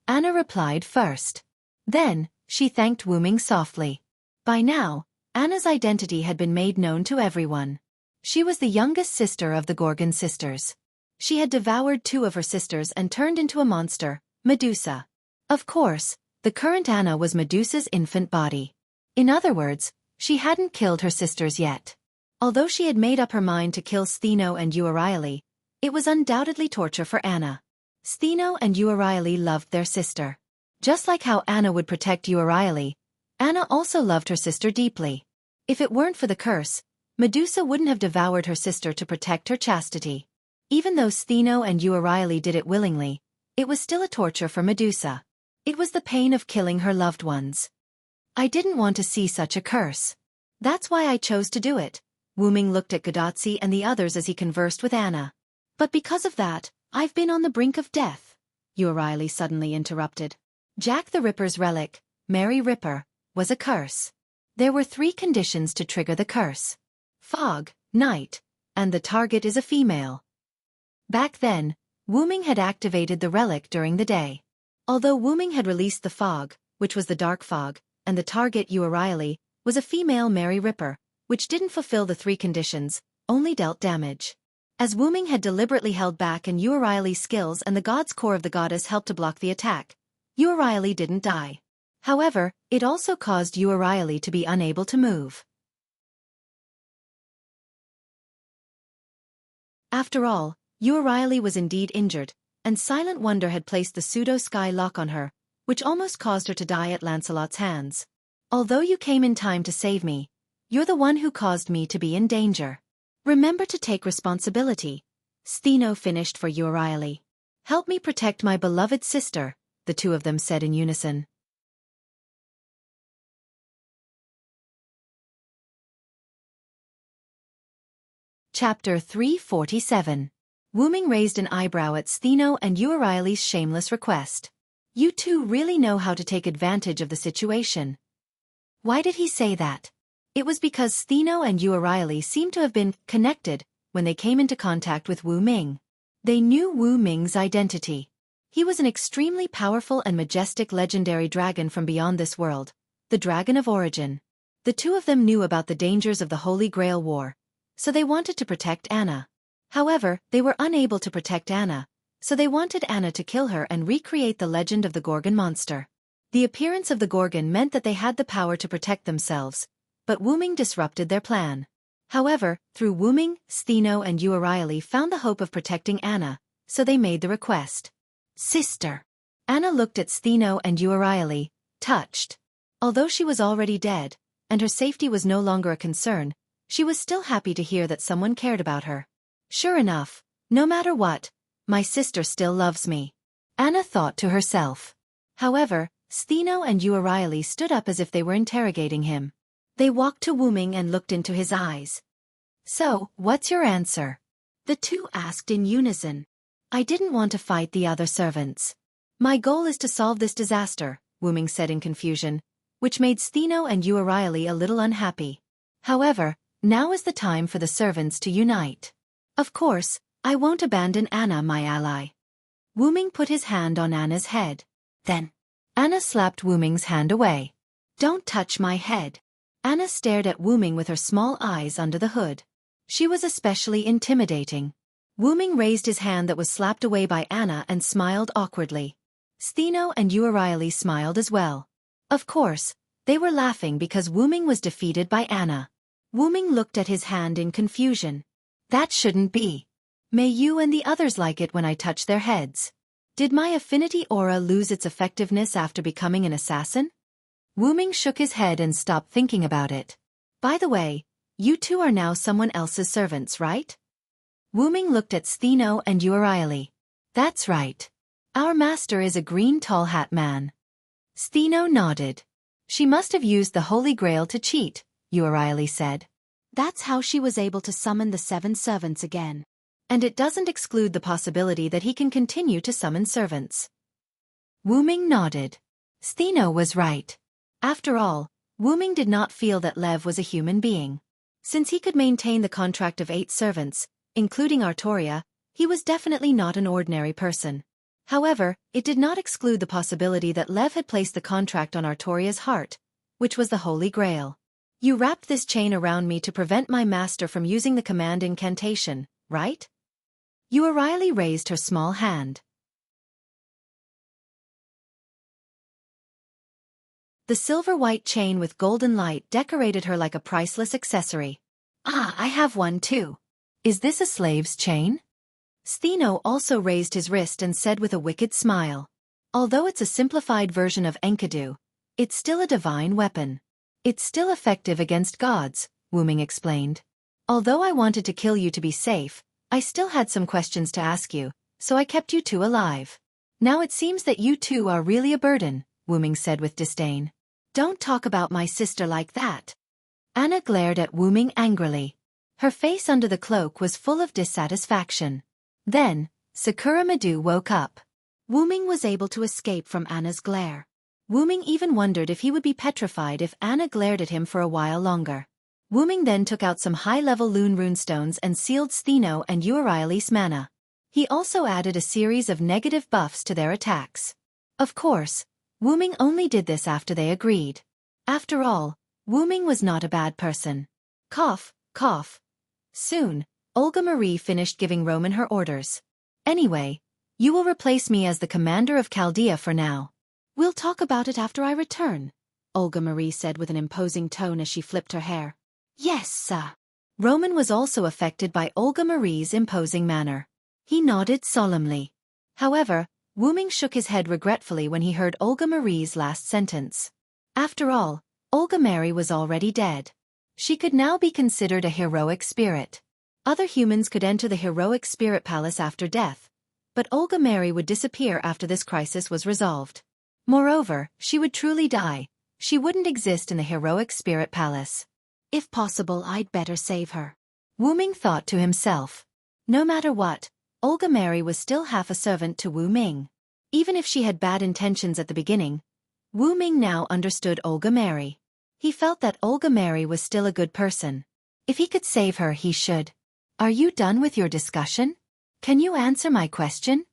Anna replied first. Then, she thanked Wu Ming softly. By now, Anna's identity had been made known to everyone. She was the youngest sister of the Gorgon sisters. She had devoured two of her sisters and turned into a monster, Medusa. Of course, the current Anna was Medusa's infant body. In other words, she hadn't killed her sisters yet. Although she had made up her mind to kill Stheno and Euryale, it was undoubtedly torture for Anna. Stheno and Euryale loved their sister. Just like how Anna would protect Euryale, Anna also loved her sister deeply. If it weren't for the curse, Medusa wouldn't have devoured her sister to protect her chastity. Even though Stheno and Euryale did it willingly, it was still a torture for Medusa. It was the pain of killing her loved ones. I didn't want to see such a curse. That's why I chose to do it. Wu Ming looked at Godotzi and the others as he conversed with Anna. But because of that, I've been on the brink of death, Euryale suddenly interrupted. Jack the Ripper's relic, Mary Ripper, was a curse. There were 3 conditions to trigger the curse. Fog, night, and the target is a female. Back then, Wu Ming had activated the relic during the day. Although Wu Ming had released the fog, which was the dark fog, and the target Euryale was a female Mary Ripper, which didn't fulfill the 3 conditions, only dealt damage. As Wu Ming had deliberately held back and Euryale's skills and the god's core of the goddess helped to block the attack, Euryale didn't die. However, it also caused Euryale to be unable to move. After all, Euryale was indeed injured, and Silent Wonder had placed the pseudo-sky lock on her, which almost caused her to die at Lancelot's hands. Although you came in time to save me, you're the one who caused me to be in danger. Remember to take responsibility. Stheno finished for Euryale. Help me protect my beloved sister, the two of them said in unison. Chapter 347. Wu Ming raised an eyebrow at Stheno and Euryale's shameless request. You two really know how to take advantage of the situation. Why did he say that? It was because Stheno and Euryale seemed to have been connected when they came into contact with Wu Ming. They knew Wu Ming's identity. He was an extremely powerful and majestic legendary dragon from beyond this world, the Dragon of Origin. The two of them knew about the dangers of the Holy Grail War, so they wanted to protect Anna. However, they were unable to protect Anna, so they wanted Anna to kill her and recreate the legend of the Gorgon monster. The appearance of the Gorgon meant that they had the power to protect themselves, but Wu Ming disrupted their plan. However, through Wu Ming, Stheno and Euryale found the hope of protecting Anna, so they made the request. Sister. Anna looked at Stheno and Euryale, touched. Although she was already dead, and her safety was no longer a concern, she was still happy to hear that someone cared about her. Sure enough, no matter what, my sister still loves me, Anna thought to herself. However, Stheno and Euryale stood up as if they were interrogating him. They walked to Wu Ming and looked into his eyes. So, what's your answer? The two asked in unison. I didn't want to fight the other servants. My goal is to solve this disaster, Wu Ming said in confusion, which made Stheno and Euryale a little unhappy. However, Now is the time for the servants to unite. Of course, I won't abandon Anna, my ally. Wu Ming put his hand on Anna's head. Then, Anna slapped Wu Ming's hand away. Don't touch my head. Anna stared at Wu Ming with her small eyes under the hood. She was especially intimidating. Wu Ming raised his hand that was slapped away by Anna and smiled awkwardly. Stheno and Urieli smiled as well. Of course, they were laughing because Wu Ming was defeated by Anna. Wu Ming looked at his hand in confusion. That shouldn't be. May you and the others like it when I touch their heads. Did my affinity aura lose its effectiveness after becoming an assassin? Wu Ming shook his head and stopped thinking about it. By the way, you two are now someone else's servants, right? Wu Ming looked at Stheno and Urieli. That's right. Our master is a green tall hat man. Stheno nodded. She must have used the Holy Grail to cheat, Urieli said. That's how she was able to summon the 7 servants again. And it doesn't exclude the possibility that he can continue to summon servants. Wu Ming nodded. Stheno was right. After all, Wu Ming did not feel that Lev was a human being. Since he could maintain the contract of 8 servants, including Artoria, he was definitely not an ordinary person. However, it did not exclude the possibility that Lev had placed the contract on Artoria's heart, which was the Holy Grail. You wrapped this chain around me to prevent my master from using the command incantation, right? Urieli raised her small hand. The silver-white chain with golden light decorated her like a priceless accessory. Ah, I have one too. Is this a slave's chain? Stheno also raised his wrist and said with a wicked smile. Although it's a simplified version of Enkidu, it's still a divine weapon. It's still effective against gods, Wu Ming explained. Although I wanted to kill you to be safe, I still had some questions to ask you, so I kept you two alive. Now it seems that you two are really a burden, Wu Ming said with disdain. Don't talk about my sister like that. Anna glared at Wu Ming angrily. Her face under the cloak was full of dissatisfaction. Then, Sakura Madu woke up. Wu Ming was able to escape from Anna's glare. Wu Ming even wondered if he would be petrified if Anna glared at him for a while longer. Wu Ming then took out some high-level Loon runestones and sealed Stheno and Urieli's mana. He also added a series of negative buffs to their attacks. Of course, Wu Ming only did this after they agreed. After all, Wu Ming was not a bad person. Cough, cough. Soon, Olga Marie finished giving Roman her orders. Anyway, you will replace me as the commander of Chaldea for now. We'll talk about it after I return, Olga Marie said with an imposing tone as she flipped her hair. Yes, sir. Roman was also affected by Olga Marie's imposing manner. He nodded solemnly. However, Wu Ming shook his head regretfully when he heard Olga Marie's last sentence. After all, Olga Marie was already dead. She could now be considered a heroic spirit. Other humans could enter the heroic spirit palace after death, but Olga Marie would disappear after this crisis was resolved. Moreover, she would truly die. She wouldn't exist in the heroic spirit palace. If possible, I'd better save her. Wu Ming thought to himself. No matter what, Olga Marie was still half a servant to Wu Ming. Even if she had bad intentions at the beginning, Wu Ming now understood Olga Marie. He felt that Olga Marie was still a good person. If he could save her, he should. Are you done with your discussion? Can you answer my question?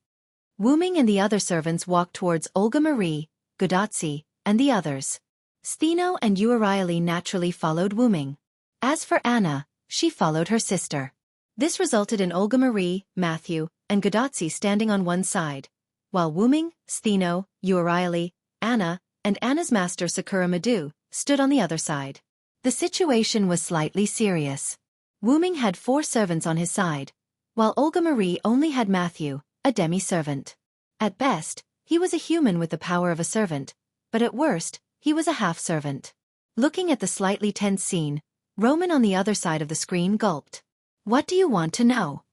Wu Ming and the other servants walked towards Olga Marie, Godotzi, and the others. Stheno and Urieli naturally followed Wu Ming. As for Anna, she followed her sister. This resulted in Olga Marie, Matthew, and Godotzi standing on one side, while Wu Ming, Stheno, Urieli, Anna, and Anna's master Sakura Madu stood on the other side. The situation was slightly serious. Wu Ming had 4 servants on his side, while Olga Marie only had Matthew, a demi-servant. At best, he was a human with the power of a servant, but at worst, he was a half-servant. Looking at the slightly tense scene, Roman on the other side of the screen gulped. What do you want to know?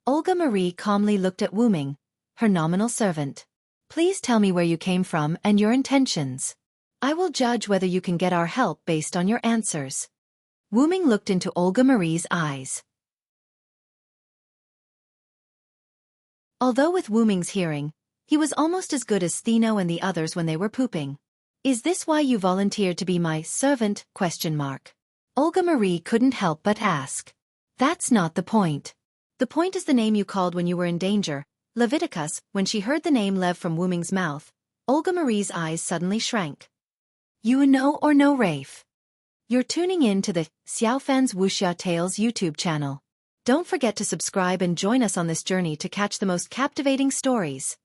Olga Marie calmly looked at Wu Ming, her nominal servant. Please tell me where you came from and your intentions. I will judge whether you can get our help based on your answers. Wu Ming looked into Olga Marie's eyes. Although with Wu Ming's hearing, he was almost as good as Stheno and the others when they were pooping. Is this why you volunteered to be my servant? Olga Marie couldn't help but ask. That's not the point. The point is the name you called when you were in danger, Leviticus. When she heard the name Lev from Wuming's mouth, Olga Marie's eyes suddenly shrank. You know or no, Rafe? You're tuning in to the Xiaofan's Wuxia Tales YouTube channel. Don't forget to subscribe and join us on this journey to catch the most captivating stories.